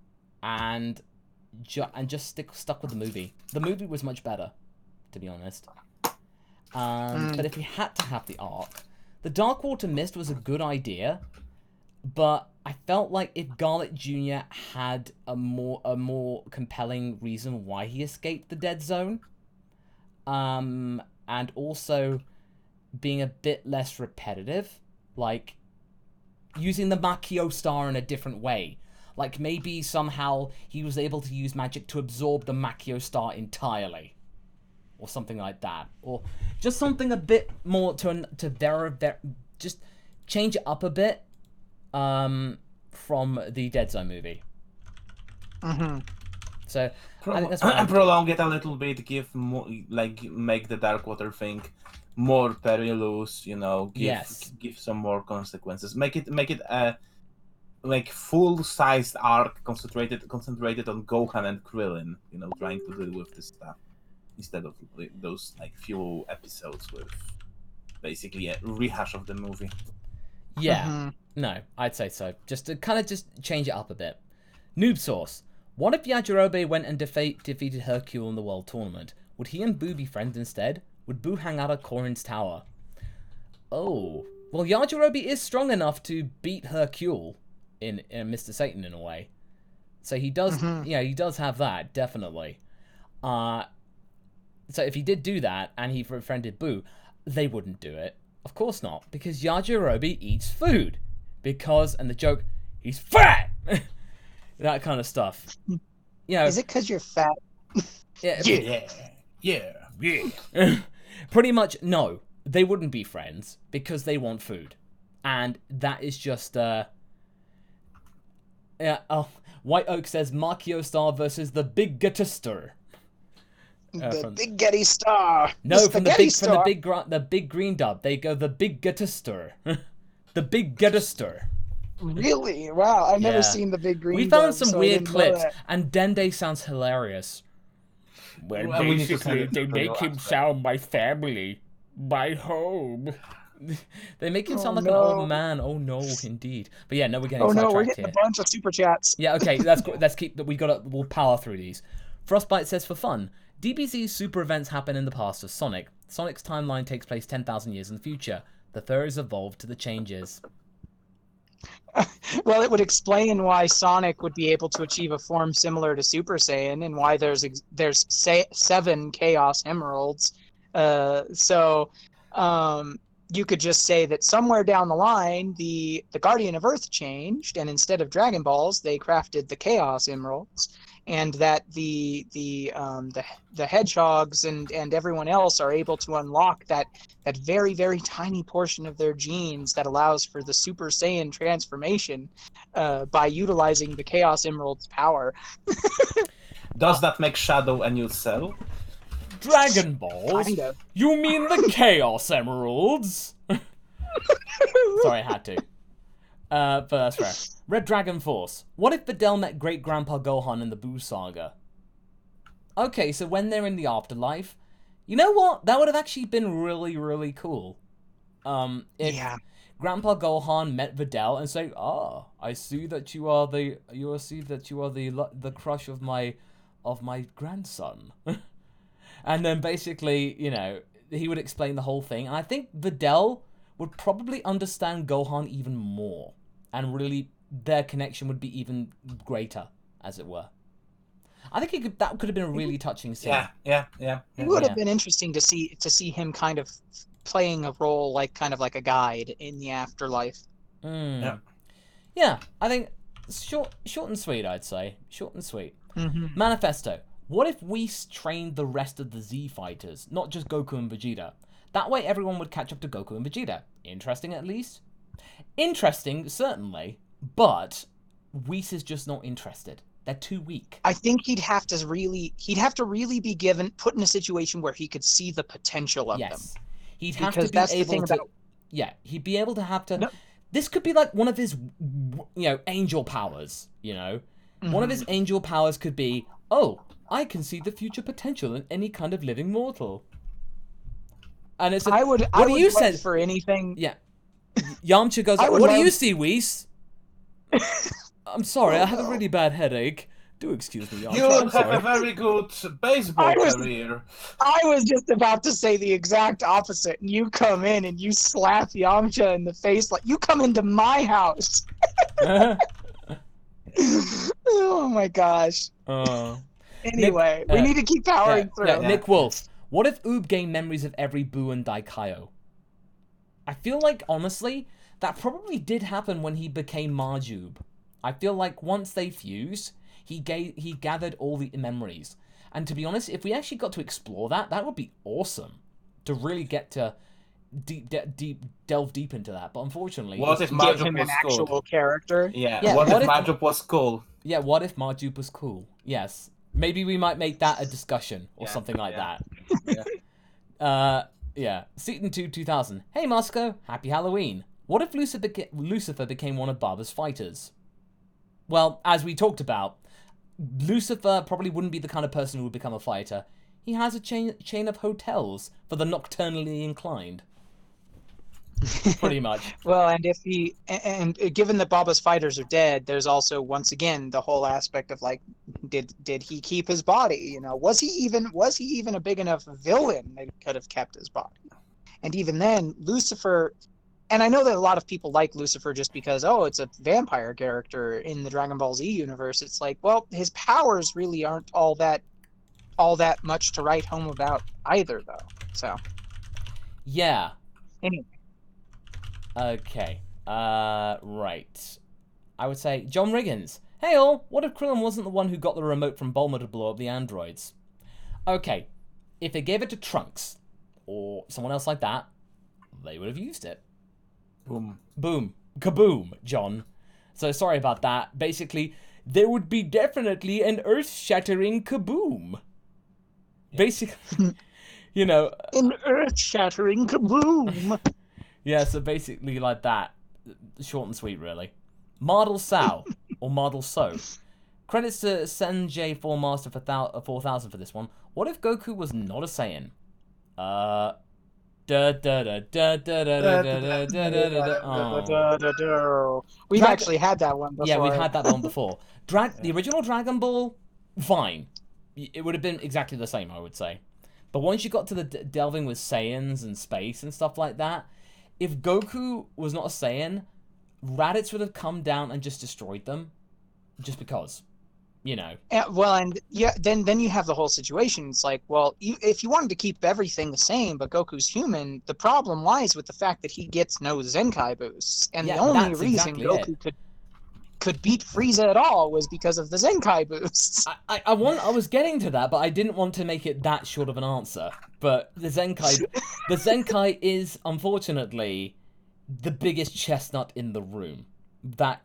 [SPEAKER 1] and just stuck with the movie. The movie was much better, to be honest. But if we had to have the arc, the Darkwater Mist was a good idea, but I felt like if Garlic Jr. had a more compelling reason why he escaped the Dead Zone, and also being a bit less repetitive, like using the Makio Star in a different way. Like maybe somehow he was able to use magic to absorb the Makio Star entirely. Or something like that. Or just something a bit more just change it up a bit from the Dead Zone movie. So I think that's what
[SPEAKER 2] and prolong it a little bit, give more, like make the Darkwater thing more perilous, give some more consequences. Make it a like full-sized arc concentrated on Gohan and Krillin, trying to deal with this stuff, instead of those like few episodes with basically a rehash of the movie.
[SPEAKER 1] Yeah, no, I'd say so. Just to kind of just change it up a bit. Noob Source. What if Yajirobe went and defeated Hercule in the World Tournament? Would he and Buu be friends instead? Would Buu hang out at Korin's tower? Oh, well, Yajirobe is strong enough to beat Hercule in Mr. Satan in a way. So he does, he does have that, definitely. So if he did do that and he befriended Buu, they wouldn't do it. Of course not, because Yajirobe eats food. And the joke, he's fat! That kind of stuff.
[SPEAKER 3] Is it because you're fat?
[SPEAKER 1] Yeah. Pretty much, no. They wouldn't be friends because they want food. And that is just, Yeah. Oh, White Oak says Markio Star versus the Big Getister.
[SPEAKER 3] The Big Getty Star.
[SPEAKER 1] No,
[SPEAKER 3] the
[SPEAKER 1] from the
[SPEAKER 3] Spaghetti
[SPEAKER 1] big
[SPEAKER 3] Star.
[SPEAKER 1] the big green dub. They go the Big Getister. The Big Getister.
[SPEAKER 3] Really? Wow, I've never
[SPEAKER 1] Yeah.
[SPEAKER 3] seen the Big Green
[SPEAKER 1] We found
[SPEAKER 3] dub,
[SPEAKER 1] some
[SPEAKER 3] so I
[SPEAKER 1] weird
[SPEAKER 3] didn't know
[SPEAKER 1] clips,
[SPEAKER 3] that.
[SPEAKER 1] and Dende sounds hilarious. Well,
[SPEAKER 2] Well, we need to send
[SPEAKER 1] basically,
[SPEAKER 2] it to
[SPEAKER 1] they
[SPEAKER 2] the
[SPEAKER 1] make
[SPEAKER 2] real
[SPEAKER 1] him
[SPEAKER 2] aspect.
[SPEAKER 1] sound my family, my home. They make him
[SPEAKER 3] Oh,
[SPEAKER 1] sound like an
[SPEAKER 3] no.
[SPEAKER 1] old man. Oh no, indeed. But yeah, no, we're getting
[SPEAKER 3] Oh no, we're
[SPEAKER 1] sidetracked
[SPEAKER 3] getting
[SPEAKER 1] here.
[SPEAKER 3] a bunch of super chats.
[SPEAKER 1] Yeah, okay, let's keep that. We'll power through these. Frostbite says for fun, DBZ's super events happen in the past of Sonic. Sonic's timeline takes place 10,000 years in the future. The theories evolved to the changes.
[SPEAKER 3] Well, it would explain why Sonic would be able to achieve a form similar to Super Saiyan, and why there's 7 Chaos Emeralds. You could just say that somewhere down the line, the Guardian of Earth changed, and instead of Dragon Balls, they crafted the Chaos Emeralds, and that the hedgehogs and everyone else are able to unlock that very, very tiny portion of their genes that allows for the Super Saiyan transformation by utilizing the Chaos Emerald's power.
[SPEAKER 2] Does that make Shadow a new cell?
[SPEAKER 1] Dragon Balls?
[SPEAKER 3] Kind of.
[SPEAKER 1] You mean the Chaos Emeralds? Sorry, I had to. But that's fair. Red Dragon Force. What if Videl met Great Grandpa Gohan in the Buu Saga? Okay, so when they're in the afterlife, you know what? That would have actually been really, really cool. If
[SPEAKER 3] Yeah.
[SPEAKER 1] Grandpa Gohan met Videl and say, "Ah, I see that you are the crush of my grandson," and then basically, you know, he would explain the whole thing, and I think Videl would probably understand Gohan even more, and really their connection would be even greater, as it were. I think that could have been a really touching scene.
[SPEAKER 2] Yeah.
[SPEAKER 3] It would have been interesting to see him kind of playing a role kind of like a guide in the afterlife.
[SPEAKER 1] Yeah, I think short and sweet, I'd say. Short and sweet.
[SPEAKER 3] Mm-hmm.
[SPEAKER 1] Manifesto. What if we trained the rest of the Z fighters, not just Goku and Vegeta? That way everyone would catch up to Goku and Vegeta. Interesting, at least? Interesting, certainly, but Whis is just not interested. They're too weak.
[SPEAKER 3] I think he'd have to really be put in a situation where he could see the potential of them.
[SPEAKER 1] He'd have
[SPEAKER 3] Because
[SPEAKER 1] to be
[SPEAKER 3] that's the
[SPEAKER 1] able
[SPEAKER 3] thing
[SPEAKER 1] to.
[SPEAKER 3] about-
[SPEAKER 1] Yeah, he'd be able to have to.
[SPEAKER 3] No.
[SPEAKER 1] This could be like one of his, angel powers. One of his angel powers could be, oh, I can see the future potential in any kind of living mortal. And it's.
[SPEAKER 3] I would love for anything.
[SPEAKER 1] Yeah. Yamcha goes, what do you see, Whis? I'm sorry, I have a really bad headache. Do excuse me, Yamcha.
[SPEAKER 2] You
[SPEAKER 1] I'm
[SPEAKER 2] have
[SPEAKER 1] sorry.
[SPEAKER 2] a very good baseball career.
[SPEAKER 3] I was just about to say the exact opposite, and you come in and you slap Yamcha in the face like, you come into my house. Oh my gosh. Anyway, we need to keep powering through.
[SPEAKER 1] Yeah. Nick Wolf, what if Oob gained memories of every Buu and Daikaio? I feel like, honestly, that probably did happen when he became Marjoob. I feel like once they fused, he gathered all the memories. And to be honest, if we actually got to explore that would be awesome. To really get to delve deep into that. But unfortunately,
[SPEAKER 2] What if
[SPEAKER 3] Give
[SPEAKER 2] Marjoob
[SPEAKER 3] him
[SPEAKER 2] was
[SPEAKER 3] an
[SPEAKER 2] cool?
[SPEAKER 3] actual character.
[SPEAKER 2] Yeah. What if Marjoob was cool?
[SPEAKER 1] Yeah, what if Marjoob was cool? Yes. Maybe we might make that a discussion or something like that. Yeah. Seaton 2000. Hey, Moscow. Happy Halloween. What if Lucifer became one of Barber's fighters? Well, as we talked about, Lucifer probably wouldn't be the kind of person who would become a fighter. He has a chain of hotels for the nocturnally inclined. Pretty much.
[SPEAKER 3] Well, and given that Baba's fighters are dead, there's also once again the whole aspect of like, did he keep his body? Was he even a big enough villain that could have kept his body? And even then, Lucifer. And I know that a lot of people like Lucifer just because, it's a vampire character in the Dragon Ball Z universe. It's like, well, his powers really aren't all that much to write home about either, though. So.
[SPEAKER 1] Yeah.
[SPEAKER 3] Anyway.
[SPEAKER 1] Okay. Right. I would say John Riggins. Hey all, what if Krillin wasn't the one who got the remote from Bulma to blow up the androids? Okay. If they gave it to Trunks, or someone else like that, they would have used it.
[SPEAKER 2] Boom.
[SPEAKER 1] Boom. Kaboom, John. So sorry about that. Basically, there would be definitely an earth-shattering kaboom. Basically, you know.
[SPEAKER 3] An earth-shattering kaboom.
[SPEAKER 1] Yeah, so basically like that. Short and sweet, really. Mardal Sao, or Mardal So. Credits to Senjay 4Master for 4000 for this one. What if Goku was not a Saiyan?
[SPEAKER 3] We've actually had that one before.
[SPEAKER 1] Yeah, we've had that one before. The original Dragon Ball, fine. It would have been exactly the same, I would say. But once you got to the delving with Saiyans and space and stuff like that, if Goku was not a Saiyan, Raditz would have come down and just destroyed them. Just because. You know.
[SPEAKER 3] Then you have the whole situation. It's like, well, if you wanted to keep everything the same, but Goku's human, the problem lies with the fact that he gets no Zenkai boosts, and the only reason Goku could beat Frieza at all was because of the Zenkai boosts.
[SPEAKER 1] I was getting to that, but I didn't want to make it that short of an answer. But the Zenkai is unfortunately the biggest chestnut in the room.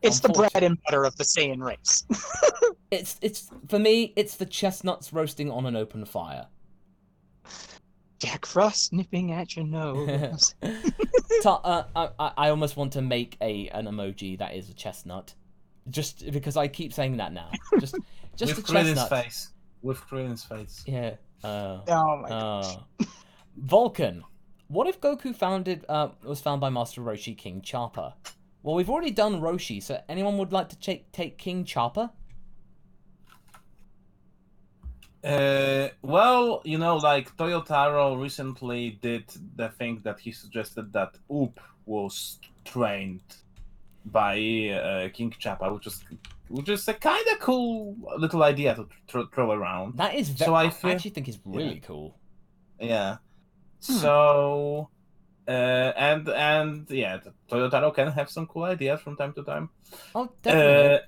[SPEAKER 3] It's the bread and butter of the Saiyan race.
[SPEAKER 1] It's for me, it's the chestnuts roasting on an open fire.
[SPEAKER 3] Jack Frost nipping at your nose.
[SPEAKER 1] I almost want to make an emoji that is a chestnut, just because I keep saying that now. Just
[SPEAKER 2] with
[SPEAKER 1] a chestnut.
[SPEAKER 2] Face. With Krillin's face.
[SPEAKER 1] Yeah.
[SPEAKER 3] Oh my gosh.
[SPEAKER 1] Vulcan. What if Goku was found by Master Roshi King Chappu? Well, we've already done Roshi, so anyone would like to take King Chappu?
[SPEAKER 2] Well, you know, like Toyotaro recently did the thing that he suggested that Oop was trained by King Chappu, which is a kind of cool little idea to throw around.
[SPEAKER 1] That is very. So I actually think it's really cool.
[SPEAKER 2] Yeah. So. And yeah, Toyotaro can have some cool ideas from time to time.
[SPEAKER 1] Oh, definitely.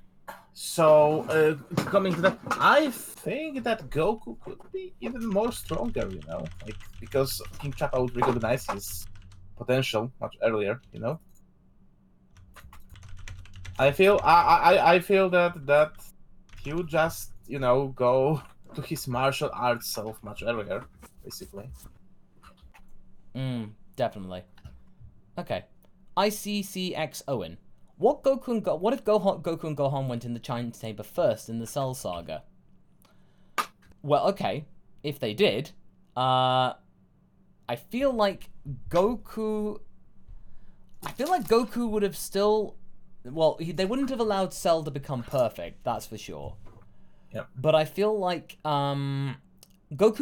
[SPEAKER 2] So coming to that, I think that Goku could be even more stronger, you know, like because King Chappu would recognize his potential much earlier, you know. I feel that he would just, you know, go to his martial arts self much earlier, basically.
[SPEAKER 1] Definitely. Okay. ICCX Owen. What if Goku and Gohan went in the Giant Chamber first in the Cell Saga? Well, okay. If they did, I feel like Goku would have still. Well, they wouldn't have allowed Cell to become perfect. That's for sure.
[SPEAKER 2] Yep.
[SPEAKER 1] But I feel like Goku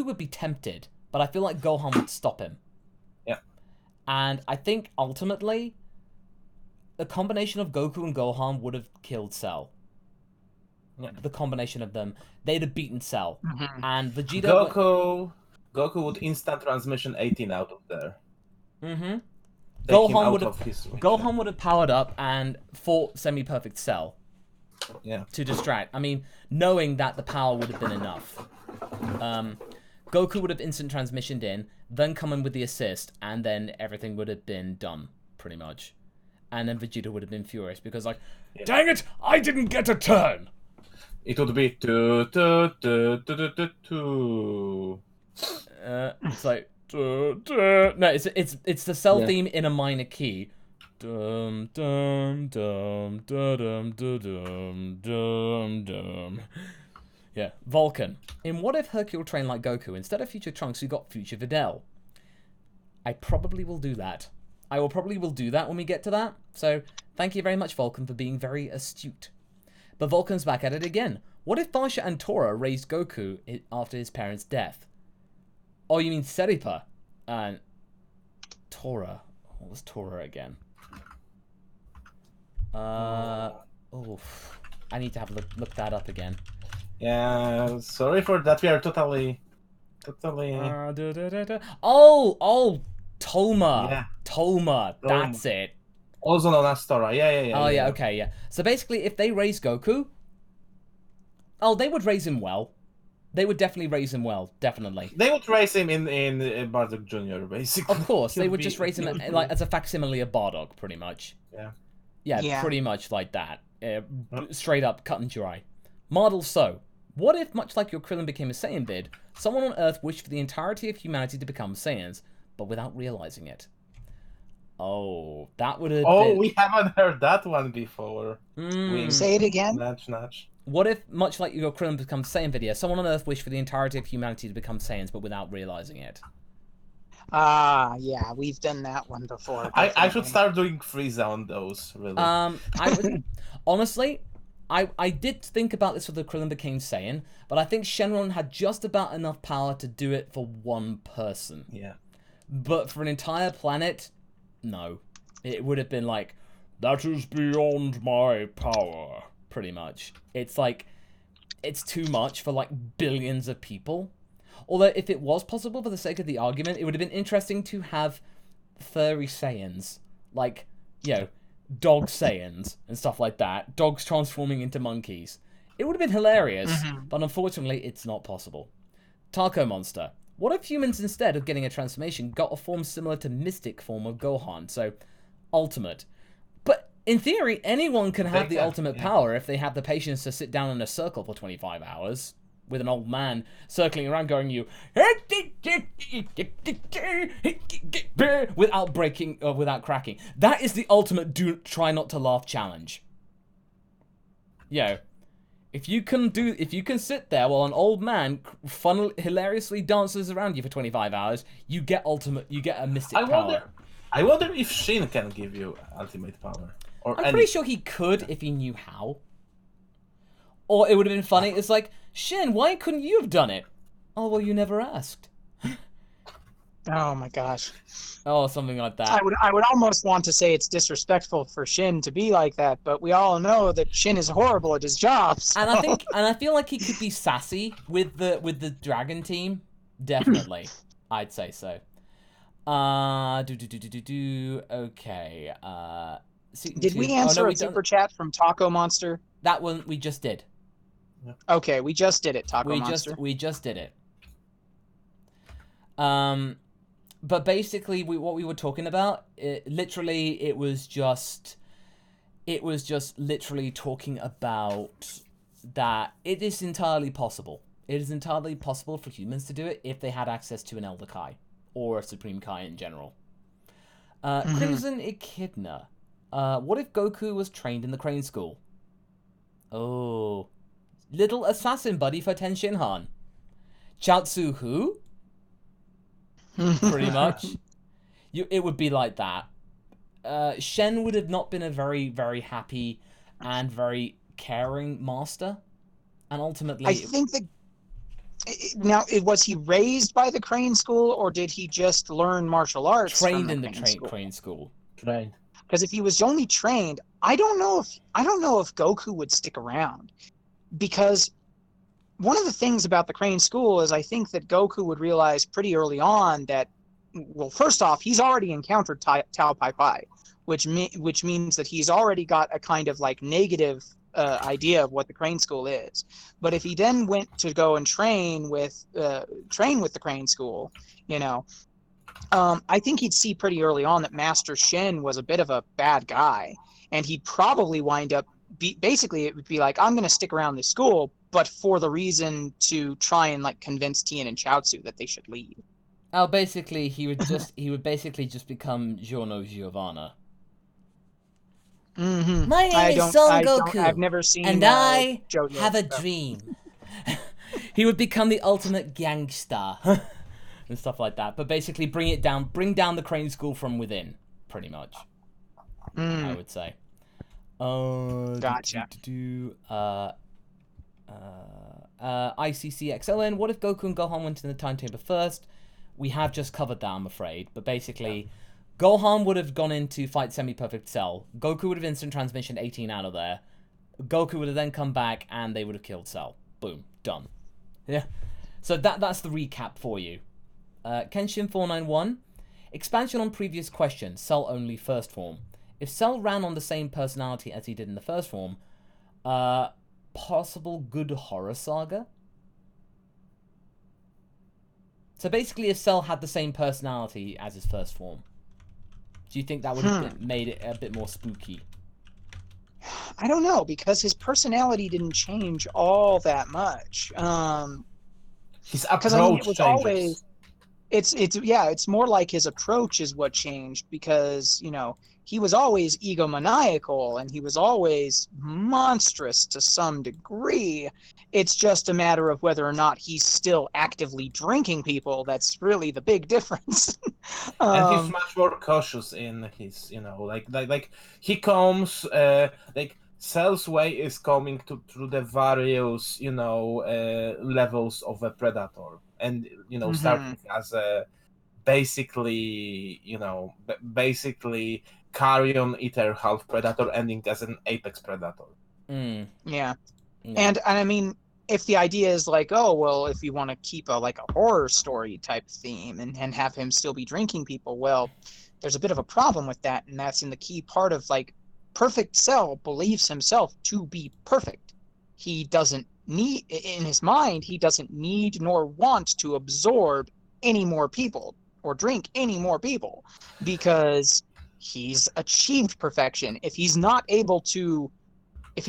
[SPEAKER 1] would be tempted, but I feel like Gohan would stop him. And I think, ultimately, the combination of Goku and Gohan would have killed Cell. Yeah. The combination of them. They'd have beaten Cell. Mm-hmm. And Vegeta...
[SPEAKER 2] Goku would instant transmission 18 out of there.
[SPEAKER 1] Mm-hmm. Gohan would have powered up and fought semi-perfect Cell.
[SPEAKER 2] Yeah.
[SPEAKER 1] To distract. I mean, knowing that the power would have been enough. Goku would have instant transmissioned in, then come in with the assist, and then everything would have been done, pretty much. And then Vegeta would have been furious, because like, dang it, I didn't get a turn!
[SPEAKER 2] It would be
[SPEAKER 1] it's like, no, it's the Cell theme in a minor key. Dum dum dum dum dum dum dum dum. Yeah, Vulcan. In What If Hercule trained like Goku, instead of Future Trunks, we got Future Videl. I probably will do that. I will probably do that when we get to that. So, thank you very much, Vulcan, for being very astute. But Vulcan's back at it again. What if Barsha and Tora raised Goku after his parents' death? Oh, you mean Seripa? And Tora. What was Tora again? I need to have a look that up again.
[SPEAKER 2] Yeah, sorry for that. We are totally.
[SPEAKER 1] Oh, Toma.
[SPEAKER 2] Yeah.
[SPEAKER 1] Toma. That's it.
[SPEAKER 2] Also known as Tora. Yeah.
[SPEAKER 1] Oh, yeah. Okay, yeah. So basically, if they raise Goku, they would raise him well. They would definitely raise him well. Definitely.
[SPEAKER 2] They would raise him in Bardock Jr. Basically.
[SPEAKER 1] Of course, they would just raise him like as a facsimile of Bardock, pretty much.
[SPEAKER 2] Yeah.
[SPEAKER 1] Yeah, pretty much like that. Straight up, cut and dry. Model so. What if, much like your Krillin became a Saiyan vid, someone on Earth wished for the entirety of humanity to become Saiyans, but without realizing it? Oh, that would have been...
[SPEAKER 2] we haven't heard that one before.
[SPEAKER 3] Say it again.
[SPEAKER 2] Nudge, nudge.
[SPEAKER 1] What if, much like your Krillin becomes Saiyan video, someone on Earth wished for the entirety of humanity to become Saiyans, but without realizing it?
[SPEAKER 3] Yeah, we've done that one before.
[SPEAKER 2] I should start doing Frieza on those, really.
[SPEAKER 1] Honestly, I did think about this with the Krillin became Saiyan, but I think Shenron had just about enough power to do it for one person.
[SPEAKER 2] Yeah.
[SPEAKER 1] But for an entire planet, no. It would have been like, that is beyond my power, pretty much. It's like, it's too much for like billions of people. Although if it was possible for the sake of the argument, it would have been interesting to have furry Saiyans. Like, you know, dog Saiyans and stuff like that. Dogs transforming into monkeys. It would have been hilarious, but unfortunately it's not possible. Taco Monster. What if humans, instead of getting a transformation, got a form similar to Mystic form of Gohan? So, ultimate. But in theory, anyone can have the ultimate power if they have the patience to sit down in a circle for 25 hours. With an old man circling around going you without breaking or without cracking. That is the ultimate try not to laugh challenge. Yo, if you can sit there while an old man hilariously dances around you for 25 hours, you get a mystic power.
[SPEAKER 2] I wonder if Shin can give you ultimate power.
[SPEAKER 1] I'm pretty sure he could if he knew how. Or it would have been funny. It's like, Shin, why couldn't you have done it? Oh, well, you never asked.
[SPEAKER 3] Oh my gosh.
[SPEAKER 1] Oh, something like that.
[SPEAKER 3] I would almost want to say it's disrespectful for Shin to be like that, but we all know that Shin is horrible at his job. So.
[SPEAKER 1] And I feel like he could be sassy with the Dragon team. Definitely, I'd say so. Okay.
[SPEAKER 3] Did we answer a super chat from Taco Monster?
[SPEAKER 1] That one we just did.
[SPEAKER 3] Okay, we just did it, Taco Monster.
[SPEAKER 1] We just did it. But basically, what we were talking about, it was just literally talking about that it is entirely possible. It is entirely possible for humans to do it if they had access to an Elder Kai or a Supreme Kai in general. Crimson Echidna. What if Goku was trained in the Crane School? Oh. Little assassin buddy for Ten Shinhan. Chaozu who? Pretty much. It would be like that. Shen would have not been a very, very happy and very caring master. And ultimately...
[SPEAKER 3] I think that... Now, was he raised by the Crane School, or did he just learn martial arts?
[SPEAKER 1] Trained in the Crane School.
[SPEAKER 2] Trained.
[SPEAKER 3] Because if he was only trained, I don't know if Goku would stick around. Because one of the things about the Crane School is I think that Goku would realize pretty early on that, well, first off, he's already encountered Tao Pai Pai, which means that he's already got a kind of like negative idea of what the Crane School is. But if he then went to go and train with the Crane School, you know, I think he'd see pretty early on that Master Shen was a bit of a bad guy, and he'd probably wind up basically it would be like, I'm going to stick around this school, but for the reason to try and like convince Tien and Chaozu that they should leave.
[SPEAKER 1] Oh, basically he would basically just become Giorno Giovanna. My name is Son Goku.
[SPEAKER 3] I've never seen.
[SPEAKER 1] And I
[SPEAKER 3] JoJo,
[SPEAKER 1] have a dream. He would become the ultimate gangster and stuff like that. But basically, bring down the Crane School from within, pretty much. I would say.
[SPEAKER 3] Gotcha.
[SPEAKER 1] ICCXLN. What if Goku and Gohan went in the timetable first? We have just covered that, I'm afraid. But basically, Gohan would have gone in to fight Semi-Perfect Cell. Goku would have instant transmission 18 out of there. Goku would have then come back, and they would have killed Cell. Boom. Done. Yeah. So that's the recap for you. Kenshin491. Expansion on previous question. Cell only first form. If Cell ran on the same personality as he did in the first form, possible good horror saga? So basically, if Cell had the same personality as his first form, do you think that would have made it a bit more spooky?
[SPEAKER 3] I don't know, because his personality didn't change all that much.
[SPEAKER 2] His
[SPEAKER 3] Because
[SPEAKER 2] approach
[SPEAKER 3] it was
[SPEAKER 2] changes.
[SPEAKER 3] always it's more like his approach is what changed, because he was always egomaniacal and he was always monstrous to some degree. It's just a matter of whether or not he's still actively drinking people. That's really the big difference.
[SPEAKER 2] And he's much more cautious in his, like he comes, like Cell's way is coming through the various, levels of a predator, and starting as a basically carrion eater, half predator, ending as an apex predator.
[SPEAKER 3] Yeah. And I mean, if the idea is like, oh well, if you want to keep a horror story type theme and have him still be drinking people, well, there's a bit of a problem with that, and that's in the key part of perfect Cell believes himself to be perfect. He doesn't need, in his mind, he doesn't need nor want to absorb any more people or drink any more people, because he's achieved perfection. If he's not able to get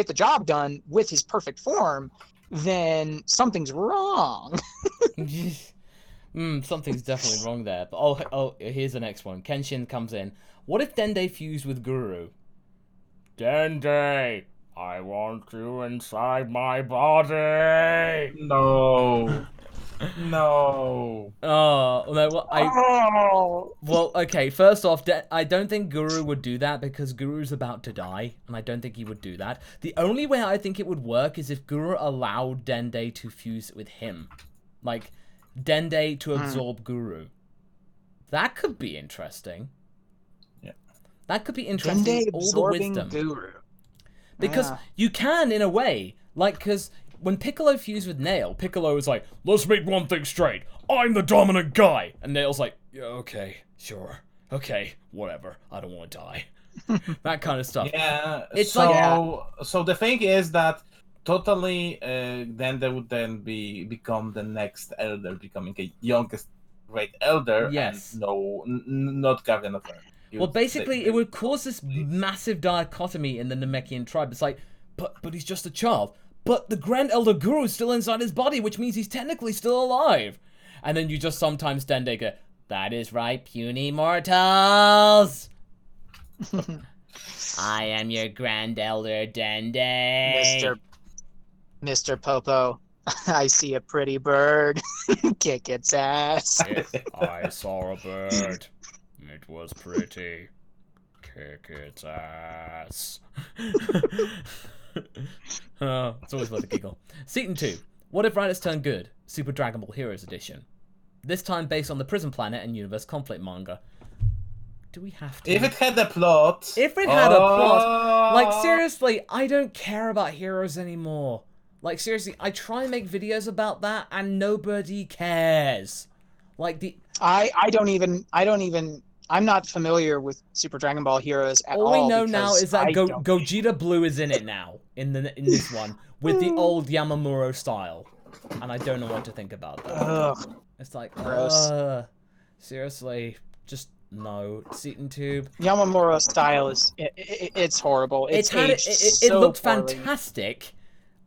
[SPEAKER 3] the job done with his perfect form, then something's wrong.
[SPEAKER 1] Something's definitely wrong there. But here's the next one. Kenshin comes in. What if Dende fused with Guru? Dende, I want you inside my body.
[SPEAKER 2] No. No.
[SPEAKER 1] Oh no! Well, okay. First off, I don't think Guru would do that, because Guru's about to die, and I don't think he would do that. The only way I think it would work is if Guru allowed Dende to fuse with him, like Dende to absorb Guru. That could be interesting.
[SPEAKER 2] Yeah,
[SPEAKER 1] that could be interesting.
[SPEAKER 3] Dende
[SPEAKER 1] All the wisdom,
[SPEAKER 3] Guru.
[SPEAKER 1] because you can, in a way, because when Piccolo fused with Nail, Piccolo was like, let's make one thing straight. I'm the dominant guy. And Nail's like, yeah, okay, sure. Okay, whatever. I don't want to die. That kind of stuff.
[SPEAKER 2] Yeah,
[SPEAKER 1] it's
[SPEAKER 2] so the thing is that totally then they would then become the next elder, becoming a youngest great elder.
[SPEAKER 1] Yes.
[SPEAKER 2] And not Guardian of Earth.
[SPEAKER 1] Well, basically, it would cause this massive dichotomy in the Namekian tribe. It's like, but he's just a child. But the Grand Elder Guru is still inside his body, which means he's technically still alive. And then you just sometimes Dende go, that is right, puny mortals. I am your Grand Elder Dende.
[SPEAKER 3] Mr. Popo, I see a pretty bird. Kick its ass.
[SPEAKER 1] I saw a bird. It was pretty. Kick its ass. It's always worth a giggle. Season 2. What if Raditz turned good? Super Dragon Ball Heroes Edition. This time based on the Prison Planet and Universe Conflict manga. Do we have to?
[SPEAKER 2] If it had a plot.
[SPEAKER 1] If it had a plot. Seriously, I don't care about Heroes anymore. Seriously, I try and make videos about that and nobody cares.
[SPEAKER 3] I'm not familiar with Super Dragon Ball Heroes at all.
[SPEAKER 1] All we know now is that Gogeta Blue is in it now, in this one, with the old Yamamuro style. And I don't know what to think about that.
[SPEAKER 3] Ugh.
[SPEAKER 1] It's like,
[SPEAKER 3] gross.
[SPEAKER 1] Seriously, just no. Seaton Tube.
[SPEAKER 3] Yamamuro style it's horrible. It
[SPEAKER 1] looked fantastic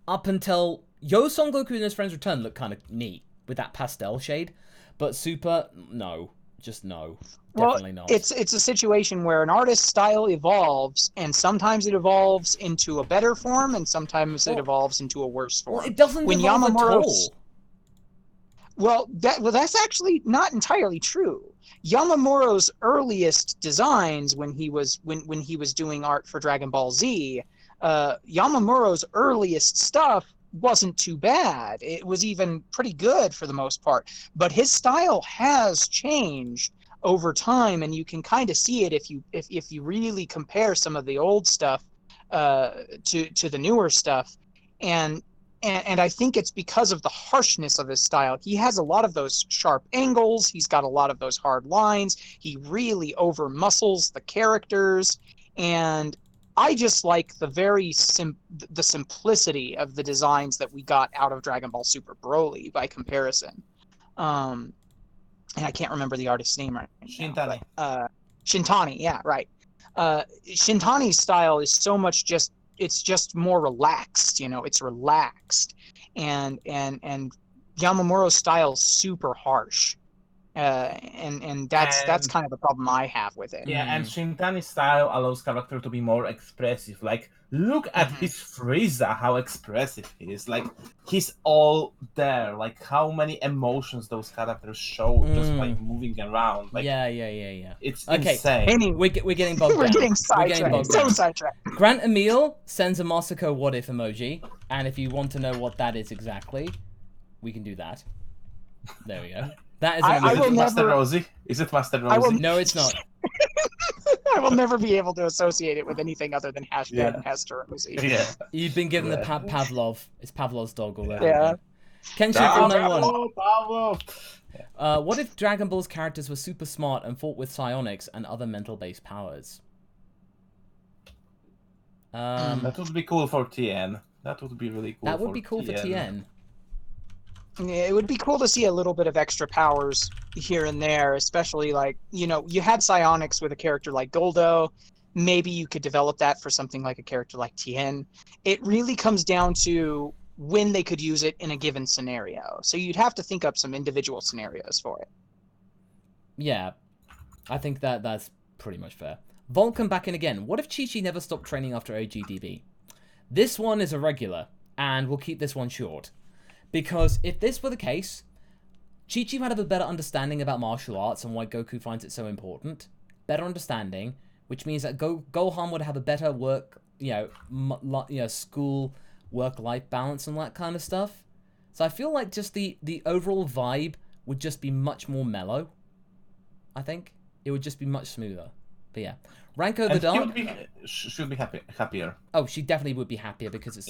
[SPEAKER 1] up until Son Goku and his friends return looked kind of neat with that pastel shade. But Super, no. Just no. Definitely not.
[SPEAKER 3] It's a situation where an artist's style evolves, and sometimes it evolves into a better form, and sometimes it evolves into a worse form.
[SPEAKER 1] Well, it doesn't evolve at all.
[SPEAKER 3] Well, that's actually not entirely true. Yamamuro's earliest designs, when he was doing art for Dragon Ball Z, Yamamuro's earliest stuff wasn't too bad. It was even pretty good for the most part. But his style has changed over time, and you can kind of see it if you really compare some of the old stuff to the newer stuff. And I think it's because of the harshness of his style. He has a lot of those sharp angles. He's got a lot of those hard lines. He really over muscles the characters, and I just like the simplicity of the designs that we got out of Dragon Ball Super Broly by comparison. And I can't remember the artist's name right now.
[SPEAKER 2] Shintani.
[SPEAKER 3] Shintani, yeah, right. Shintani's style is so much it's just more relaxed, it's relaxed, and Yamamuro's style is super harsh, and that's kind of the problem I have with it.
[SPEAKER 2] Yeah, and Shintani's style allows character to be more expressive. Like, look at his Frieza, how expressive he is. Like, he's all there. Like, how many emotions those characters show just by moving around. Like,
[SPEAKER 1] yeah.
[SPEAKER 2] It's
[SPEAKER 1] Okay.
[SPEAKER 2] insane.
[SPEAKER 1] We're getting bogged down.
[SPEAKER 3] We're getting sidetracked. So sidetracked.
[SPEAKER 1] Grant Emil sends a Masako what if emoji, and if you want to know what that is exactly, we can do that. There we go. That is
[SPEAKER 2] Master Rosie? Is it Master Rosie?
[SPEAKER 1] No, it's not.
[SPEAKER 3] I will never be able to associate it with anything other than hashtag Master Rosie.
[SPEAKER 2] Yeah.
[SPEAKER 1] You've been given the Pavlov. It's Pavlov's dog already.
[SPEAKER 3] Yeah.
[SPEAKER 1] Kenshin491. What if Dragon Ball's characters were super smart and fought with psionics and other mental-based powers?
[SPEAKER 2] That would be cool for TN. That would be really cool.
[SPEAKER 1] That would be cool for TN.
[SPEAKER 3] Yeah, it would be cool to see a little bit of extra powers here and there, especially like, you had psionics with a character like Goldo. Maybe you could develop that for something like a character like Tien. It really comes down to when they could use it in a given scenario. So you'd have to think up some individual scenarios for it.
[SPEAKER 1] Yeah, I think that's pretty much fair. Vulcan back in again. What if Chi-Chi never stopped training after OGDB? This one is irregular, and we'll keep this one short. Because if this were the case, Chi-Chi would have a better understanding about martial arts and why Goku finds it so important. Better understanding, which means that Gohan would have a better work, school work-life balance and that kind of stuff. So I feel like just the overall vibe would just be much more mellow. I think it would just be much smoother. But yeah, Ranko the Dark
[SPEAKER 2] should be happier.
[SPEAKER 1] Oh, she definitely would be happier because it's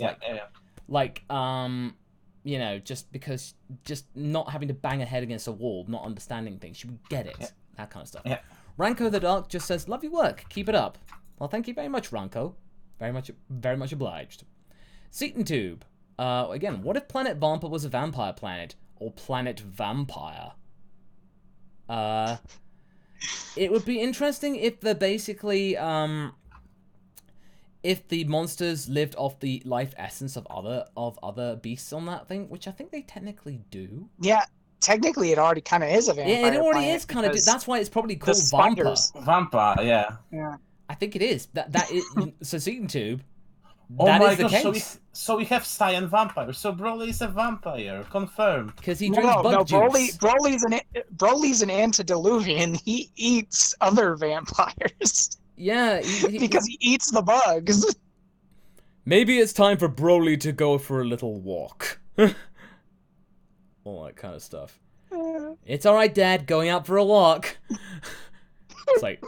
[SPEAKER 1] just not having to bang her head against a wall, not understanding things. She would get it, that kind of stuff.
[SPEAKER 2] Yeah.
[SPEAKER 1] Ranko the Dark just says, "Love your work, keep it up." Well, thank you very much, Ranko. Very much obliged. Seton Tube. Again, what if Planet Vampa was a vampire planet or Planet Vampire? It would be interesting if they're basically if the monsters lived off the life essence of other beasts on that thing, which I think they technically do.
[SPEAKER 3] Yeah, technically it already kind of is a vampire.
[SPEAKER 1] Yeah, it already is kind of. That's why it's probably called Vampa.
[SPEAKER 2] Vampa, yeah.
[SPEAKER 3] Yeah.
[SPEAKER 1] I think it is. That is. So Seton Tube.
[SPEAKER 2] Oh
[SPEAKER 1] that
[SPEAKER 2] my
[SPEAKER 1] is the
[SPEAKER 2] gosh!
[SPEAKER 1] case.
[SPEAKER 2] So we have Saiyan vampire. So Broly is a vampire, confirmed.
[SPEAKER 1] Because he drinks bug juice.
[SPEAKER 3] Broly's an antediluvian. He eats other vampires.
[SPEAKER 1] Yeah,
[SPEAKER 3] because he eats the bugs.
[SPEAKER 1] Maybe it's time for Broly to go for a little walk. All that kind of stuff. It's alright, Dad, going out for a walk. It's like,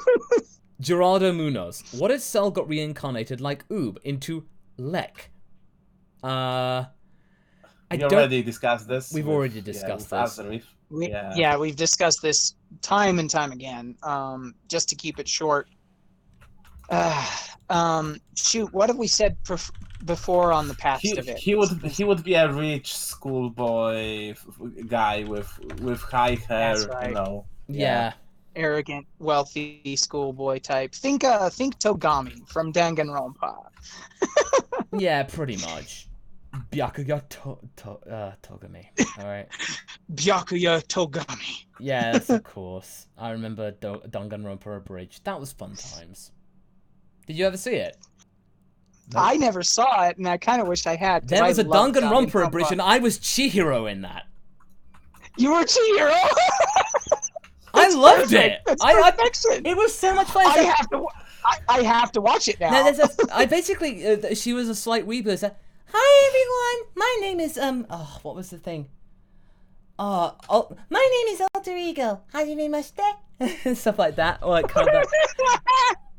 [SPEAKER 1] Gerardo Munoz. What if Cell got reincarnated like Oob into Lek?
[SPEAKER 2] We already discussed this.
[SPEAKER 1] We've already discussed this.
[SPEAKER 3] We've discussed this time and time again. Just to keep it short. Shoot, what have we said before on the past of it?
[SPEAKER 2] He would be a rich schoolboy guy with high hair,
[SPEAKER 3] That's right.
[SPEAKER 1] Yeah.
[SPEAKER 3] Arrogant, wealthy schoolboy type. Think Togami from Danganronpa.
[SPEAKER 1] Yeah, pretty much. Byakuya Togami. Alright.
[SPEAKER 3] Byakuya Togami.
[SPEAKER 1] Yes, of course. I remember Danganronpa Bridge. That was fun times. Did you ever see it?
[SPEAKER 2] No.
[SPEAKER 3] I never saw it, and I kind of wish I had.
[SPEAKER 1] There was a Danganronpa Bridge, and I was Chihiro in that.
[SPEAKER 3] You were Chihiro?
[SPEAKER 1] I loved it.
[SPEAKER 3] That's perfection.
[SPEAKER 1] It was so much fun.
[SPEAKER 3] I have to watch it now.
[SPEAKER 1] No, I basically, she was a slight weeper. Said, "Hi everyone, my name is what was the thing? My name is Alter Ego. Hajime stuff like that, or like kind of that.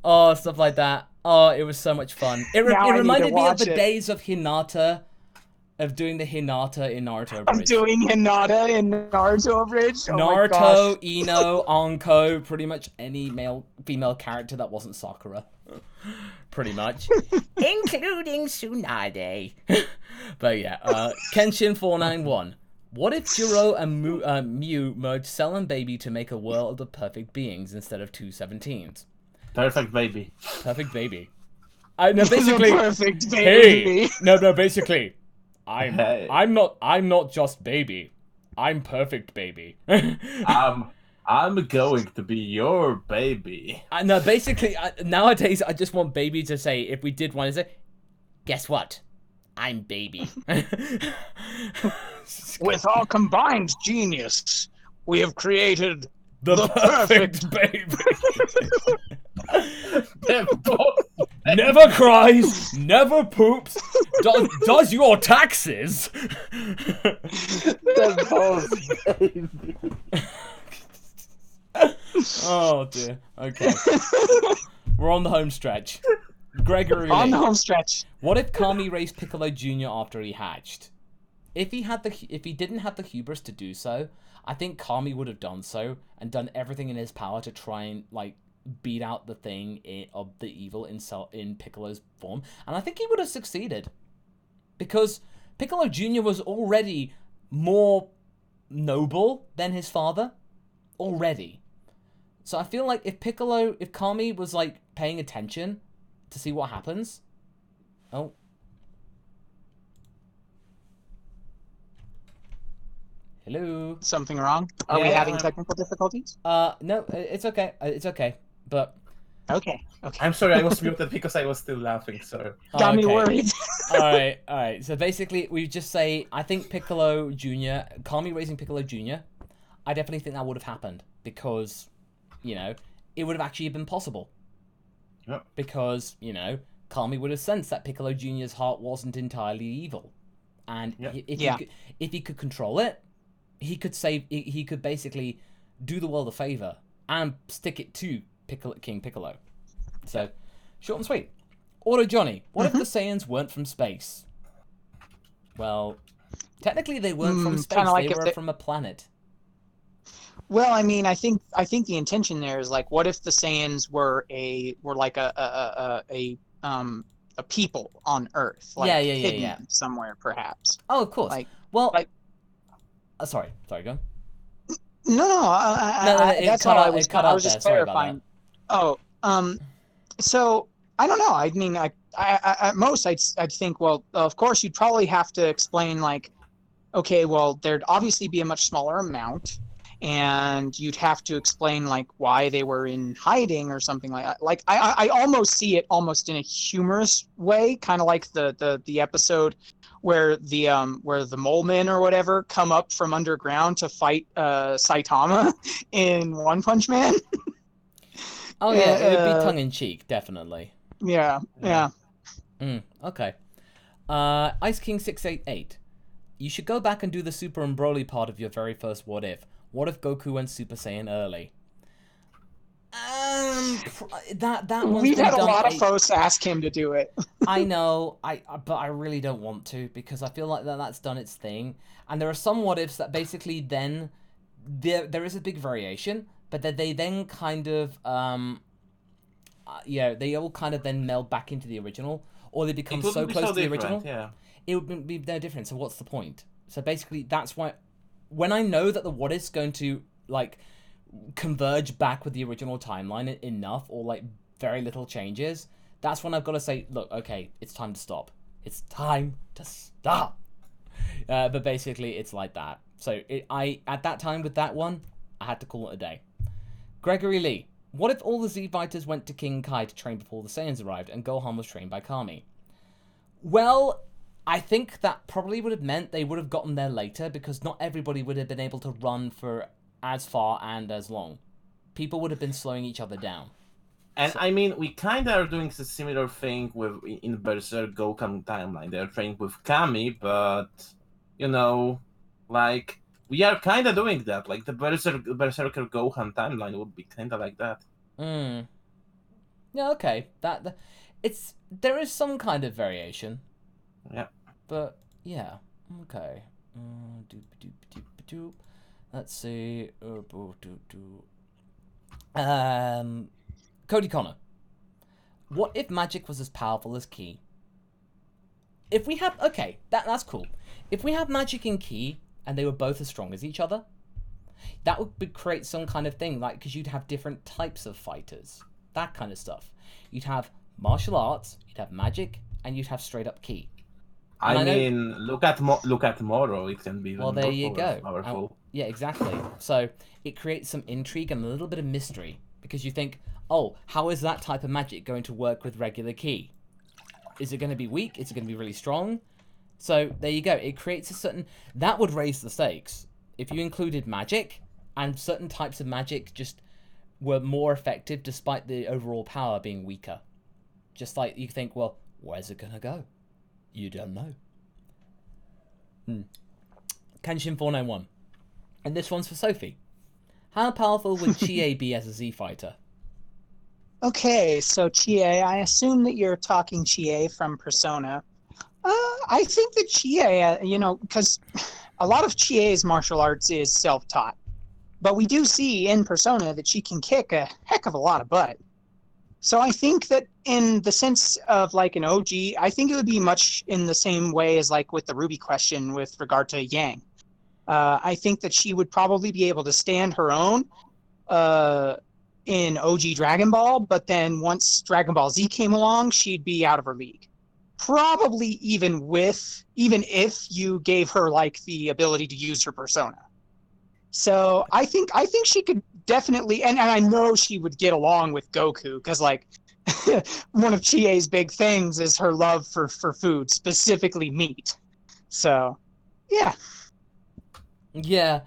[SPEAKER 1] Oh, stuff like that. Oh, it was so much fun. It reminded me of the days of Hinata, of doing the Hinata in Naruto Bridge.
[SPEAKER 3] I'm doing Hinata in Naruto Bridge? Oh
[SPEAKER 1] Naruto, Ino, Anko, pretty much any female character that wasn't Sakura. Pretty much. Including Tsunade. But yeah, Kenshin491. What if Gero and Mew merged Cell and Baby to make a world of perfect beings instead of two 17s?
[SPEAKER 2] Perfect baby.
[SPEAKER 1] Perfect baby. No, basically.
[SPEAKER 3] The perfect baby.
[SPEAKER 1] Hey, no, basically,
[SPEAKER 2] Hey.
[SPEAKER 1] I'm not just baby. I'm perfect baby.
[SPEAKER 2] I'm going to be your baby.
[SPEAKER 1] No, basically, nowadays I just want baby to say, if we did want to say, guess what? I'm baby.
[SPEAKER 3] With our combined genius, we have created
[SPEAKER 1] the perfect baby. Never cries, never poops, does your taxes.
[SPEAKER 2] The boss baby.
[SPEAKER 1] Oh dear. Okay. We're on the home stretch. Gregory
[SPEAKER 3] On
[SPEAKER 1] Lee.
[SPEAKER 3] the home stretch.
[SPEAKER 1] What if Kami raised Piccolo Jr. after he hatched? If he didn't have the hubris to do so, I think Kami would have done so and done everything in his power to try and like beat out the thing of the evil in Piccolo's form, and I think he would have succeeded because Piccolo Jr. was already more noble than his father already. So I feel like if Kami was like paying attention to see what happens. Oh. Hello.
[SPEAKER 3] Something wrong? Are we having technical difficulties?
[SPEAKER 1] No, it's okay. It's okay. But
[SPEAKER 3] Okay.
[SPEAKER 2] I'm sorry, I was muted because I was still laughing, so...
[SPEAKER 3] Got me worried.
[SPEAKER 1] Alright. So basically, we just say, I think Piccolo Jr., Kami raising Piccolo Jr., I definitely think that would have happened. Because, you know, it would have actually been possible.
[SPEAKER 2] Yep.
[SPEAKER 1] Because, you know, Kami would have sensed that Piccolo Jr.'s heart wasn't entirely evil. And if he could control it, he could basically do the world a favor and stick it to King Piccolo. So, short and sweet. Auto Johnny, what if the Saiyans weren't from space? Well, technically they weren't from space,
[SPEAKER 3] like
[SPEAKER 1] they were from a planet.
[SPEAKER 3] Well, I mean, I think the intention there is like, what if the Saiyans were like a people on Earth, like hidden somewhere, perhaps.
[SPEAKER 1] Oh, of course. Sorry, go.
[SPEAKER 3] No, that's all I was. I was just clarifying. Oh, so I don't know. I mean, I at most I'd think, well, of course you'd probably have to explain like, okay, well, there'd obviously be a much smaller amount, and you'd have to explain like why they were in hiding or something like that. Like I almost see it almost in a humorous way, kind of like the episode where the mole men or whatever come up from underground to fight Saitama in One Punch Man.
[SPEAKER 1] Oh yeah, it would be tongue in cheek, definitely.
[SPEAKER 3] Yeah.
[SPEAKER 1] Okay. Ice King 688. You should go back and do the Super and Broly part of your very first What If. What if Goku went Super Saiyan early? That
[SPEAKER 3] We've had a lot of folks ask him to do it.
[SPEAKER 1] I know, but I really don't want to because I feel like that's done its thing. And there are some What Ifs that basically then there is a big variation, but that they then kind of they all kind of then meld back into the original, or they become so close to the original.
[SPEAKER 2] Yeah.
[SPEAKER 1] It would be no different. So what's the point? So basically, that's why when I know that the What If's going to like converge back with the original timeline enough, or like very little changes, that's when I've got to say, look, okay, it's time to stop. It's time to stop. But basically, it's like that. So at that time with that one, I had to call it a day. Gregory Lee, what if all the Z Fighters went to King Kai to train before the Saiyans arrived, and Gohan was trained by Kami? Well, I think that probably would have meant they would have gotten there later, because not everybody would have been able to run for as far and as long. People would have been slowing each other down.
[SPEAKER 2] And I mean, we kind of are doing a similar thing in Berserk Goku timeline. They're training with Kami, but you know, like we are kind of doing that. Like the Berserker Gohan timeline would be kind of like that.
[SPEAKER 1] Yeah. Okay. There is some kind of variation.
[SPEAKER 2] Yeah.
[SPEAKER 1] But yeah. Okay. Let's see. Cody Connor. What if magic was as powerful as ki? If we have... Okay, that's cool. If we have magic and ki, and they were both as strong as each other, that would create some kind of thing, like, because you'd have different types of fighters. that kind of stuff. You'd have martial arts, you'd have magic, and you'd have straight up ki.
[SPEAKER 2] I mean, look at Moro. It can be even
[SPEAKER 1] well, there you
[SPEAKER 2] more
[SPEAKER 1] go.
[SPEAKER 2] powerful.
[SPEAKER 1] Yeah, exactly. So it creates some intrigue and a little bit of mystery because you think, oh, how is that type of magic going to work with regular ki? Is it going to be weak? Is it going to be really strong? So there you go. It creates a certain... That would raise the stakes. If you included magic, and certain types of magic just were more effective despite the overall power being weaker. Just like you think, well, where's it going to go? You don't know. Kenshin 491. And this one's for Sophie. How powerful would Chie be as a Z fighter?
[SPEAKER 3] Okay, so Chie, I assume that you're talking Chie from Persona. I think that Chie, because a lot of Chie's martial arts is self-taught. But we do see in Persona that she can kick a heck of a lot of butt. So I think that in the sense of like an OG, I think it would be much in the same way as like with the Ruby question with regard to Yang. I think that she would probably be able to stand her own in OG Dragon Ball, but then once Dragon Ball Z came along, she'd be out of her league. Probably even if you gave her like the ability to use her persona. So I think she could definitely, and I know she would get along with Goku because like one of Chie's big things is her love for food, specifically meat. So yeah.
[SPEAKER 1] Yeah,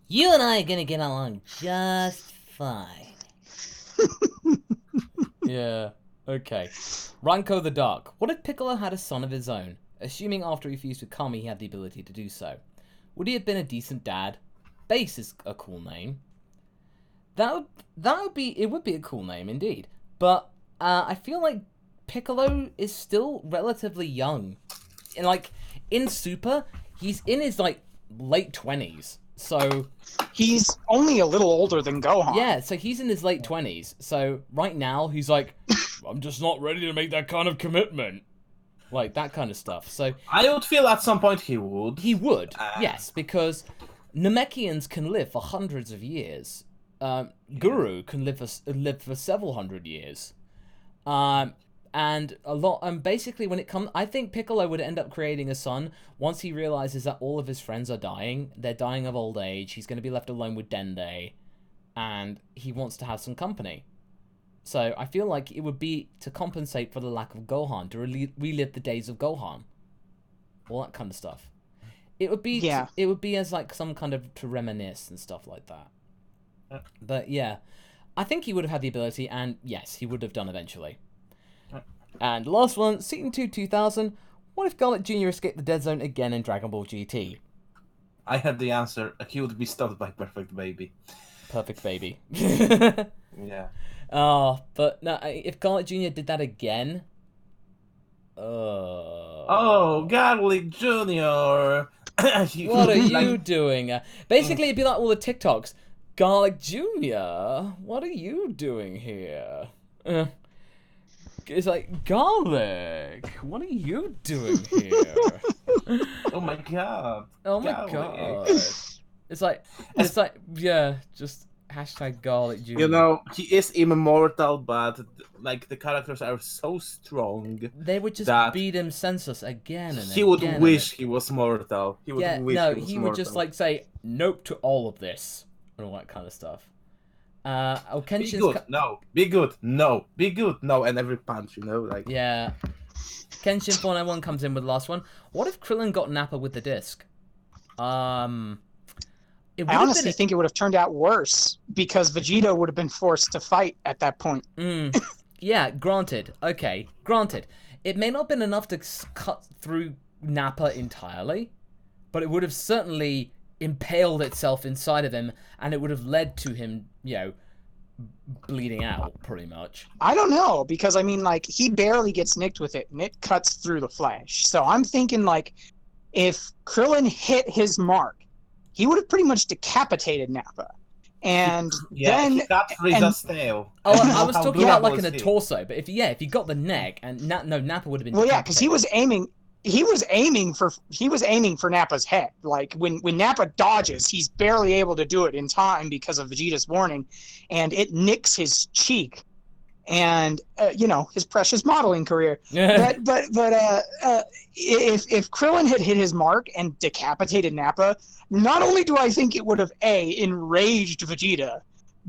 [SPEAKER 1] you and I are gonna get along just fine. Yeah, okay. Ranko the Dark. What if Piccolo had a son of his own? Assuming after he fused with Kami he had the ability to do so. Would he have been a decent dad? Base is a cool name. It would be a cool name indeed. But I feel like Piccolo is still relatively young. And like in Super, he's in his like late 20s. So
[SPEAKER 3] he's only a little older than Gohan.
[SPEAKER 1] Yeah, so he's in his late 20s. So right now he's like, I'm just not ready to make that kind of commitment. Like that kind of stuff. So
[SPEAKER 2] I would feel at some point he would.
[SPEAKER 1] He would, yes, because Namekians can live for hundreds of years. Guru can live for several hundred years. And a lot, basically when it comes, I think Piccolo would end up creating a son once he realizes that all of his friends are dying. They're dying of old age. He's going to be left alone with Dende, and he wants to have some company. So I feel like it would be to compensate for the lack of Gohan, to relive the days of Gohan, all that kind of stuff. It would be, it would be as like some kind of to reminisce and stuff like that. But yeah, I think he would have had the ability, and yes, he would have done eventually. And last one, Season 2 2000. What if Garlic Jr. escaped the dead zone again in Dragon Ball GT?
[SPEAKER 2] I had the answer. He would be stopped by Perfect Baby.
[SPEAKER 1] Perfect Baby.
[SPEAKER 2] Yeah.
[SPEAKER 1] Oh, but no, if Garlic Jr. did that again...
[SPEAKER 2] Oh, Garlic Jr.
[SPEAKER 1] What are you doing? Basically, it'd be like all the TikToks. Garlic Jr., what are you doing here? It's like, Garlic, what are you doing here?
[SPEAKER 2] Oh my god.
[SPEAKER 1] Oh my god. It's like, yeah, just hashtag Garlic Jr.
[SPEAKER 2] You know, he is immortal, but like the characters are so strong.
[SPEAKER 1] They would just beat him senseless again and
[SPEAKER 2] he would wish he was mortal. He would wish he was mortal.
[SPEAKER 1] Would just like say nope to all of this and all that kind of stuff.
[SPEAKER 2] Be good, no. Be good, no. Be good, no. And every punch, you know, like
[SPEAKER 1] yeah. Kenshin 491 comes in with the last one. What if Krillin got Nappa with the disc? I
[SPEAKER 3] honestly think it would have turned out worse because Vegeta would have been forced to fight at that point.
[SPEAKER 1] Yeah, granted. Okay, granted. It may not have been enough to cut through Nappa entirely, but it would have certainly impaled itself inside of him, and it would have led to him, you know, bleeding out, pretty much.
[SPEAKER 3] I don't know, because, I mean, like, he barely gets nicked with it, and it cuts through the flesh. So I'm thinking, like, if Krillin hit his mark, he would have pretty much decapitated Nappa. And then...
[SPEAKER 2] he got Frieza's tail.
[SPEAKER 1] Oh, I was talking about, like, in a torso, but if he got the neck, and Nappa would have been
[SPEAKER 3] well, yeah, because he was aiming for Nappa's head. Like when Nappa dodges, he's barely able to do it in time because of Vegeta's warning, and it nicks his cheek. and you know, his precious modeling career. But if Krillin had hit his mark and decapitated Nappa, not only do I think it would have A, enraged Vegeta,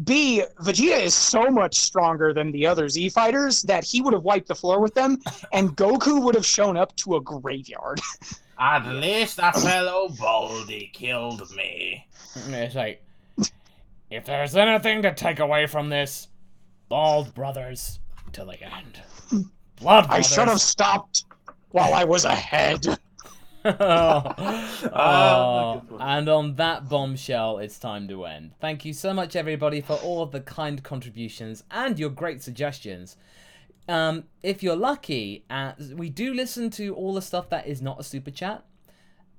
[SPEAKER 3] B, Vegeta is so much stronger than the other Z fighters that he would have wiped the floor with them, and Goku would have shown up to a graveyard.
[SPEAKER 2] At least a fellow Baldy killed me.
[SPEAKER 1] It's like, if there's anything to take away from this, Bald Brothers to the end. Blood Brothers.
[SPEAKER 3] I should have stopped while I was ahead.
[SPEAKER 1] And on that bombshell, it's time to end. Thank you so much, everybody, for all of the kind contributions and your great suggestions. If you're lucky, we do listen to all the stuff that is not a super chat,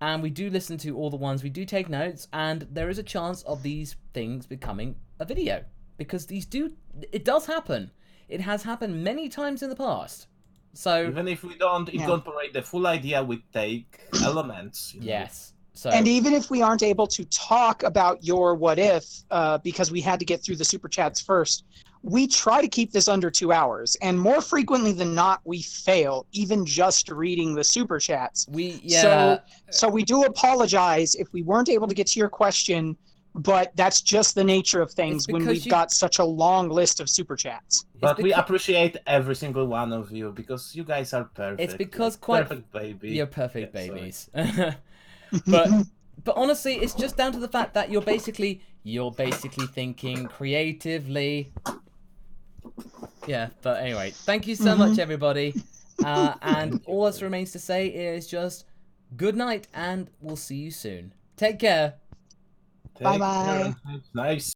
[SPEAKER 1] and we do listen to all the ones, we do take notes, and there is a chance of these things becoming a video, because it does happen. It has happened many times in the past. So
[SPEAKER 2] even if we don't incorporate the full idea, we take elements.
[SPEAKER 1] Yes. So,
[SPEAKER 3] and even if we aren't able to talk about your what if, because we had to get through the super chats first, we try to keep this under 2 hours. And more frequently than not, we fail, even just reading the super chats. So we do apologize if we weren't able to get to your question, but that's just the nature of things when we've got such a long list of super chats.
[SPEAKER 2] But we appreciate every single one of you because you guys are perfect.
[SPEAKER 1] It's because
[SPEAKER 2] perfect baby.
[SPEAKER 1] You're perfect babies. But honestly, it's just down to the fact that you're basically thinking creatively. Yeah, but anyway, thank you so much, everybody. And all that remains to say is just good night, and we'll see you soon. Take care.
[SPEAKER 3] Bye-bye.
[SPEAKER 2] Nice.